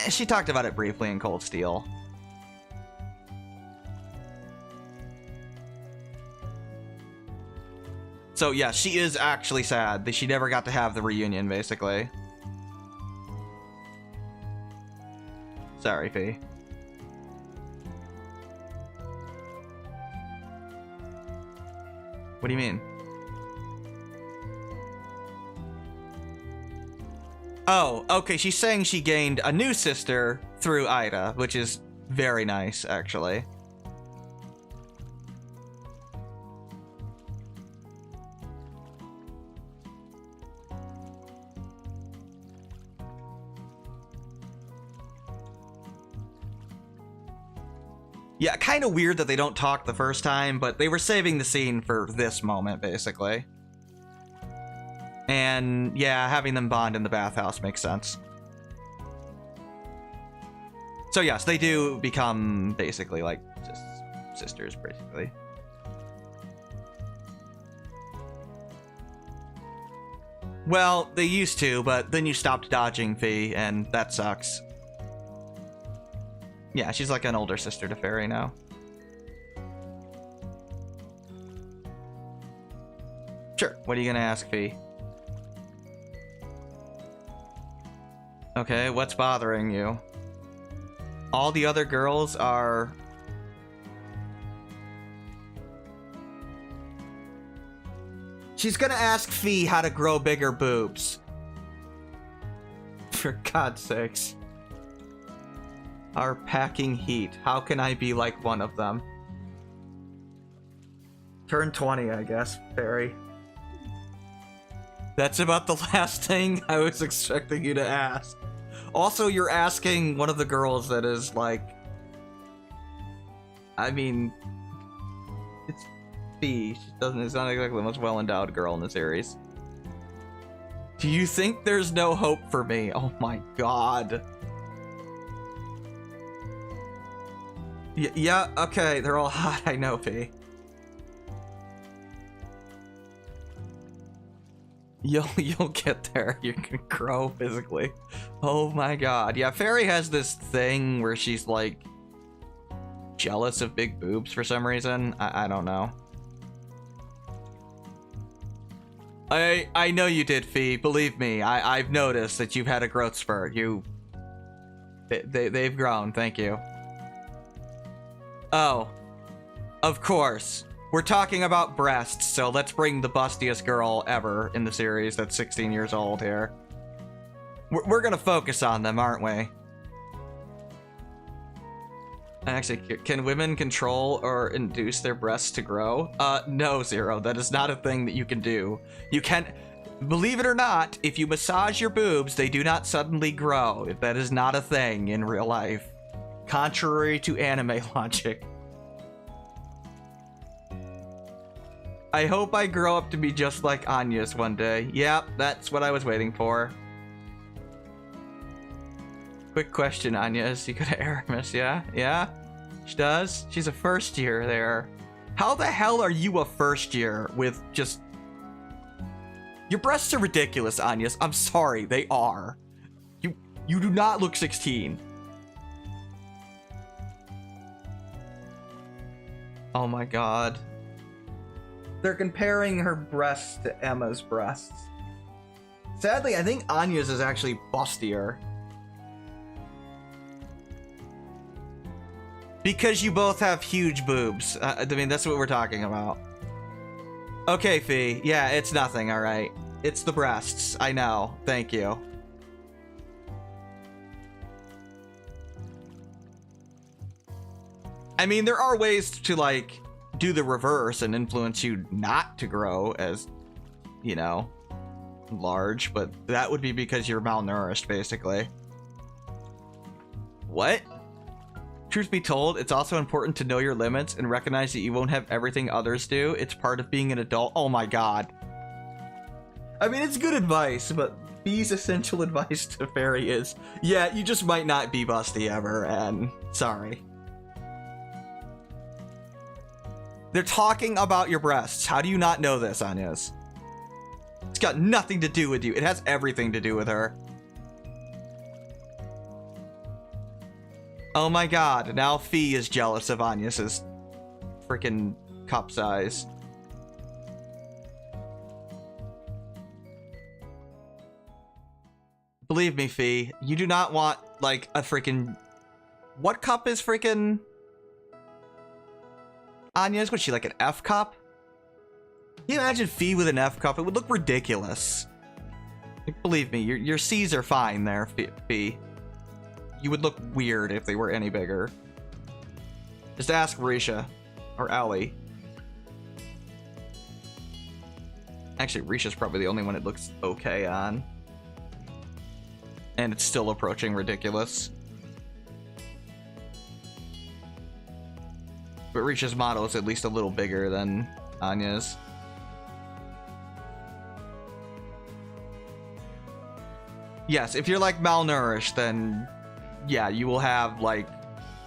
she talked about it briefly in Cold Steel. So yeah, she is actually sad that she never got to have the reunion, basically. Sorry, Fee. What do you mean? Oh, okay, she's saying she gained a new sister through Ida, which is very nice, actually. Yeah, kind of weird that they don't talk the first time, but they were saving the scene for this moment, basically. And yeah, having them bond in the bathhouse makes sense. So yes, they do become basically like sisters, basically. Well, they used to, but then you stopped dodging Fee, and that sucks. Yeah, she's like an older sister to Fairy now. Sure, what are you gonna ask, Fee? Okay, what's bothering you? All the other girls are... She's gonna ask Fee how to grow bigger boobs. For God's sakes. Are packing heat. How can I be like one of them? Turn 20, I guess, Fairy. That's about the last thing I was expecting you to ask. Also, you're asking one of the girls that is, like, I mean, it's Fee. It's not exactly the most well-endowed girl in the series. Do you think there's no hope for me? Oh my god. Yeah, okay, they're all hot, I know, Fee. You'll get there. You can grow physically. Oh my god. Yeah, Fairy has this thing where she's like jealous of big boobs for some reason. I don't know. I know you did, Fee. Believe me, I've noticed that you've had a growth spurt. They've grown. Thank you. Oh, of course. We're talking about breasts, so let's bring the bustiest girl ever in the series that's 16 years old here. We're gonna focus on them, aren't we? Actually, can women control or induce their breasts to grow? No, Zero. That is not a thing that you can do. You can, believe it or not, if you massage your boobs, they do not suddenly grow. That is not a thing in real life. Contrary to anime logic. I hope I grow up to be just like Anya's one day. Yep, that's what I was waiting for. Quick question, Anya. Is you go to Aramis, yeah? Yeah? She does? She's a first year there. How the hell are you a first year with just... Your breasts are ridiculous, Anya. I'm sorry, they are. You do not look 16. Oh my god. They're comparing her breasts to Emma's breasts. Sadly, I think Anya's is actually bustier. Because you both have huge boobs. I mean, that's what we're talking about. Okay, Fee. Yeah, it's nothing, alright. It's the breasts. I know. Thank you. I mean, there are ways to, like, do the reverse and influence you not to grow as, you know, large, but that would be because you're malnourished, basically. What? Truth be told, it's also important to know your limits and recognize that you won't have everything others do. It's part of being an adult. Oh my god. I mean, it's good advice, but Bee's essential advice to Fairy is, yeah, you just might not be busty ever, and sorry. They're talking about your breasts. How do you not know this, Anya's? It's got nothing to do with you. It has everything to do with her. Oh my god, now Fee is jealous of Anya's freaking cup size. Believe me, Fee, you do not want, like, a freaking... What cup is freaking... Anya's? Was she like an F cup? Can you imagine Fee with an F cup? It would look ridiculous. Like, believe me, your C's are fine there, Fee. You would look weird if they were any bigger. Just ask Risha. Or Allie. Actually, Risha's probably the only one it looks okay on. And it's still approaching ridiculous. But Risha's model is at least a little bigger than Anya's. Yes, if you're like malnourished, then yeah, you will have like,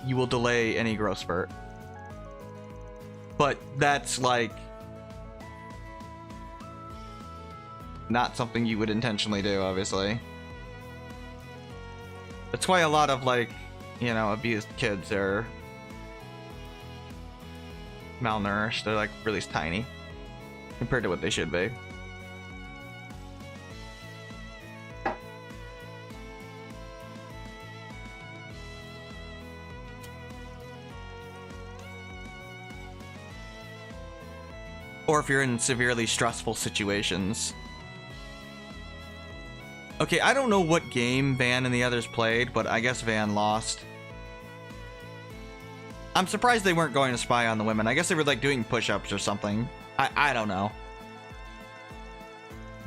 you will delay any growth spurt. But that's like not something you would intentionally do, obviously. That's why a lot of, like, you know, abused kids are malnourished. They're like really tiny compared to what they should be. Or if you're in severely stressful situations. Okay, I don't know what game Van and the others played, but I guess Van lost. I'm surprised they weren't going to spy on the women. I guess they were like doing push-ups or something. I don't know.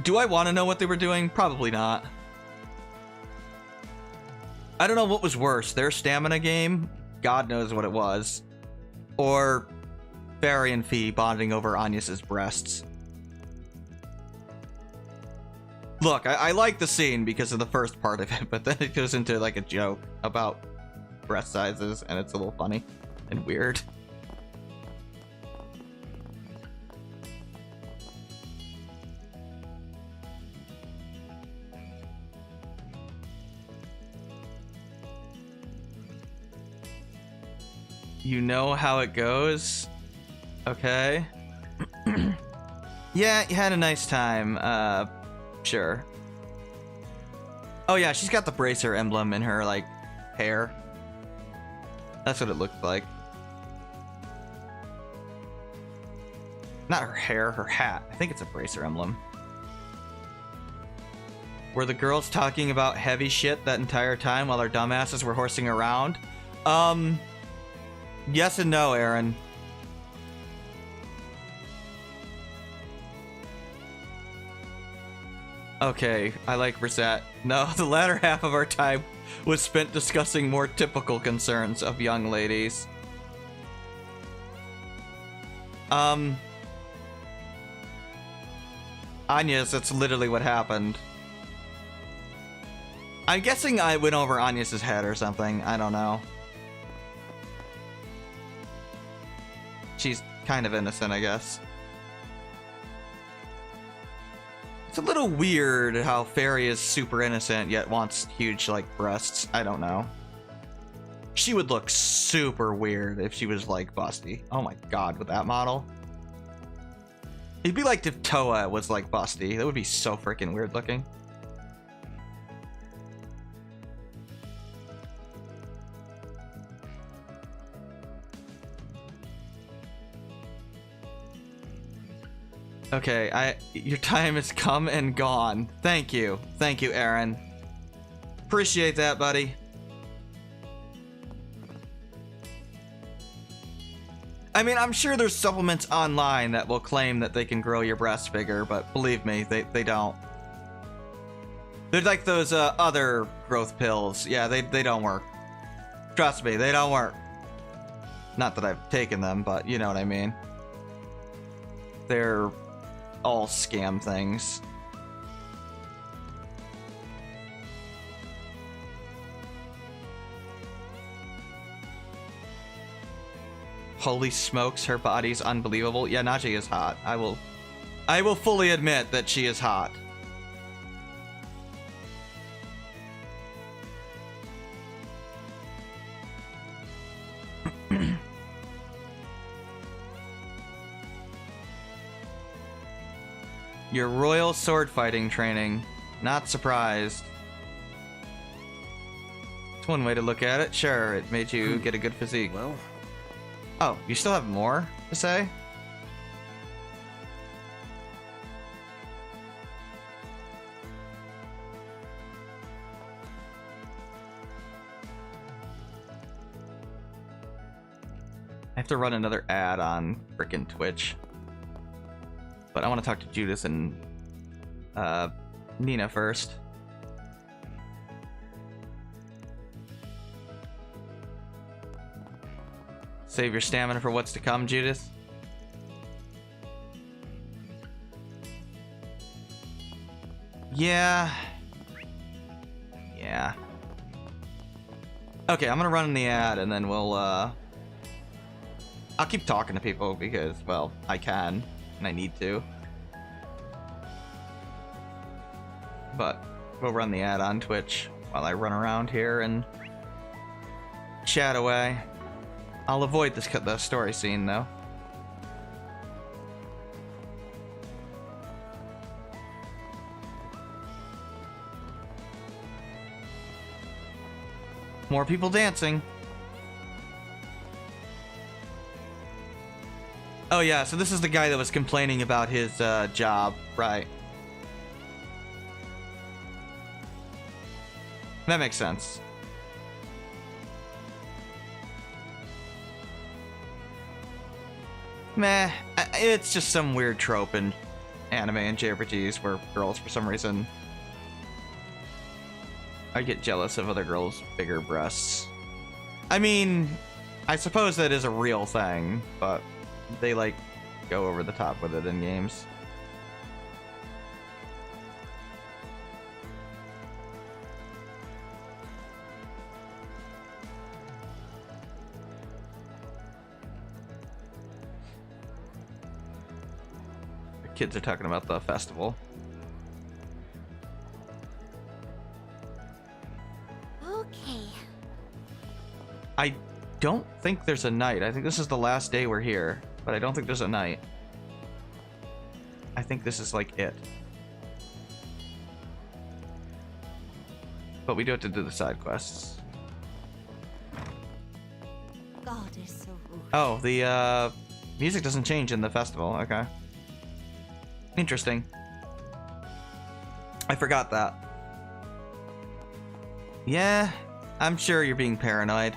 Do I want to know what they were doing? Probably not. I don't know what was worse, their stamina game? God knows what it was. or Barry and Fee bonding over Agnes's breasts. Look, I like the scene because of the first part of it, but then it goes into like a joke about breast sizes, and it's a little funny and weird. You know how it goes? Okay. Yeah, you had a nice time. Sure. Oh yeah, she's got the bracer emblem in her, like, hair. That's what it looked like. Not her hair, her hat. I think it's a bracer emblem. Were the girls talking about heavy shit that entire time while our dumbasses were horsing around? Yes and no, Aaron. Okay, I like Rosette. No, the latter half of our time was spent discussing more typical concerns of young ladies. Agnes, that's literally what happened. I'm guessing I went over Agnes's head or something. I don't know. She's kind of innocent, I guess. It's a little weird how Fairy is super innocent yet wants huge, like, breasts. I don't know. She would look super weird if she was, like, busty. Oh my god, with that model. It'd be like if Toa was, like, busty. That would be so freaking weird looking. Okay, your time has come and gone. Thank you. Thank you, Aaron. Appreciate that, buddy. I mean, I'm sure there's supplements online that will claim that they can grow your breast bigger, but believe me, they don't. They're like those other growth pills. Yeah, they don't work. Trust me, they don't work. Not that I've taken them, but you know what I mean. They're all scam things. Holy smokes, her body's unbelievable. Yeah, Najee is hot. I will fully admit that she is hot. Your royal sword fighting training. Not surprised. It's one way to look at it. Sure, it made you get a good physique. Well. Oh, you still have more to say? I have to run another ad on frickin' Twitch. But I want to talk to Judas and Nina first. Save your stamina for what's to come, Judas. Yeah. Yeah. Okay, I'm gonna run in the ad and then we'll I'll keep talking to people because, well, I can. And I need to. But we'll run the ad on Twitch while I run around here and chat away. I'll avoid the story scene, though. More people dancing. Oh yeah, so this is the guy that was complaining about his job, right? That makes sense. Meh, it's just some weird trope in anime and JRPGs where girls, for some reason, I get jealous of other girls' bigger breasts. I mean, I suppose that is a real thing, but they like go over the top with it in games. The kids are talking about the festival. Okay. I don't think there's a night. I think this is the last day we're here, but I don't think there's a night. I think this is like it. But we do have to do the side quests. God is so rude. Oh, the music doesn't change in the festival. Okay. Interesting. I forgot that. Yeah, I'm sure you're being paranoid.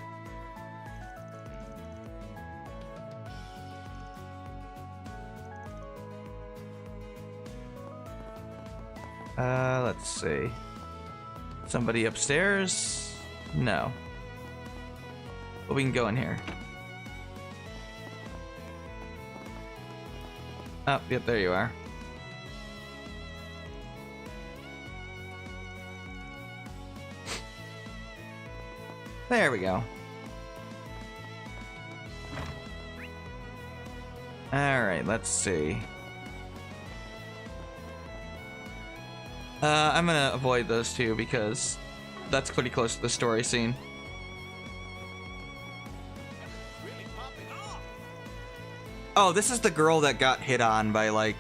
Let's see. Somebody upstairs? No. But we can go in here. Oh, yep, there you are. There we go. Alright, let's see. I'm gonna avoid those two because that's pretty close to the story scene. Oh, this is the girl that got hit on by, like,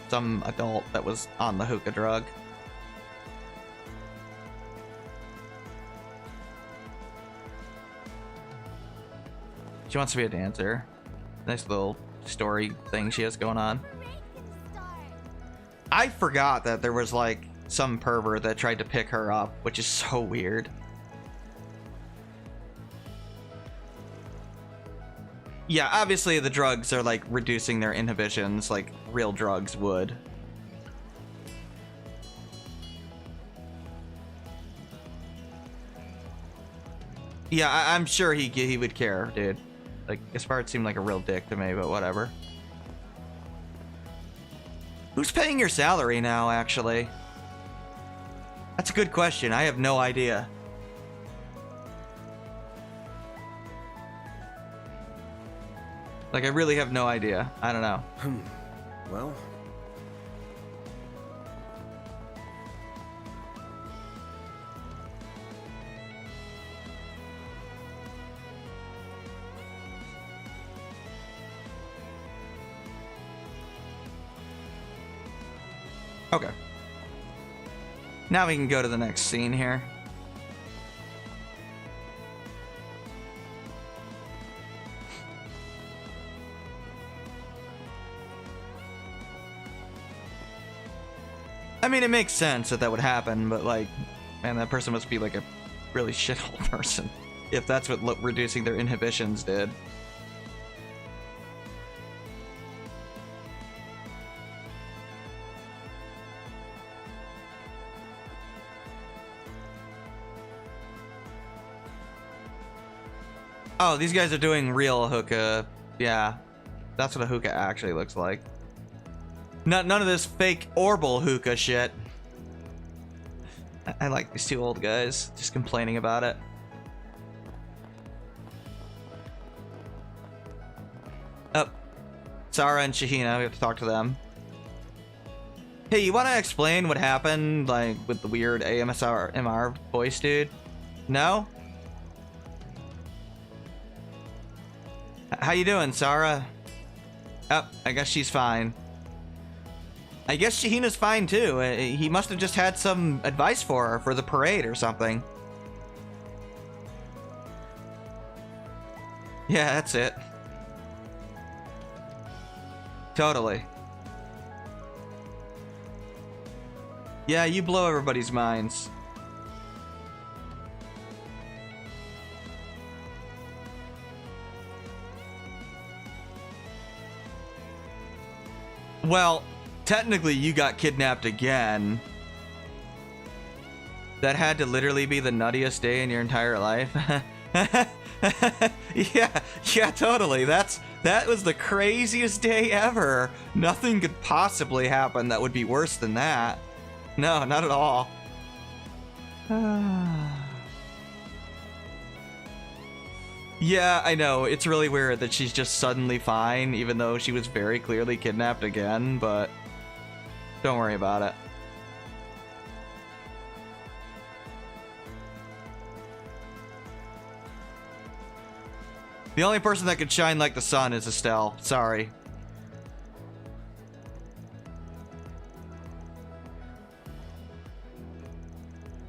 some adult that was on the hookah drug. She wants to be a dancer. Nice little story thing she has going on. I forgot that there was, like, some pervert that tried to pick her up, which is so weird. Yeah, obviously the drugs are, like, reducing their inhibitions like real drugs would. Yeah, I'm sure he would care, dude. Like, Gaspard seemed like a real dick to me, but whatever. Who's paying your salary now, actually? That's a good question. I have no idea. Like, I really have no idea. I don't know. Well... Okay. Now we can go to the next scene here. I mean, it makes sense that that would happen, but, like, man, that person must be, like, a really shithole person if that's what reducing their inhibitions did. Oh, these guys are doing real hookah. Yeah, that's what a hookah actually looks like. None of this fake Orbital hookah shit. I like these two old guys just complaining about it. Oh, Saara and Shahina, we have to talk to them. Hey, you want to explain what happened, like, with the weird AMSR voice dude? No? How you doing, Saara? Oh, I guess she's fine. I guess Shahina's fine too. He must have just had some advice for her for the parade or something. Yeah, that's it. Totally. Yeah, you blow everybody's minds. Well, technically you got kidnapped again. That had to literally be the nuttiest day in your entire life. yeah, totally. That was the craziest day ever. Nothing could possibly happen that would be worse than that. No, not at all. Yeah, I know. It's really weird that she's just suddenly fine, even though she was very clearly kidnapped again, but don't worry about it. The only person that could shine like the sun is Estelle. Sorry.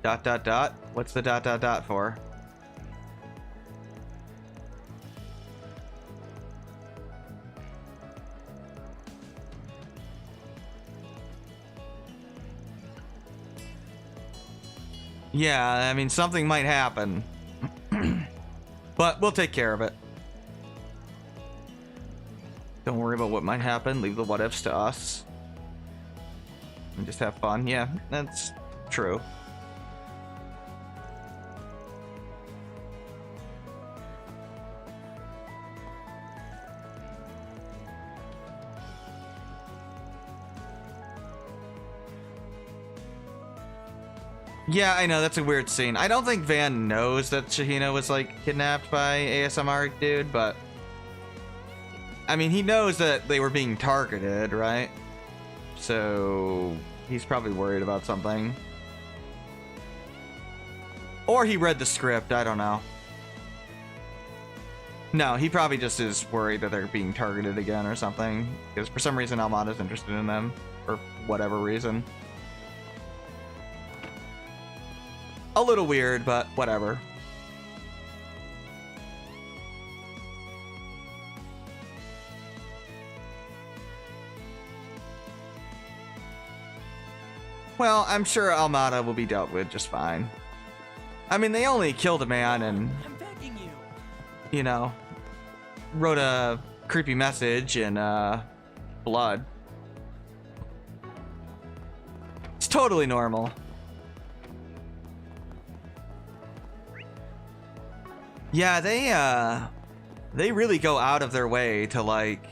Dot, dot, dot. What's the dot, dot, dot for? Yeah, I mean, something might happen. But we'll take care of it. Don't worry about what might happen. Leave the what ifs to us. And just have fun. Yeah, that's true. Yeah, I know, that's a weird scene. I don't think Van knows that Shahina was, like, kidnapped by ASMR dude, but... I mean, he knows that they were being targeted, right? So... he's probably worried about something. Or he read the script, I don't know. No, he probably just is worried that they're being targeted again or something. Because for some reason Almata's interested in them. For whatever reason. A little weird, but whatever. Well, I'm sure Almata will be dealt with just fine. I mean, they only killed a man and, you know, wrote a creepy message in blood. It's totally normal. Yeah, they really go out of their way to, like,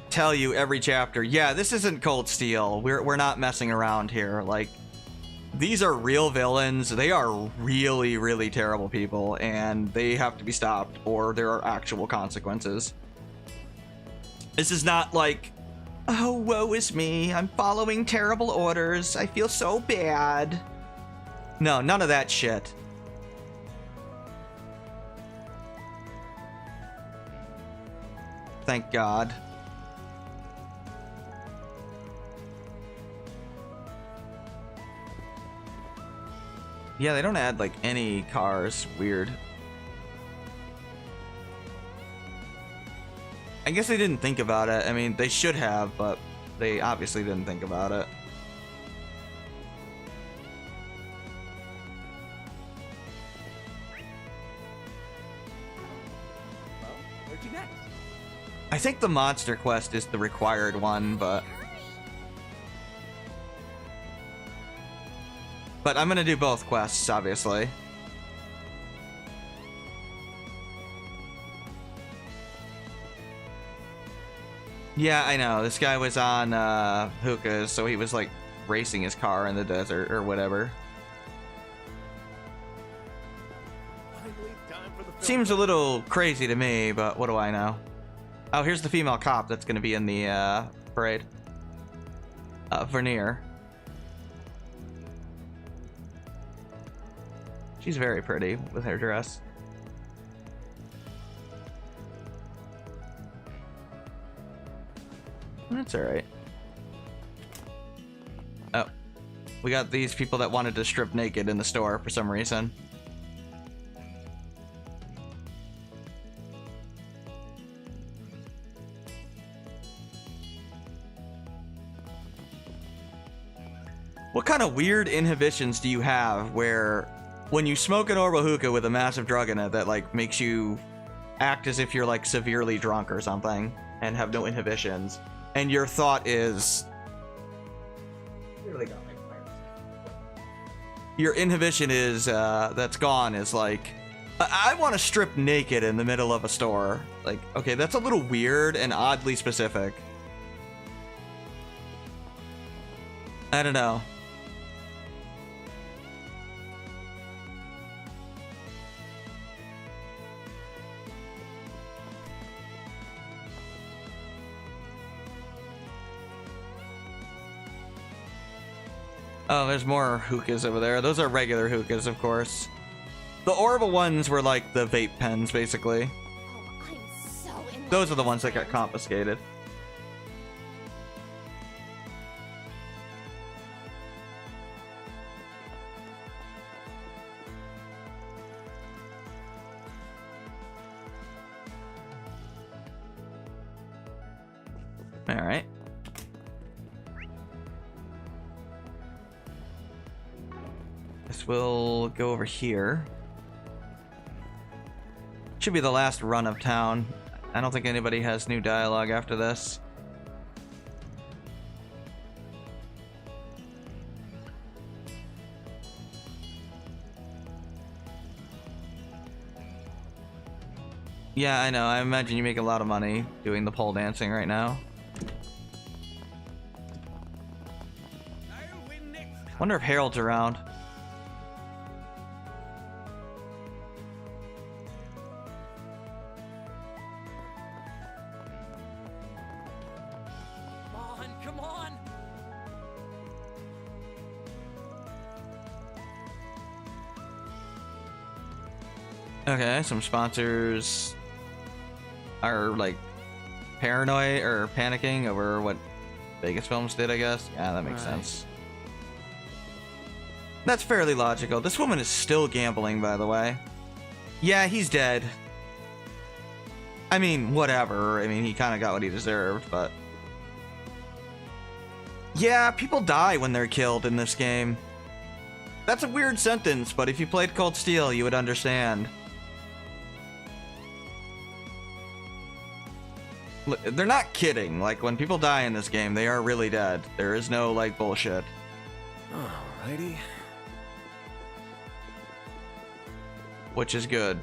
tell you every chapter, yeah, this isn't Cold Steel. We're not messing around here. Like, these are real villains. They are really, really terrible people, and they have to be stopped, or there are actual consequences. This is not like, oh, woe is me. I'm following terrible orders. I feel so bad. No, none of that shit. Thank God. Yeah, they don't add, like, any cars. Weird. I guess they didn't think about it. I mean, they should have, but they obviously didn't think about it. I think the monster quest is the required one, but I'm gonna do both quests, obviously. Yeah, I know. This guy was on hookahs, so he was like racing his car in the desert or whatever. Seems a little crazy to me, but what do I know? Oh, here's the female cop that's going to be in the parade. Vernier. She's very pretty with her dress. That's alright. Oh. We got these people that wanted to strip naked in the store for some reason. What kind of weird inhibitions do you have where when you smoke an Orbo hookah with a massive drug in it that like makes you act as if you're like severely drunk or something and have no inhibitions, and your thought is, your inhibition is that's gone is like, I want to strip naked in the middle of a store. Like, okay, that's a little weird and oddly specific. I don't know. Oh, there's more hookahs over there. Those are regular hookahs, of course. The orbital ones were like the vape pens, basically. Those are the ones that got confiscated. All right. This will go over here. Should be the last run of town. I don't think anybody has new dialogue after this. Yeah, I know. I imagine you make a lot of money doing the pole dancing right now. Wonder if Harold's around. Come on! Okay, some sponsors are like paranoid or panicking over what Vegas Films did, I guess. Yeah, that makes sense. That's fairly logical. This woman is still gambling, by the way. Yeah, he's dead. I mean, whatever. I mean, he kind of got what he deserved, but... Yeah, people die when they're killed in this game. That's a weird sentence, but if you played Cold Steel, you would understand. They're not kidding. Like, when people die in this game, they are really dead. There is no, like, bullshit. Alrighty. Which is good.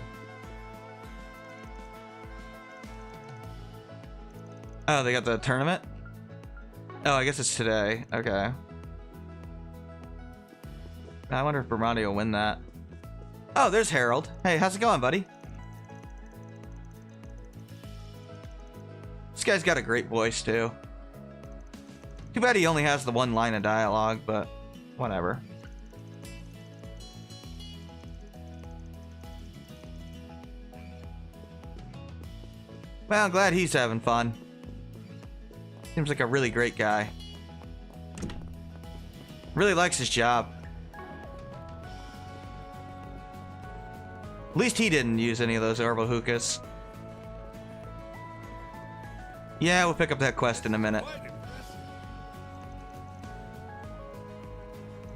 Oh, they got the tournament? Oh, I guess it's today. Okay. I wonder if Bramati will win that. Oh, there's Harold. Hey, how's it going, buddy? This guy's got a great voice, too. Too bad he only has the one line of dialogue, but whatever. Well, I'm glad he's having fun. Seems like a really great guy. Really likes his job. At least he didn't use any of those orbital hookahs. Yeah, we'll pick up that quest in a minute.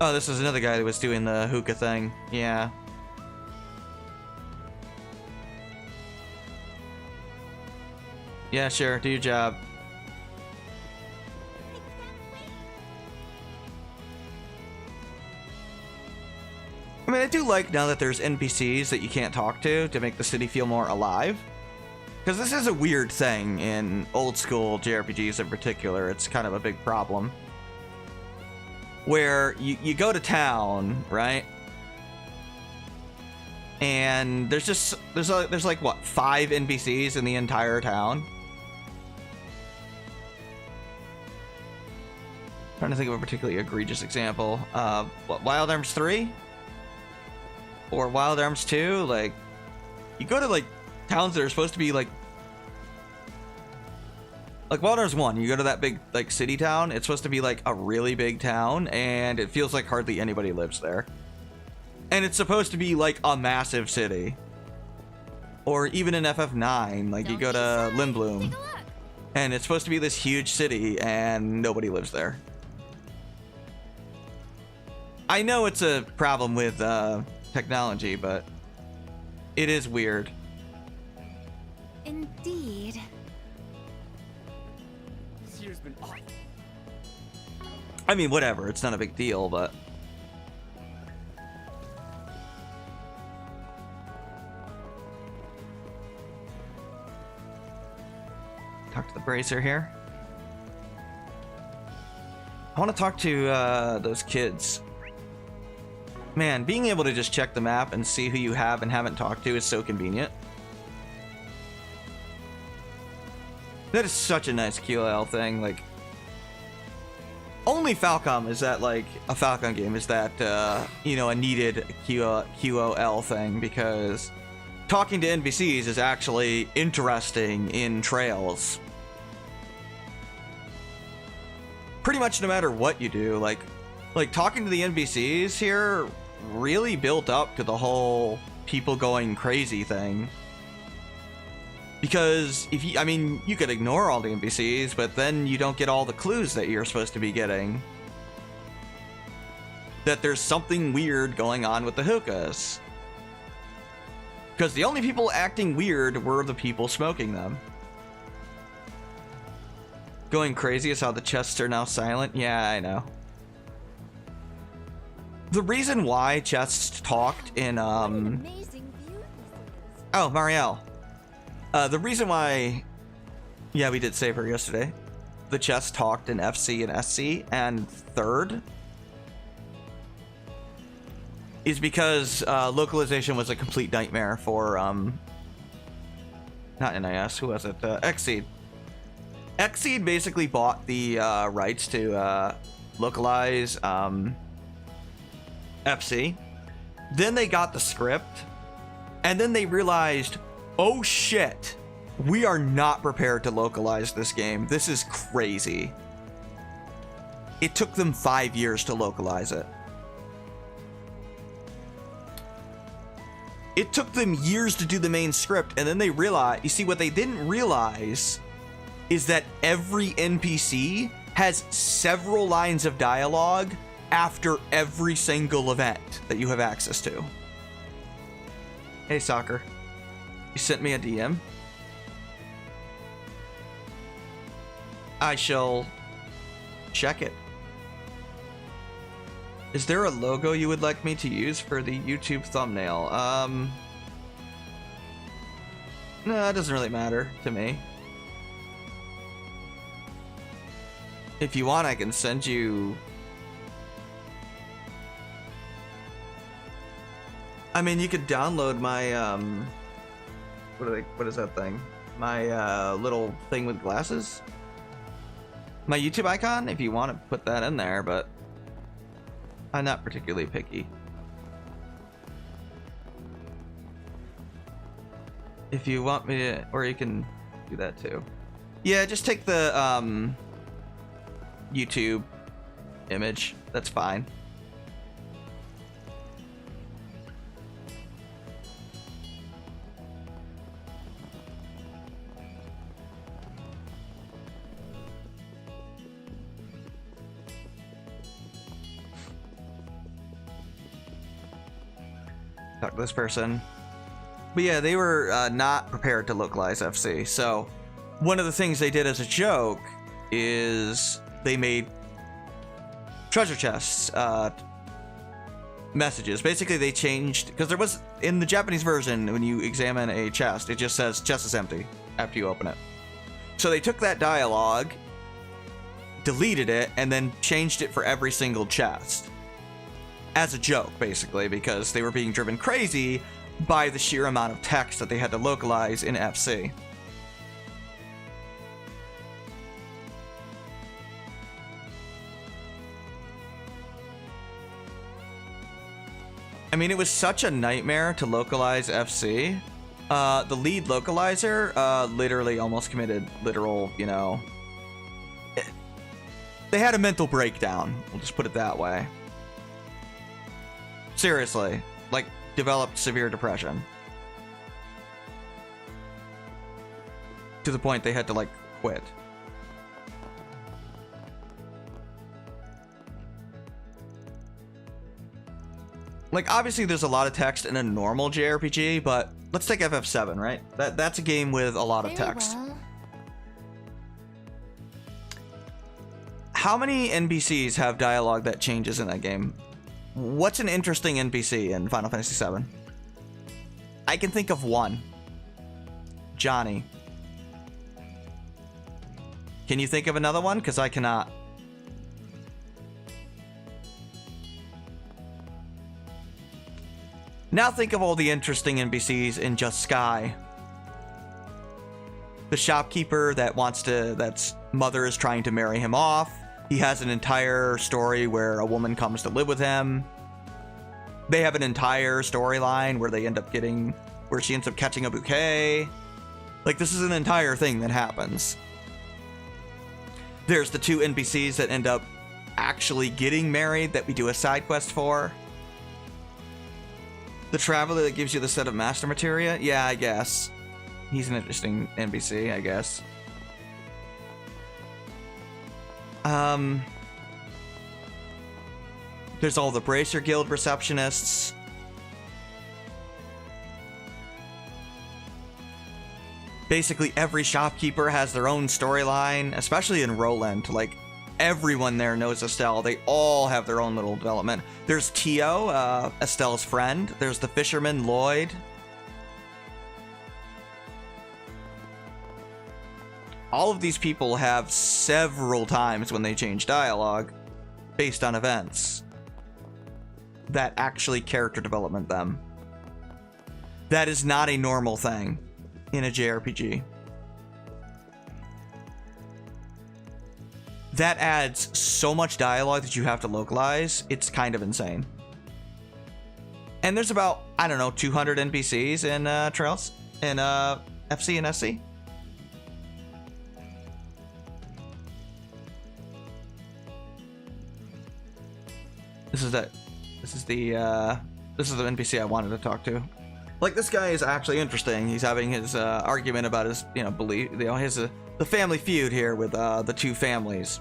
Oh, this is another guy that was doing the hookah thing. Yeah. Yeah, sure. Do your job. I mean, I do like now that there's NPCs that you can't talk to make the city feel more alive. Because this is a weird thing in old school JRPGs in particular. It's kind of a big problem. Where you go to town, right? And there's like what, 5 NPCs in the entire town? Trying to think of a particularly egregious example. What, Wild Arms 3? Or Wild Arms 2? Like, you go to like towns that are supposed to be like Wild Arms 1, you go to that big like city town, it's supposed to be like a really big town, and it feels like hardly anybody lives there. And it's supposed to be like a massive city. Or even in FF9, like you go to Lindblom, and it's supposed to be this huge city, and nobody lives there. I know it's a problem with technology, but it is weird. Indeed. This year's been awful. I mean, whatever. It's not a big deal, but... bracer here. I want to talk to those kids. Man, being able to just check the map and see who you have and haven't talked to is so convenient. That is such a nice QOL thing. Like, only Falcom is that, like, a Falcon game is that, you know, a needed QOL thing, because talking to NPCs is actually interesting in Trails. Pretty much no matter what you do, like talking to the NPCs here really built up to the whole people going crazy thing. Because if you, I mean, you could ignore all the NPCs, but then you don't get all the clues that you're supposed to be getting. That there's something weird going on with the hookahs. Because the only people acting weird were the people smoking them. Going crazy is how the chests are now silent. Yeah, I know. The reason why chests talked in oh, Marielle. The reason why, yeah, we did save her yesterday. The chest talked in FC and SC and third is because localization was a complete nightmare for not NIS. Who was it? Xseed. Xseed basically bought the rights to localize FC. Then they got the script, and then they realized, oh shit, we are not prepared to localize this game. This is crazy. It took them 5 years to localize it. It took them years to do the main script, and then they realized, you see, what they didn't realize is that every NPC has several lines of dialogue after every single event that you have access to. Hey, Soccer. You sent me a DM. I shall check it. Is there a logo you would like me to use for the YouTube thumbnail? No, it doesn't really matter to me. If you want, I can send you... I mean, you could download my, what is that thing? My, little thing with glasses? My YouTube icon, if you want to put that in there, but I'm not particularly picky. If you want me to, or you can do that too. Yeah, just take the, YouTube image. That's fine. Talk to this person. But yeah, they were not prepared to localize FC. So one of the things they did as a joke is they made treasure chests messages. Basically, they changed, because there was, in the Japanese version, when you examine a chest, it just says chest is empty after you open it. So they took that dialogue, deleted it, and then changed it for every single chest. As a joke, basically, because they were being driven crazy by the sheer amount of text that they had to localize in FC. I mean, it was such a nightmare to localize FC. The lead localizer literally almost committed literal, you know... They had a mental breakdown, we'll just put it that way. Seriously, like, developed severe depression. To the point they had to, like, quit. Like, obviously there's a lot of text in a normal JRPG, but let's take FF7, right? That's a game with a lot of text. Well. How many NPCs have dialogue that changes in that game? What's an interesting NPC in Final Fantasy VII? I can think of one. Johnny. Can you think of another one? Because I cannot. Now think of all the interesting NPCs in Just Sky. The shopkeeper that's mother is trying to marry him off. He has an entire story where a woman comes to live with him. They have an entire storyline where she ends up catching a bouquet. Like, this is an entire thing that happens. There's the 2 NPCs that end up actually getting married that we do a side quest for. The traveler that gives you the set of master materia? Yeah, I guess. He's an interesting NPC, I guess. There's all the Bracer Guild receptionists. Basically, every shopkeeper has their own storyline, especially in Roland. Like, everyone there knows Estelle. They all have their own little development. There's Tio, Estelle's friend. There's the fisherman, Lloyd. All of these people have several times when they change dialogue based on events that actually character development them. That is not a normal thing in a JRPG. That adds so much dialogue that you have to localize. It's kind of insane. And there's about, I don't know, 200 NPCs in Trails, in FC and SC. This is the NPC I wanted to talk to. Like, this guy is actually interesting. He's having his argument about his, belief, the family feud here with the 2 families.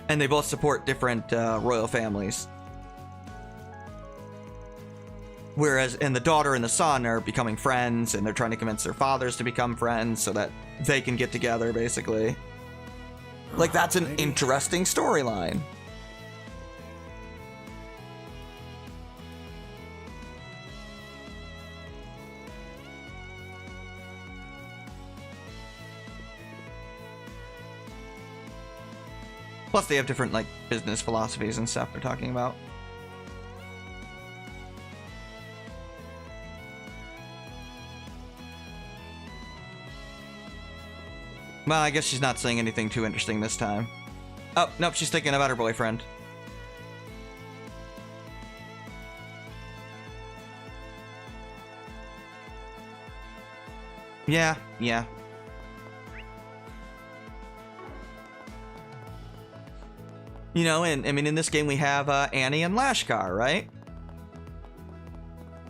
And they both support different royal families. Whereas, and the daughter and the son are becoming friends, and they're trying to convince their fathers to become friends so that they can get together, basically. Like, that's an interesting storyline. Plus, they have different, like, business philosophies and stuff they're talking about. Well, I guess she's not saying anything too interesting this time. Oh, nope, she's thinking about her boyfriend. Yeah. And I mean, in this game we have Annie and Lashkar, right?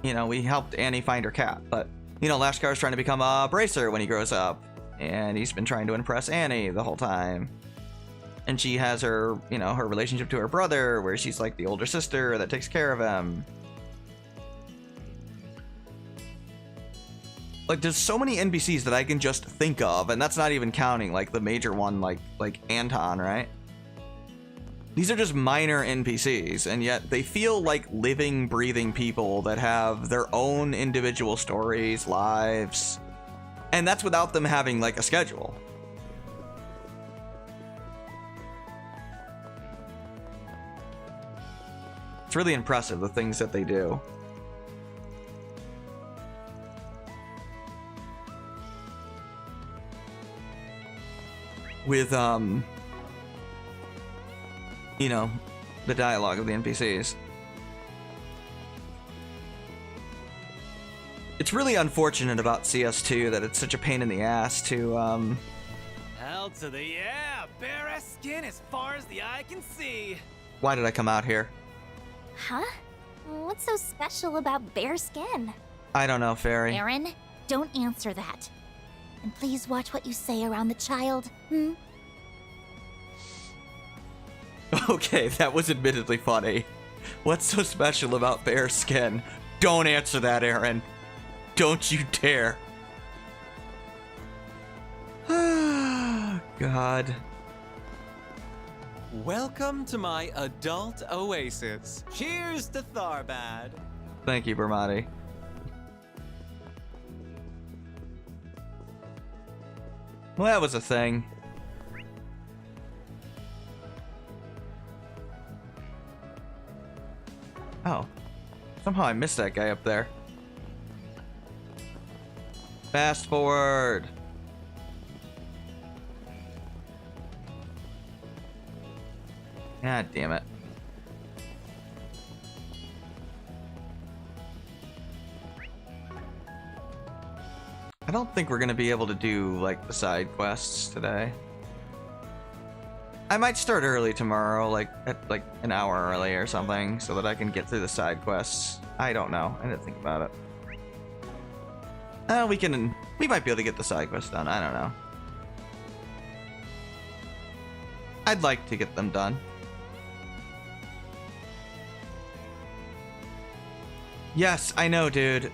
We helped Annie find her cat, but, Lashkar's trying to become a bracer when he grows up, and he's been trying to impress Annie the whole time. And she has her, her relationship to her brother, where she's like the older sister that takes care of him. Like, there's so many NPCs that I can just think of, and that's not even counting, like, the major one, like Anton, right? These are just minor NPCs, and yet they feel like living, breathing people that have their own individual stories, lives, and that's without them having, like, a schedule. It's really impressive, the things that they do. With, the dialogue of the NPCs. It's really unfortunate about CS2 that it's such a pain in the ass to, Hell to the yeah! Bare-ass skin as far as the eye can see! Why did I come out here? Huh? What's so special about bare skin? I don't know, Fairy. Aaron, don't answer that. And please watch what you say around the child, hmm? Okay, that was admittedly funny. What's so special about bare skin? Don't answer that, Aaron. Don't you dare. God. Welcome to my adult oasis. Cheers to Tharbad. Thank you, Well, that was a thing. Oh. Somehow I missed that guy up there. Fast forward. God damn it. I don't think we're gonna be able to do like the side quests today. I might start early tomorrow, like at like an hour early or something, so that I can get through the side quests. I don't know. I didn't think about it. We might be able to get the side quests done. I don't know. I'd like to get them done. Yes, I know, dude.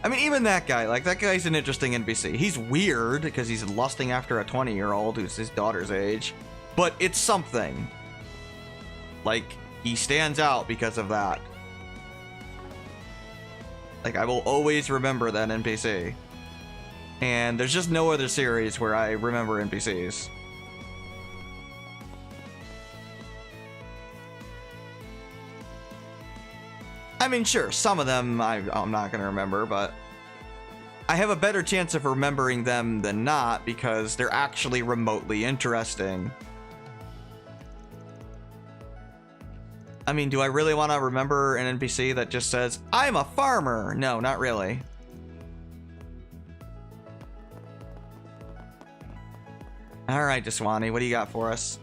I mean, even that guy, like, that guy's an interesting NPC. He's weird because he's lusting after a 20-year-old who's his daughter's age, but it's something. Like, he stands out because of that. Like, I will always remember that NPC. And there's just no other series where I remember NPCs. I mean, sure, some of them I'm not going to remember, but I have a better chance of remembering them than not because they're actually remotely interesting. I mean, do I really want to remember an NPC that just says, I'm a farmer? No, not really. All right, Daswani, what do you got for us?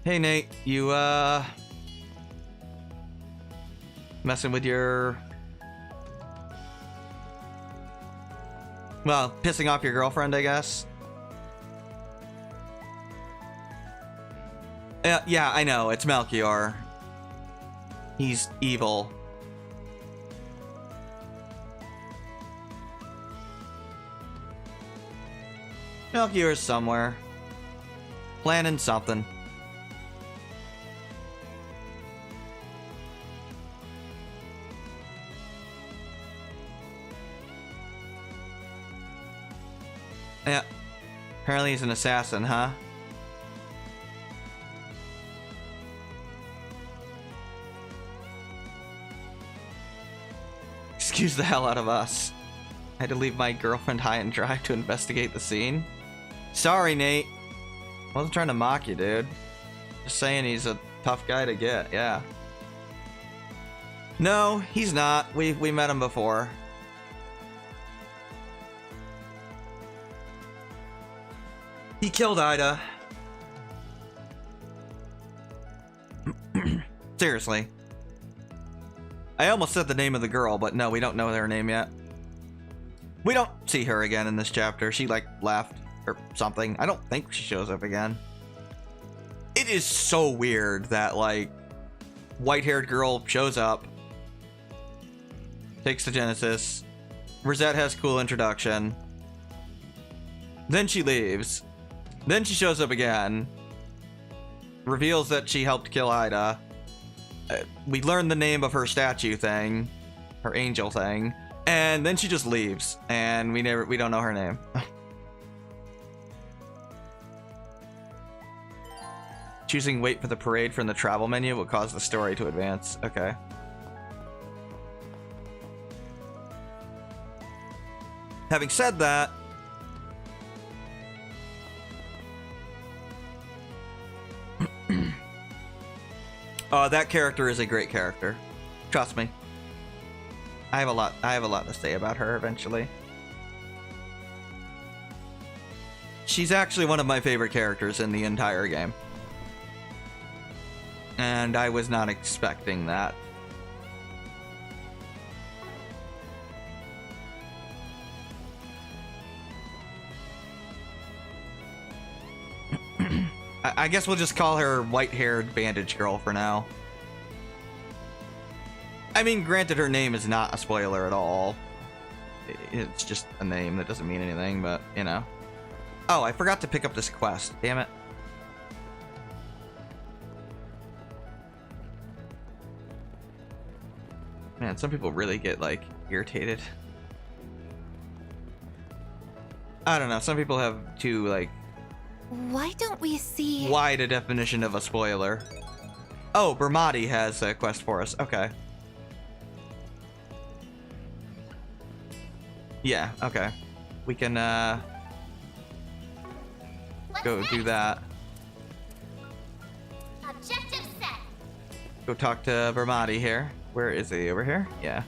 Hey Nate, you messing with your, well, pissing off your girlfriend, I guess. Yeah, I know, it's Melchior. He's evil. Melchior's somewhere, planning something. Yeah. Apparently he's an assassin, huh? Excuse the hell out of us. I had to leave my girlfriend high and dry to investigate the scene. Sorry, Nate. I wasn't trying to mock you, dude. Just saying he's a tough guy to get, yeah. No, he's not. We met him before. He killed Ida. Seriously. I almost said the name of the girl, but no, we don't know her name yet. We don't see her again in this chapter. She, like, left or something. I don't think she shows up again. It is so weird that, like, white-haired girl shows up, takes the Genesis, Rosette has cool introduction, then she leaves. Then she shows up again, reveals that she helped kill Ida. We learn the name of her statue thing, her angel thing, and then she just leaves, and we don't know her name. Choosing wait for the parade from the travel menu will cause the story to advance. Okay. Having said that, that character is a great character. Trust me. I have a lot to say about her eventually. She's actually one of my favorite characters in the entire game. And I was not expecting that. I guess we'll just call her white-haired bandage girl for now. I mean, granted, her name is not a spoiler at all. It's just a name that doesn't mean anything, but, you know. Oh, I forgot to pick up this quest. Damn it. Man, some people really get, like, irritated. I don't know. Some people have too, like... Why don't we see... wide a definition of a spoiler. Oh, Bermati has a quest for us. Okay. Yeah, okay. We can, go do that. Objective set. Go talk to Bermati here. Where is he? Over here? Yeah.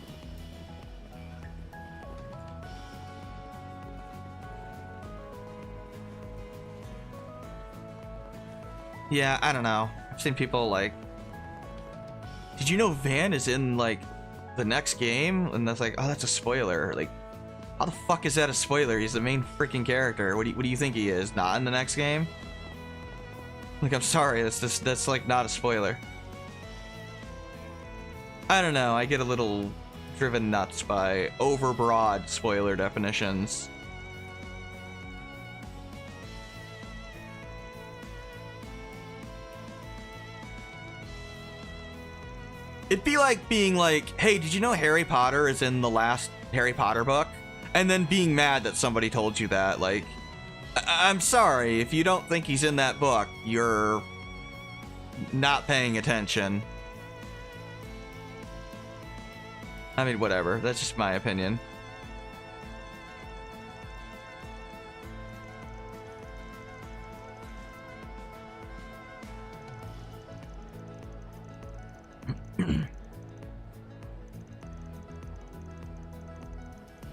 Yeah, I don't know. I've seen people like... Did you know Van is in, like, the next game? And that's like, oh, that's a spoiler. Like, how the fuck is that a spoiler? He's the main freaking character. What do you think he is? Not in the next game? Like, I'm sorry. That's like not a spoiler. I don't know. I get a little driven nuts by overbroad spoiler definitions. It'd be like being like, hey, did you know Harry Potter is in the last Harry Potter book? And then being mad that somebody told you that. Like, I'm sorry, if you don't think he's in that book, you're not paying attention. I mean, whatever. That's just my opinion.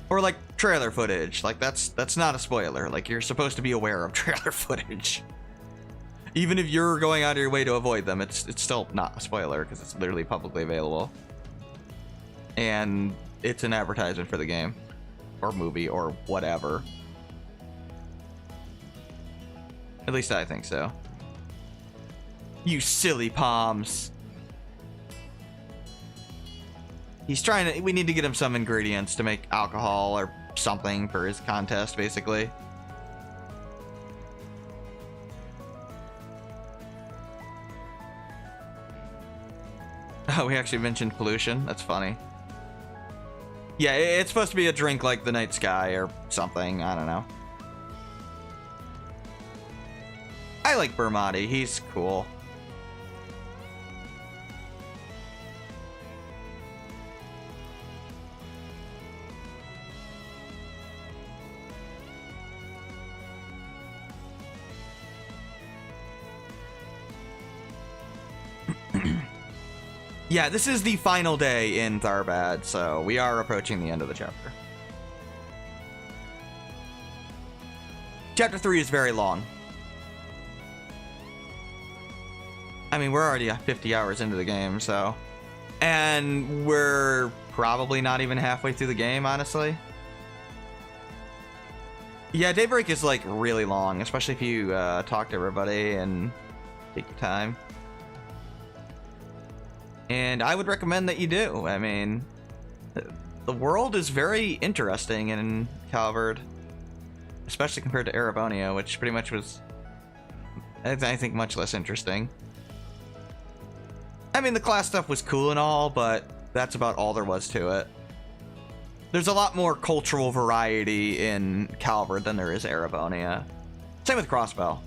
Or like trailer footage. Like that's not a spoiler. Like you're supposed to be aware of trailer footage. Even if you're going out of your way to avoid them, it's still not a spoiler because it's literally publicly available. And it's an advertisement for the game or movie or whatever. At least I think so. You silly palms. He's trying to... We need to get him some ingredients to make alcohol or something for his contest, basically. Oh, we actually mentioned pollution. That's funny. Yeah, it's supposed to be a drink like the night sky or something. I don't know. I like Bermati. He's cool. Yeah, this is the final day in Tharbad, so we are approaching the end of the chapter. Chapter 3 is very long. I mean, we're already 50 hours into the game, so... And we're probably not even halfway through the game, honestly. Yeah, Daybreak is, like, really long, especially if you talk to everybody and take your time. And I would recommend that you do. I mean, the world is very interesting in Calvard, especially compared to Erebonia, which pretty much was, I think, much less interesting. I mean, the class stuff was cool and all, but that's about all there was to it. There's a lot more cultural variety in Calvard than there is Erebonia. Same with Crossbow.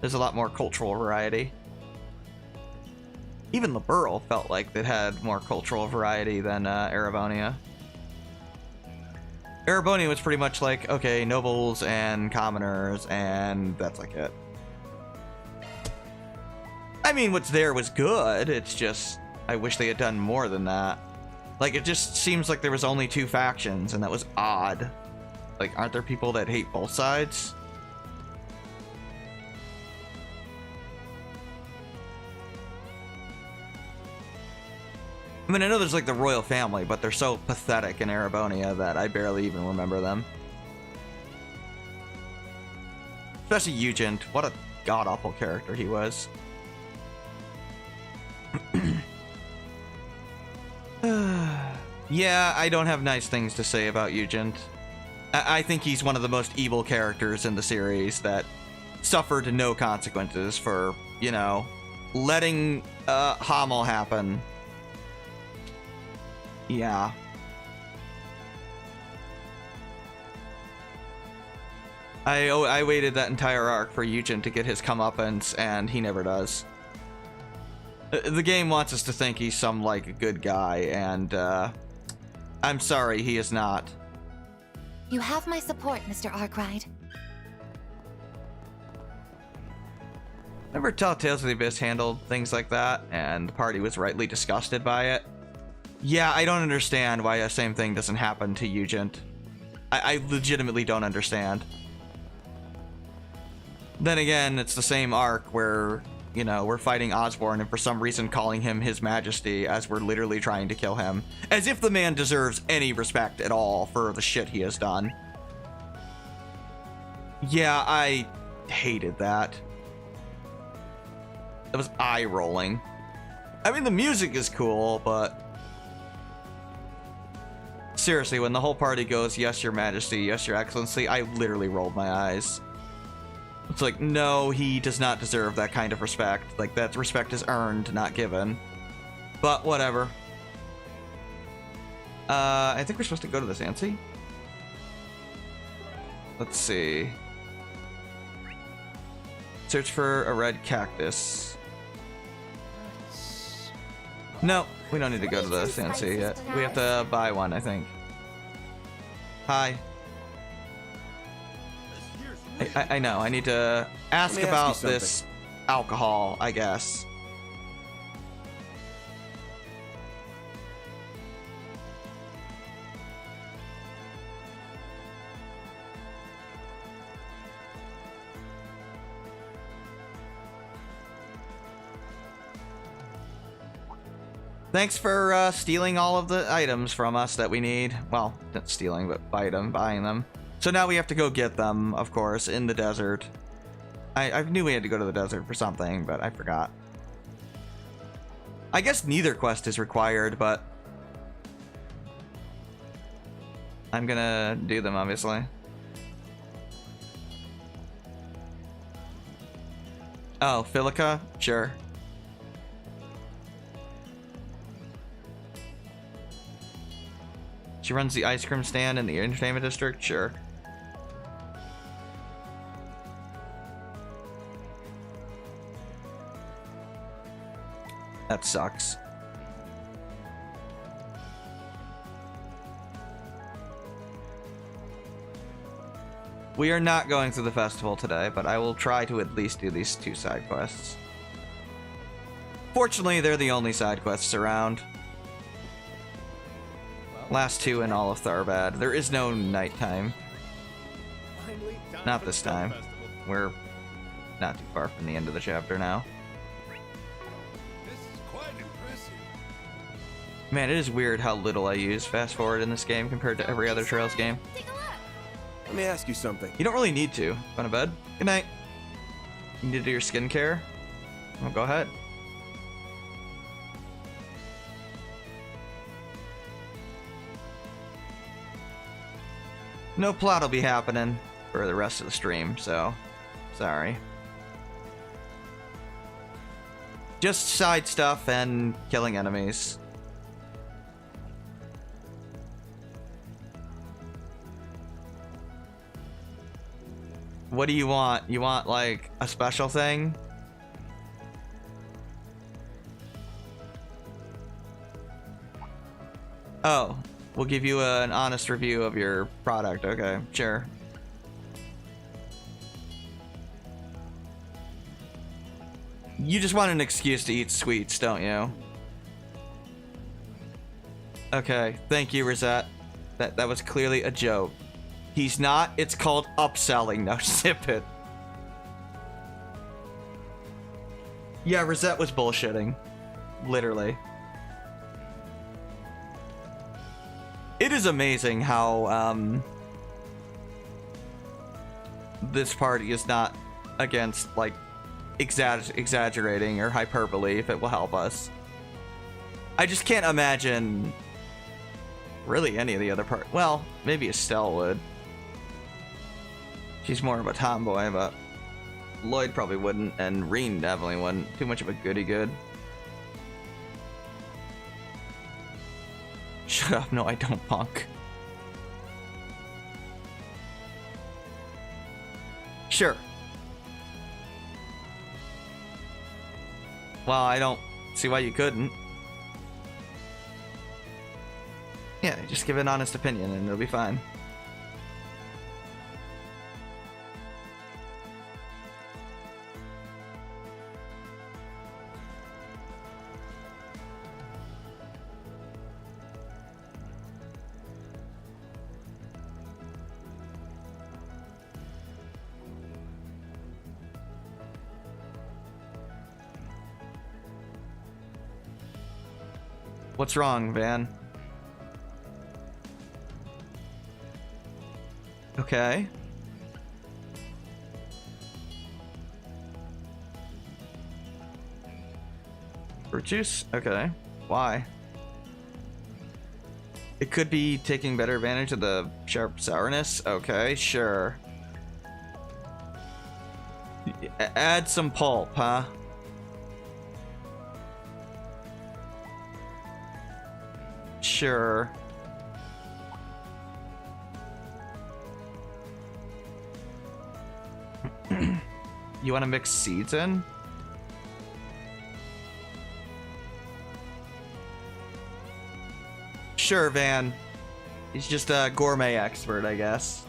There's a lot more cultural variety. Even Liberl felt like it had more cultural variety than Erebonia. Erebonia was pretty much like, okay, nobles and commoners, and that's like it. I mean, what's there was good, it's just, I wish they had done more than that. Like, it just seems like there was only 2 factions, and that was odd. Like, aren't there people that hate both sides? I mean, I know there's like the royal family, but they're so pathetic in Erebonia that I barely even remember them. Especially Ugent. What a god-awful character he was. Yeah, I don't have nice things to say about Ugent. I think he's one of the most evil characters in the series that suffered no consequences for, you know, letting Hamel happen. Yeah. I waited that entire arc for Ugent to get his comeuppance, and he never does. The game wants us to think he's some, like, good guy, and, I'm sorry, he is not. You have my support, Mr. Arkwright. Remember how Tales of the Abyss handled things like that, and the party was rightly disgusted by it? Yeah, I don't understand why the same thing doesn't happen to Ugent. I legitimately don't understand. Then again, it's the same arc where, you know, we're fighting Osborn and for some reason calling him His Majesty as we're literally trying to kill him. As if the man deserves any respect at all for the shit he has done. Yeah, I hated that. That was eye-rolling. I mean, the music is cool, but... seriously, when the whole party goes, "Yes, Your Majesty, yes, Your Excellency," I literally rolled my eyes. It's like, no, he does not deserve that kind of respect. Like, that respect is earned, not given. But, whatever. I think we're supposed to go to this Ansi. Let's see. Search for a red cactus. No, we don't need to go to the Ansi yet. We have to buy one, I think. Hi. I know, I need to ask about this alcohol, I guess. Thanks for stealing all of the items from us that we need. Well, not stealing, but buying them. So now we have to go get them, of course, in the desert. I knew we had to go to the desert for something, but I forgot. I guess neither quest is required, but... I'm gonna do them, obviously. Oh, Philica? Sure. She runs the ice cream stand in the entertainment district? Sure. That sucks. We are not going through the festival today, but I will try to at least do these 2 side quests. Fortunately, they're the only side quests around. Last 2 in all of Tharbad. There is no nighttime. Not this time. We're not too far from the end of the chapter now. Man, it is weird how little I use fast forward in this game compared to every other Trails game. Let me ask you something. You don't really need to. Go to bed. Good night. You need to do your skincare? Well, go ahead. No plot will be happening for the rest of the stream, so sorry. Just side stuff and killing enemies. What do you want? You want, like, a special thing? Oh, we'll give you an honest review of your product. Okay, sure. You just want an excuse to eat sweets, don't you? Okay, thank you, Rosette. That was clearly a joke. He's not. It's called upselling. Now sip it. Yeah, Rosette was bullshitting. Literally. It is amazing how this party is not against, like, exaggerating or hyperbole if it will help us. I just can't imagine really any of the other part. Well, maybe Estelle would. She's more of a tomboy, but Lloyd probably wouldn't, and Reen definitely wouldn't. Too much of a goody-good. Shut up, no I don't, punk. Sure. Well, I don't see why you couldn't. Yeah, just give an honest opinion and it'll be fine. What's wrong, Van? Okay. Fruit juice? Okay. Why? It could be taking better advantage of the sharp sourness. Okay, sure. Add some pulp, huh? Sure. You want to mix seeds in? Sure, Van. He's just a gourmet expert, I guess.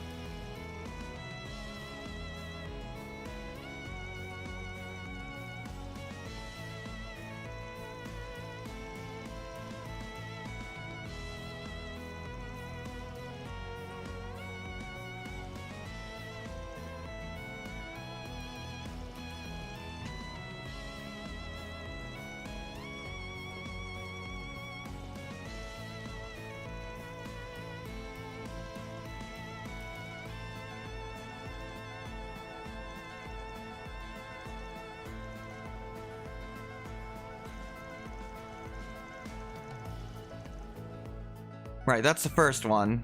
Right, that's the first one.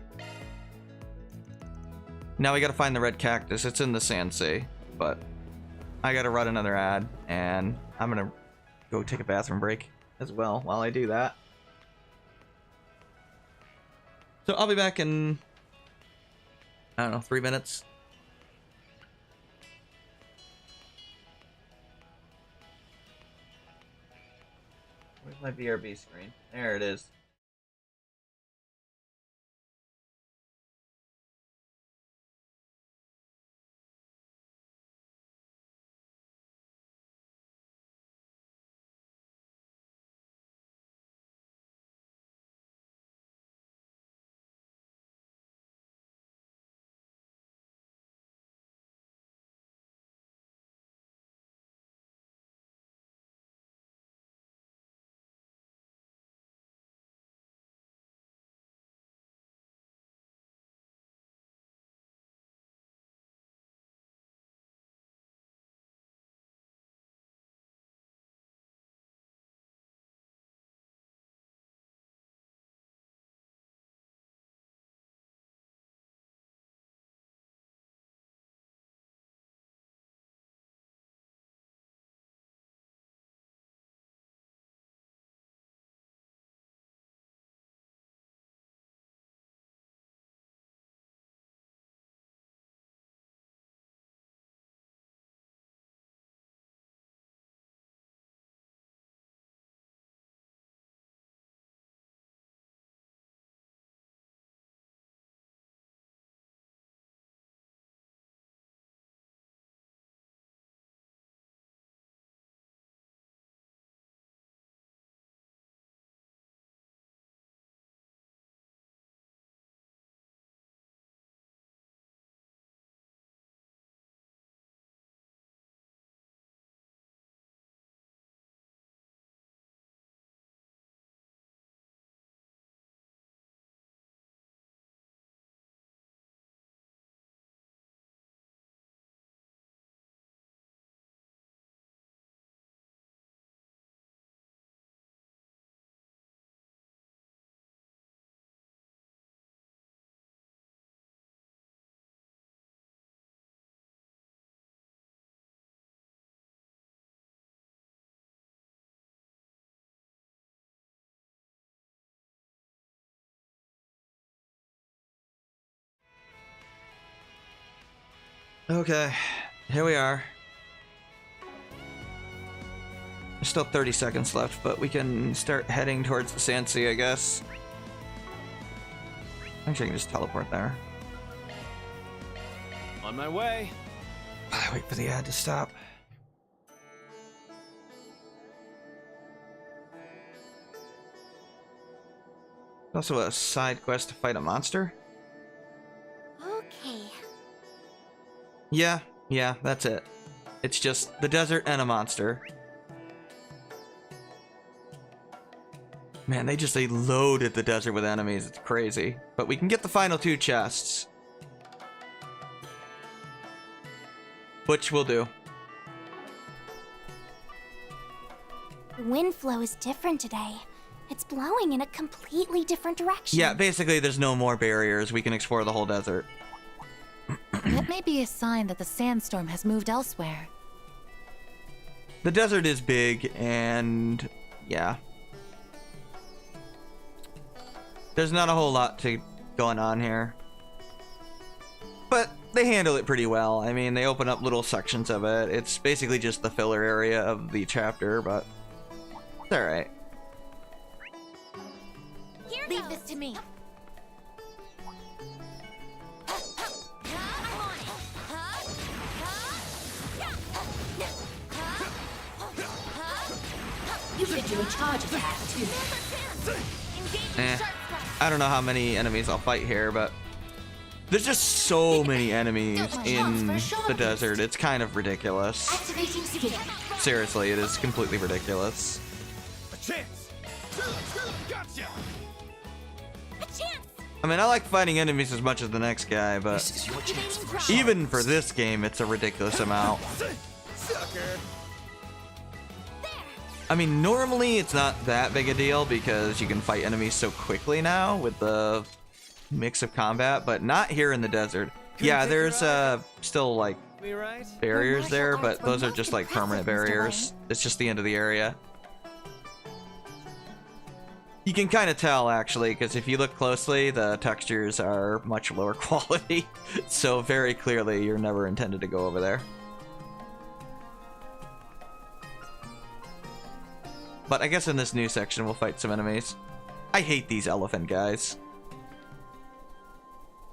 Now we gotta find the red cactus. It's in the Sand Sea, but I gotta run another ad, and I'm gonna go take a bathroom break as well while I do that. So I'll be back in, I don't know, 3 minutes. Where's my BRB screen? There it is. Okay, here we are. There's still 30 seconds left, but we can start heading towards the Sand Sea, I guess. Actually, I can just teleport there. On my way. Wait for the ad to stop. Also a side quest to fight a monster. Okay. Yeah, that's it. It's just the desert and a monster. Man, they loaded the desert with enemies. It's crazy. But we can get the final 2 chests. Which we'll do. The wind flow is different today. It's blowing in a completely different direction. Yeah, basically there's no more barriers. We can explore the whole desert. That may be a sign that the sandstorm has moved elsewhere. The desert is big and yeah. There's not a whole lot going on here. But they handle it pretty well. I mean, they open up little sections of it. It's basically just the filler area of the chapter, but it's alright. Leave this to me. You could do a charge attack too. I don't know how many enemies I'll fight here, but there's just so many enemies in the desert. It's kind of ridiculous. Seriously, it is completely ridiculous. A chance. Gotcha. I mean, I like fighting enemies as much as the next guy, but even for this game, it's a ridiculous amount. I mean, normally it's not that big a deal because you can fight enemies so quickly now with the mix of combat, but not here in the desert. Yeah, there's still like barriers there, but those are just like permanent barriers. It's just the end of the area. You can kind of tell, actually, because if you look closely, the textures are much lower quality. So very clearly, you're never intended to go over there. But I guess in this new section, we'll fight some enemies. I hate these elephant guys.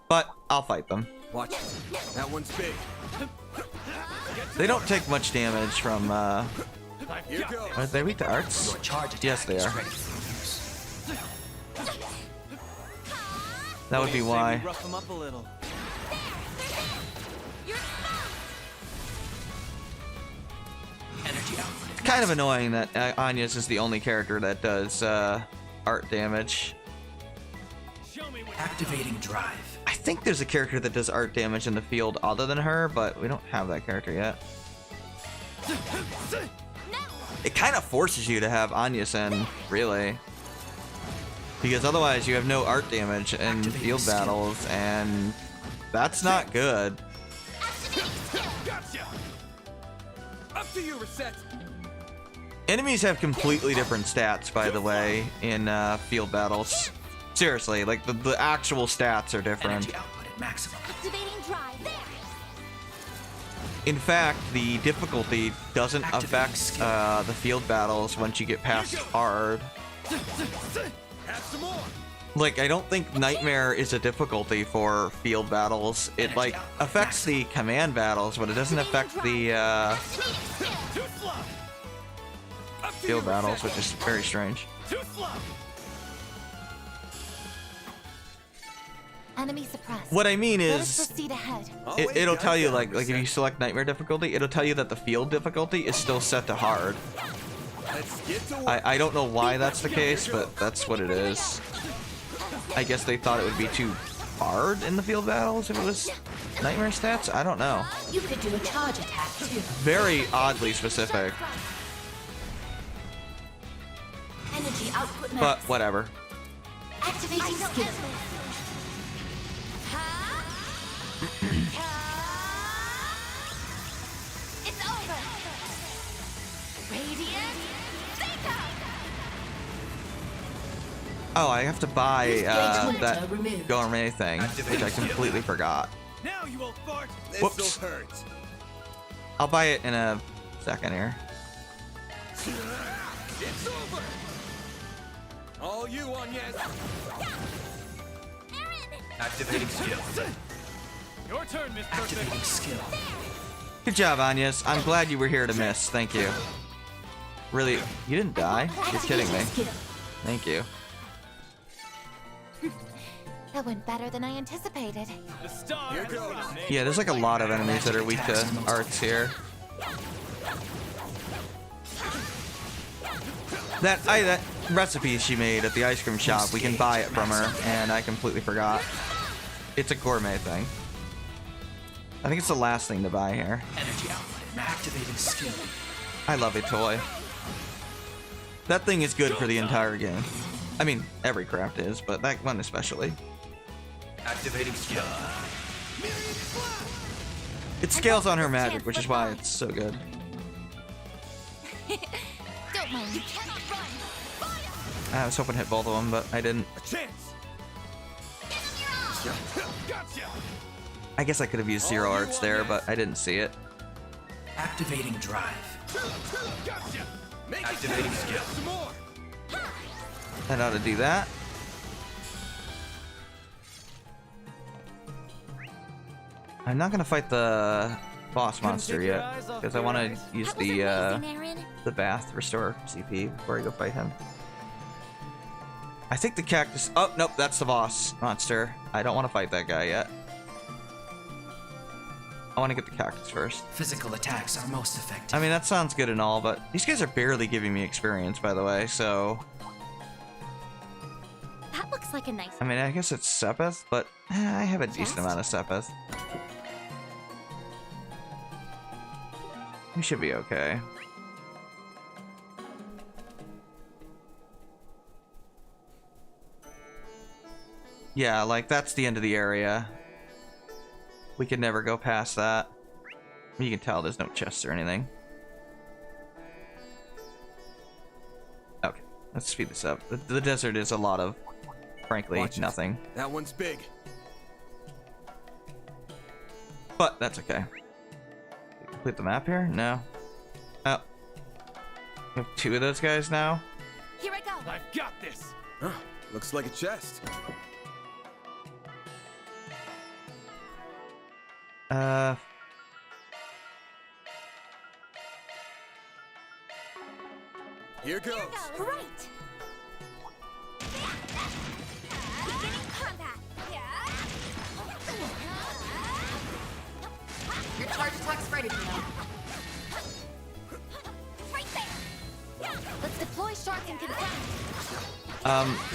But I'll fight them. Watch it. That one's big. They don't take much damage from, Are they weak to arts? Yes, they are. That would be why. Rough them up a little. It's kind of annoying that Anya's is the only character that does art damage. Activating drive. I think there's a character that does art damage in the field other than her, but we don't have that character yet. It kind of forces you to have Anya-sen, really. Because otherwise you have no art damage in field battles, and that's not good. Gotcha. Up to you, Reset. Enemies have completely different stats, by the way, in field battles. Seriously, like the actual stats are different. In fact, the difficulty doesn't affect the field battles once you get past hard. Like, I don't think Nightmare is a difficulty for field battles. It, like, affects the command battles, but it doesn't affect the field battles, which is very strange. Enemy suppressed. What I mean Let is, us proceed ahead. it'll tell you, like if you select Nightmare difficulty, it'll tell you that the field difficulty is still set to hard. I don't know why that's the case, but that's what it is. I guess they thought it would be too hard in the field battles if it was Nightmare stats? I don't know. You could do a charge attack too. Very oddly specific. Energy output max. But whatever. Activating skill. It's over. Radiant Seeker. Oh, I have to buy that gourmet thing, which I completely forgot. Now you won't fart. Whoops. This'll hurt. I'll buy it in a second here. It's over. All you, Agnes. Activating skill. Your turn, Miss Activating Perfect. skill. Good job, Agnes. I'm glad you were here to miss. Thank you. Really, you didn't die? You're kidding me. Thank you. That went better than I anticipated. The star. Here goes. Yeah, there's like a lot of enemies that are weak to arts here. That recipe she made at the ice cream shop, we can buy it from her, and I completely forgot. It's a gourmet thing. I think it's the last thing to buy here. Energy output. Activating skill. I love a toy. That thing is good for the entire game. I mean, every craft is, but that one especially. Activating skill. It scales on her magic, which is why it's so good. Don't mind. You cannot run. I was hoping to hit both of them, but I didn't. A chance. Gotcha. I guess I could have used zero arts there, but I didn't see it. Activating drive. Gotcha. Activating skill. Some more. That ought to do that. I'm not gonna fight the boss monster yet, because I want to use the bath to restore CP before I go fight him. I think the cactus. Oh nope, that's the boss monster. I don't want to fight that guy yet. I want to get the cactus first. Physical attacks are most effective. I mean, that sounds good and all, but these guys are barely giving me experience, by the way. So That looks like a nice. I mean, I guess it's Sepith, but I have a decent amount of Sepith. We should be okay. Yeah, like, that's the end of the area. We could never go past that. You can tell there's no chests or anything. Okay, let's speed this up. The desert is a lot of, frankly, nothing. That one's big. But that's okay. Complete the map here? No. Oh. We have two of those guys now? Here I go. I've got this. Huh. Looks like a chest. Here goes. Right. Beginning combat. Your charge attack's ready now. Right there. Let's deploy shark and contact.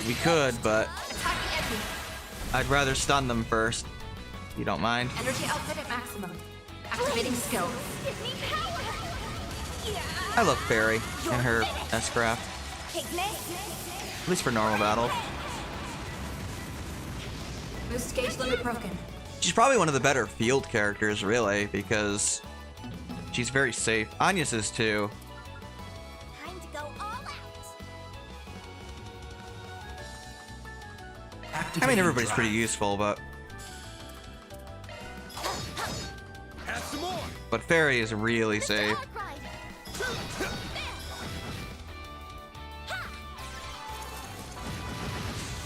We could, but Attacking enemy. I'd rather stun them first. You don't mind? Energy output at maximum. Activating skill. Give me power. I love Fairy and her S-Craft. At least for normal battle. Boost gauge limit broken. She's probably one of the better field characters, really, because she's very safe. Agnes is too. Time to go all out. I mean, everybody's pretty useful, but Have some more. Fairy is really safe.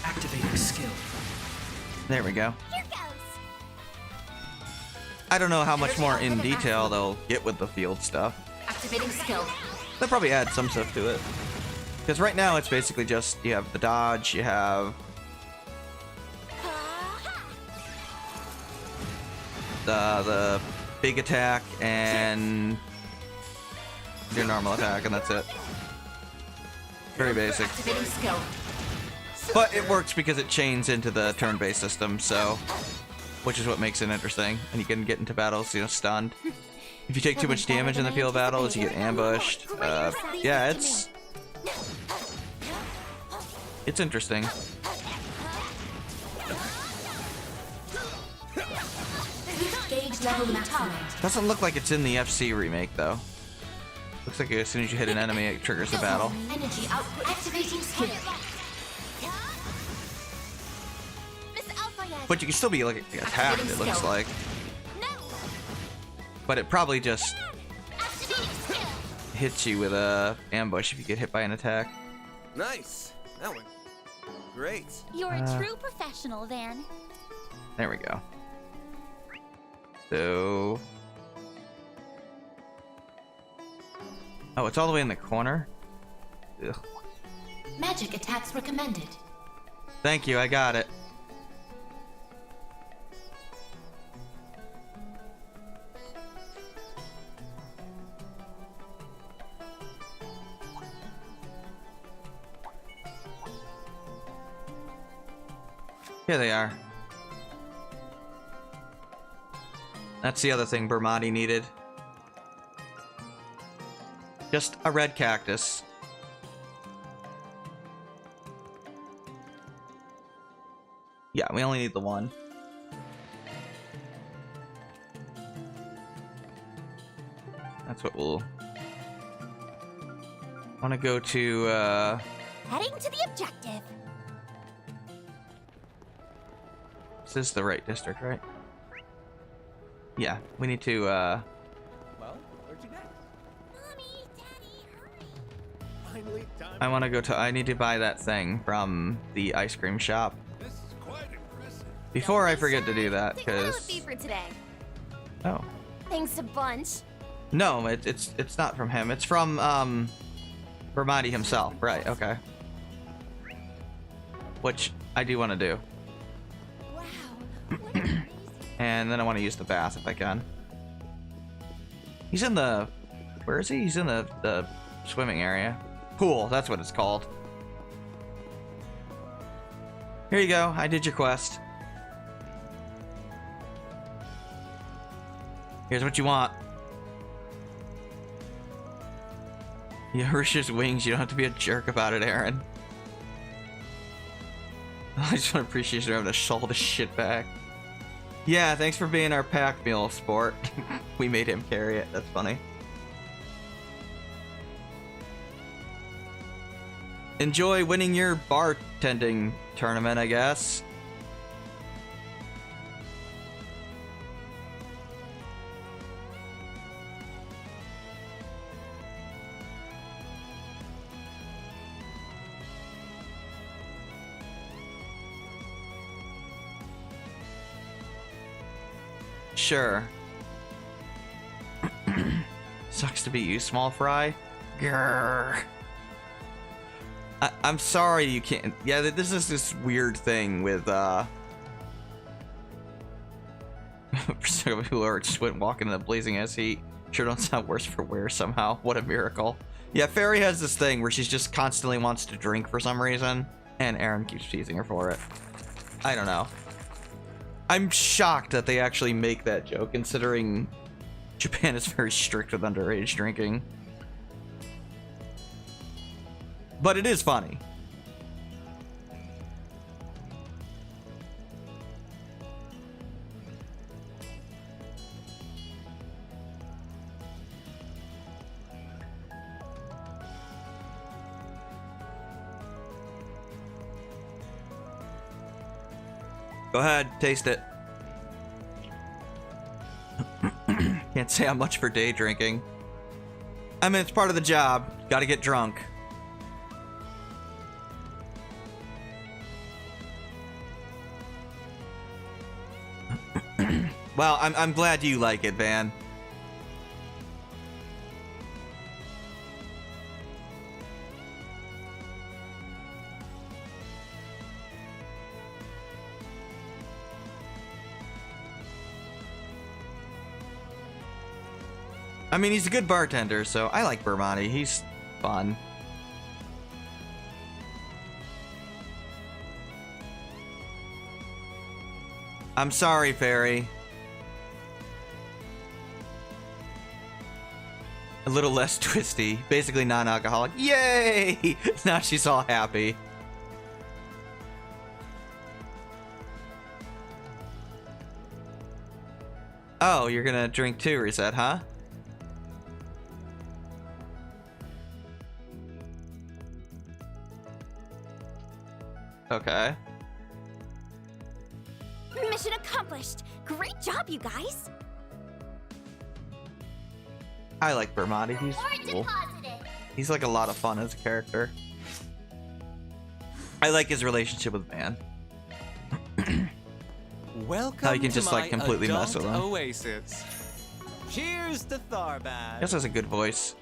Activating skill. There we go. Here goes. I don't know how much more in detail they'll get with the field stuff. Activating skill. They'll probably add some stuff to it. Because right now it's basically just, you have the dodge, you have the big attack, and your normal attack, and that's it. Very basic. Activating skill. But it works because it chains into the turn-based system, so... Which is what makes it interesting. And you can get into battles, you know, stunned. If you take too much damage in the field battles, you get ambushed. Yeah, it's interesting. Gauge level maximum. Doesn't look like it's in the FC remake, though. Looks like as soon as you hit an enemy, it triggers a battle. Energy output. Activating skill. But you can still be, like, attacked, it looks like. But it probably just hits you with a ambush if you get hit by an attack. Nice. That one. Great. You're a true professional, Van. There we go. So... Oh, it's all the way in the corner? Ugh. Magic attacks recommended. Thank you, I got it. Here they are. That's the other thing Bermati needed. Just a red cactus. Yeah, we only need the one. That's what we'll... want to go to, Heading to the objective. This is the right district, right? Yeah, we need to, Well, where'd you next? Mommy, Daddy, hurry. Finally, time. I want to go to... I need to buy that thing from the ice cream shop. This is quite impressive. Before I forget to do that, Think what will it because... be for today? Oh. Thanks a bunch. No, it's not from him. It's from, Bermati himself. Right, okay. Which I do want to do. And then I want to use the bath if I can. He's in the... Where is he? He's in the swimming area. Pool, that's what it's called. Here you go. I did your quest. Here's what you want. Yorish's wings. You don't have to be a jerk about it, Aaron. I just want to appreciate you having to shovel this shit back. Yeah, thanks for being our pack mule, sport. We made him carry it. That's funny. Enjoy winning your bartending tournament, I guess. Sure. Sucks to be you, small fry. Grrr. I'm sorry you can't. Yeah, this is this weird thing with for some people who are just went walking in the blazing ass heat. Sure don't sound worse for wear somehow. What a miracle. Yeah, Fairy has this thing where she's just constantly wants to drink for some reason, and Aaron keeps teasing her for it. I don't know. I'm shocked that they actually make that joke, considering Japan is very strict with underage drinking. But it is funny. Go ahead, taste it. Can't say I'm much for day drinking. I mean, it's part of the job. Gotta get drunk. Well, I'm glad you like it, Van. I mean, he's a good bartender, so I like Bermati. He's fun. I'm sorry, Fairy. A little less twisty. Basically non-alcoholic. Yay! Now she's all happy. Oh, you're gonna drink too, Reset, huh? Okay. Mission accomplished. Great job, you guys. I like Bermati. He's cool. He's like a lot of fun as a character. I like his relationship with Van. Welcome How you can to just like my completely mess with adult him. Oasis. Cheers to Tharbad. He also has a good voice.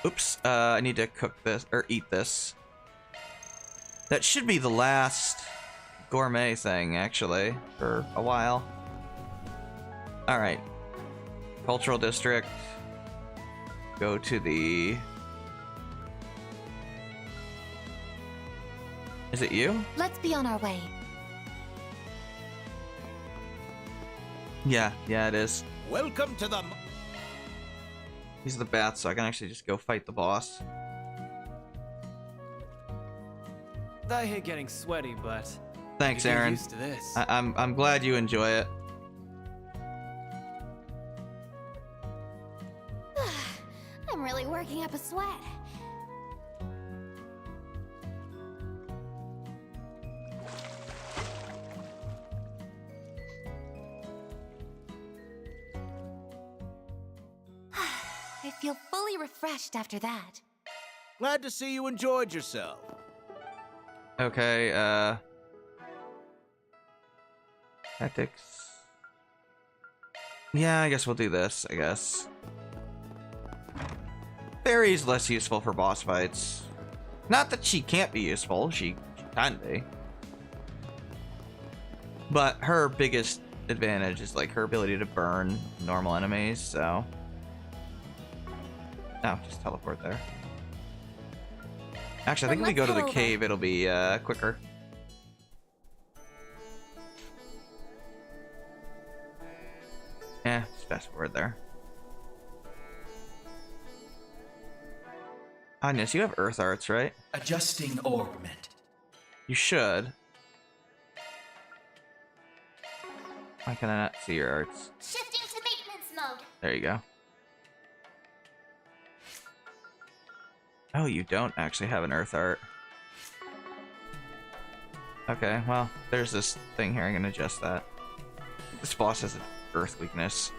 Oops, I need to cook this, or eat this. That should be the last gourmet thing, actually, for a while. Alright. Cultural district. Go to the... Is it you? Let's be on our way. Yeah, it is. Welcome to the... He's the bat, so I can actually just go fight the boss. I hate getting sweaty, but Thanks, you get Aaron. used to this. I'm glad you enjoy it. I'm really working up a sweat. I feel fully refreshed after that. Glad to see you enjoyed yourself. Okay, tactics. Yeah, I guess we'll do this, I guess. Barry's less useful for boss fights. Not that she can't be useful, she can be. But her biggest advantage is like her ability to burn normal enemies, so... No, just teleport there. Actually, I think if we go to the cave, it'll be quicker. Yeah, just fast forward there. Agnes, you have Earth Arts, right? Adjusting orbment. You should. Why can I not see your arts? Shifting to maintenance mode. There you go. Oh, you don't actually have an Earth Art. Okay, well, there's this thing here. I'm gonna adjust that. This boss has an Earth weakness.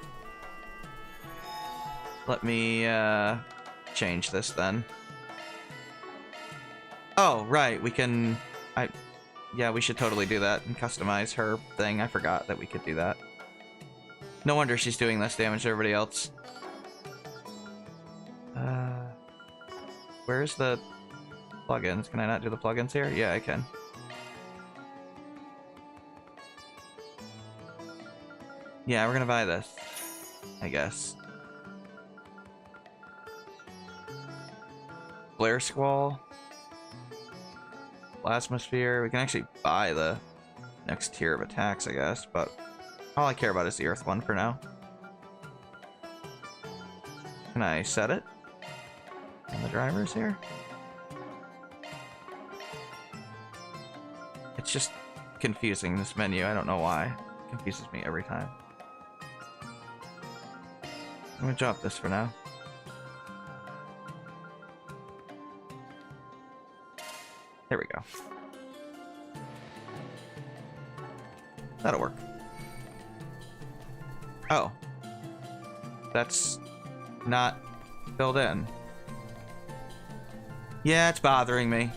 Let me change this then. Oh, right, we can... Yeah, we should totally do that and customize her thing. I forgot that we could do that. No wonder she's doing less damage to everybody else. Where's the plugins? Can I not do the plugins here? Yeah, I can. Yeah, we're gonna buy this, I guess. Flare Squall. Plasmasphere. We can actually buy the next tier of attacks, I guess, but all I care about is the Earth one for now. Can I set it? And the drivers here? It's just confusing, this menu. I don't know why. It confuses me every time. I'm gonna drop this for now. There we go. That'll work. Oh. That's not filled in. Yeah, it's bothering me.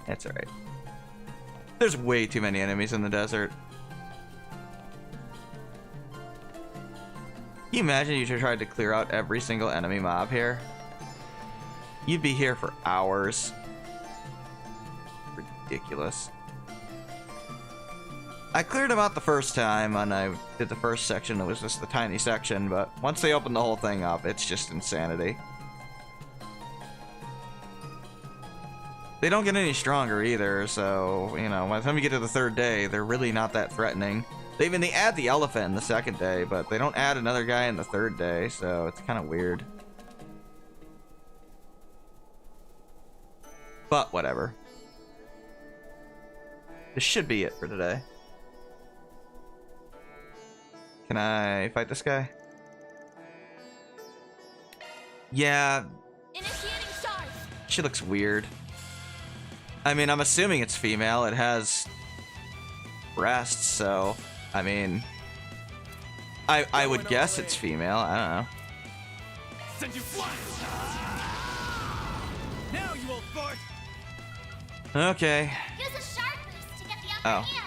That's alright. There's way too many enemies in the desert. Can you imagine you tried to clear out every single enemy mob here? You'd be here for hours. Ridiculous. I cleared them out the first time when I did the first section. It was just the tiny section, but once they open the whole thing up, it's just insanity. They don't get any stronger either, so, you know, by the time you get to the third day, they're really not that threatening. They add the elephant in the second day, but they don't add another guy in the third day, so it's kind of weird. But whatever. This should be it for today. Can I fight this guy? Yeah. She looks weird. I mean, I'm assuming it's female. It has breasts, so I mean, I would guess it's female. I don't know. Send you flying! Now you old fart! Okay. Use a sharp boost to get the upper Oh. hand.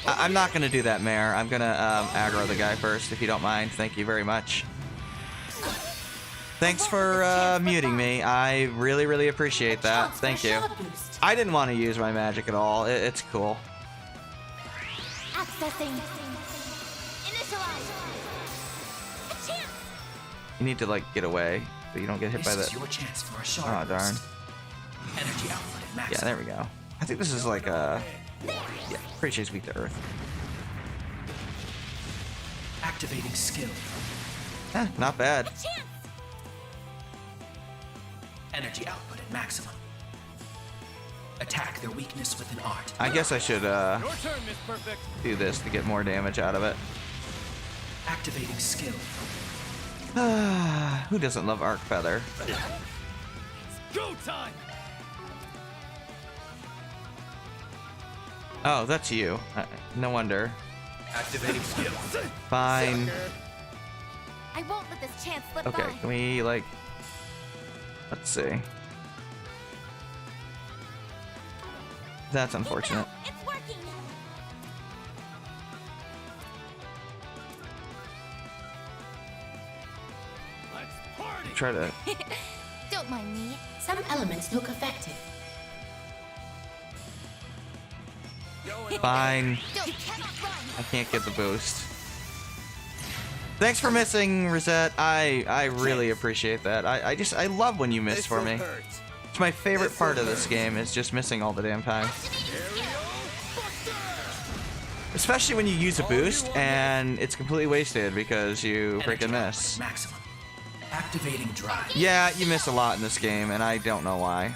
I'm not gonna do that, Mare. I'm gonna aggro the guy first, if you don't mind. Thank you very much. Thanks for muting me. I really, really appreciate that. Thank you. I didn't want to use my magic at all. It's cool. Accessing. Initialize. A chance. You need to like get away so you don't get hit by This the. is your chance for a shard Oh darn. boost. Energy output at max. Yeah, there we go. I think this is like a. Yeah, pretty sure it's weak to earth. Activating skill. Not bad. Energy output at maximum. Attack their weakness with an art. I guess I should Your turn, Miss Perfect. do this to get more damage out of it. Activating skill. Who doesn't love Arc Feather? Go time! Oh, that's you. No wonder. Activating skill. Fine. I won't let this chance slip Okay, by. can we like? Let's see. That's unfortunate. It's working. Let's party! Try to. Don't mind me. Some elements look effective. Fine. You cannot run. I can't get the boost. Thanks for missing, Rosette. I really appreciate that. I love when you miss for me. It's my favorite part of this game is just missing all the damn time. Especially when you use a boost and it's completely wasted because you freaking miss. Maximum. Activating drive. Yeah, you miss a lot in this game and I don't know why.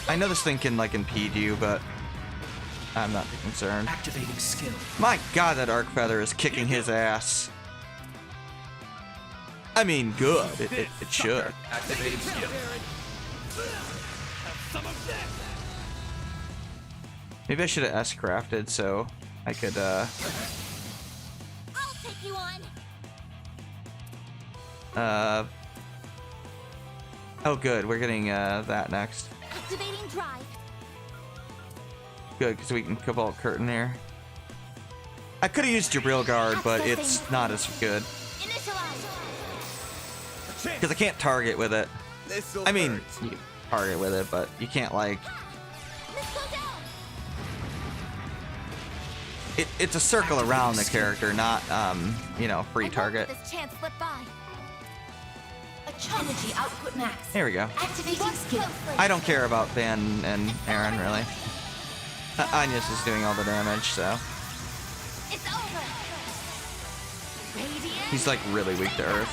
I know this thing can like impede you, but I'm not too concerned. Activating skill. My god, that Arc Feather is kicking his ass. I mean, good. It should. Activating skill. Maybe I should have S-crafted so I could, I'll take you on. Oh, good. We're getting, that next. Activating drive. Good, because we can Cobalt Curtain here. I could have used Jabril Guard, but it's not as good. Initialize. Because I can't target with it. I mean, you can target with it, but you can't, like... It's a circle around the character, not, you know, free target. This chance slip by. Energy output max. There we go. Activating skill. I don't care about Van and Aaron, really. Agnes is doing all the damage, so... It's over. Radiant. He's, like, really weak to Earth.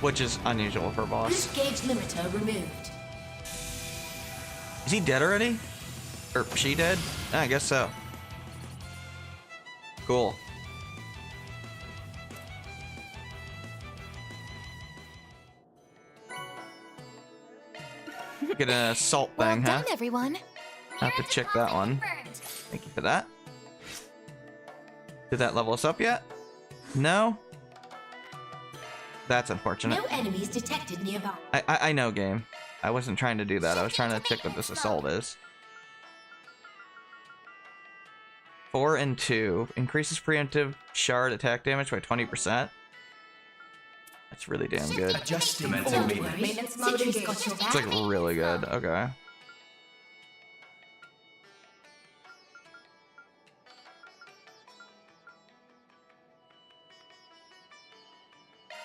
Which is unusual for a boss. Boost gauge limiter removed. Is he dead already? Or she dead? I guess so. Cool. Get an assault thing, huh? Done, everyone. I have to check that one. Thank you for that. Did that level us up yet? No? That's unfortunate. No enemies detected nearby. I know, game. I wasn't trying to do that. I was trying to check what this assault is. 4 and 2. Increases preemptive shard attack damage by 20%. That's really damn good. Adjusting Maintenance mode engaged. It's like really good. Okay.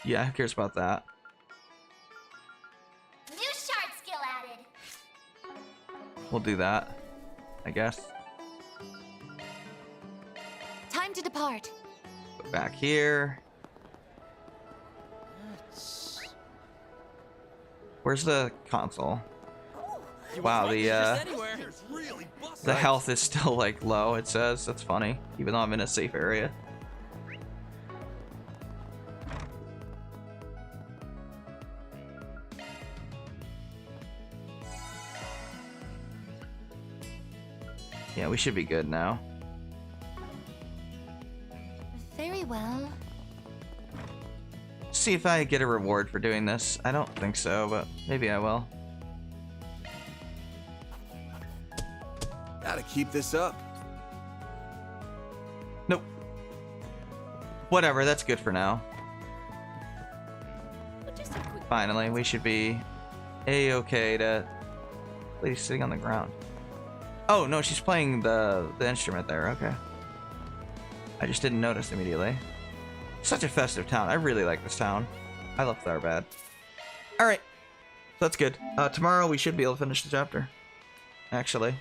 Yeah, who cares about that? New shard skill added. We'll do that, I guess. Time to depart. Go back here. Where's the console? Wow, the health is still like low, it says. That's funny, even though I'm in a safe area. Yeah, we should be good now. Very well. See if I get a reward for doing this. I don't think so, but maybe I will. Gotta keep this up. Nope. Whatever, that's good for now. Finally, we should be a-okay to... Lady's sitting on the ground. Oh, no, she's playing the instrument there. Okay. I just didn't notice immediately. Such a festive town. I really like this town. I love Tharbad. Alright. So that's good. Tomorrow we should be able to finish the chapter. Actually.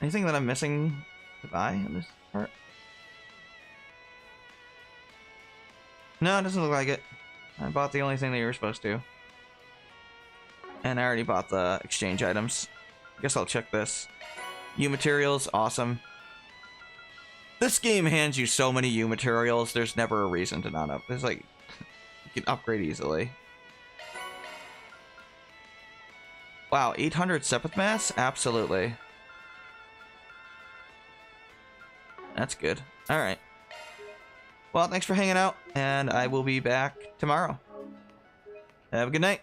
Anything that I'm missing to buy in this part? No, it doesn't look like it. I bought the only thing that you were supposed to. And I already bought the exchange items. I guess I'll check this. U materials, awesome. This game hands you so many U materials, there's never a reason to not up. There's like, you can upgrade easily. Wow, 800 Sepith Mass? Absolutely. That's good. Alright. Well, thanks for hanging out, and I will be back tomorrow. Have a good night.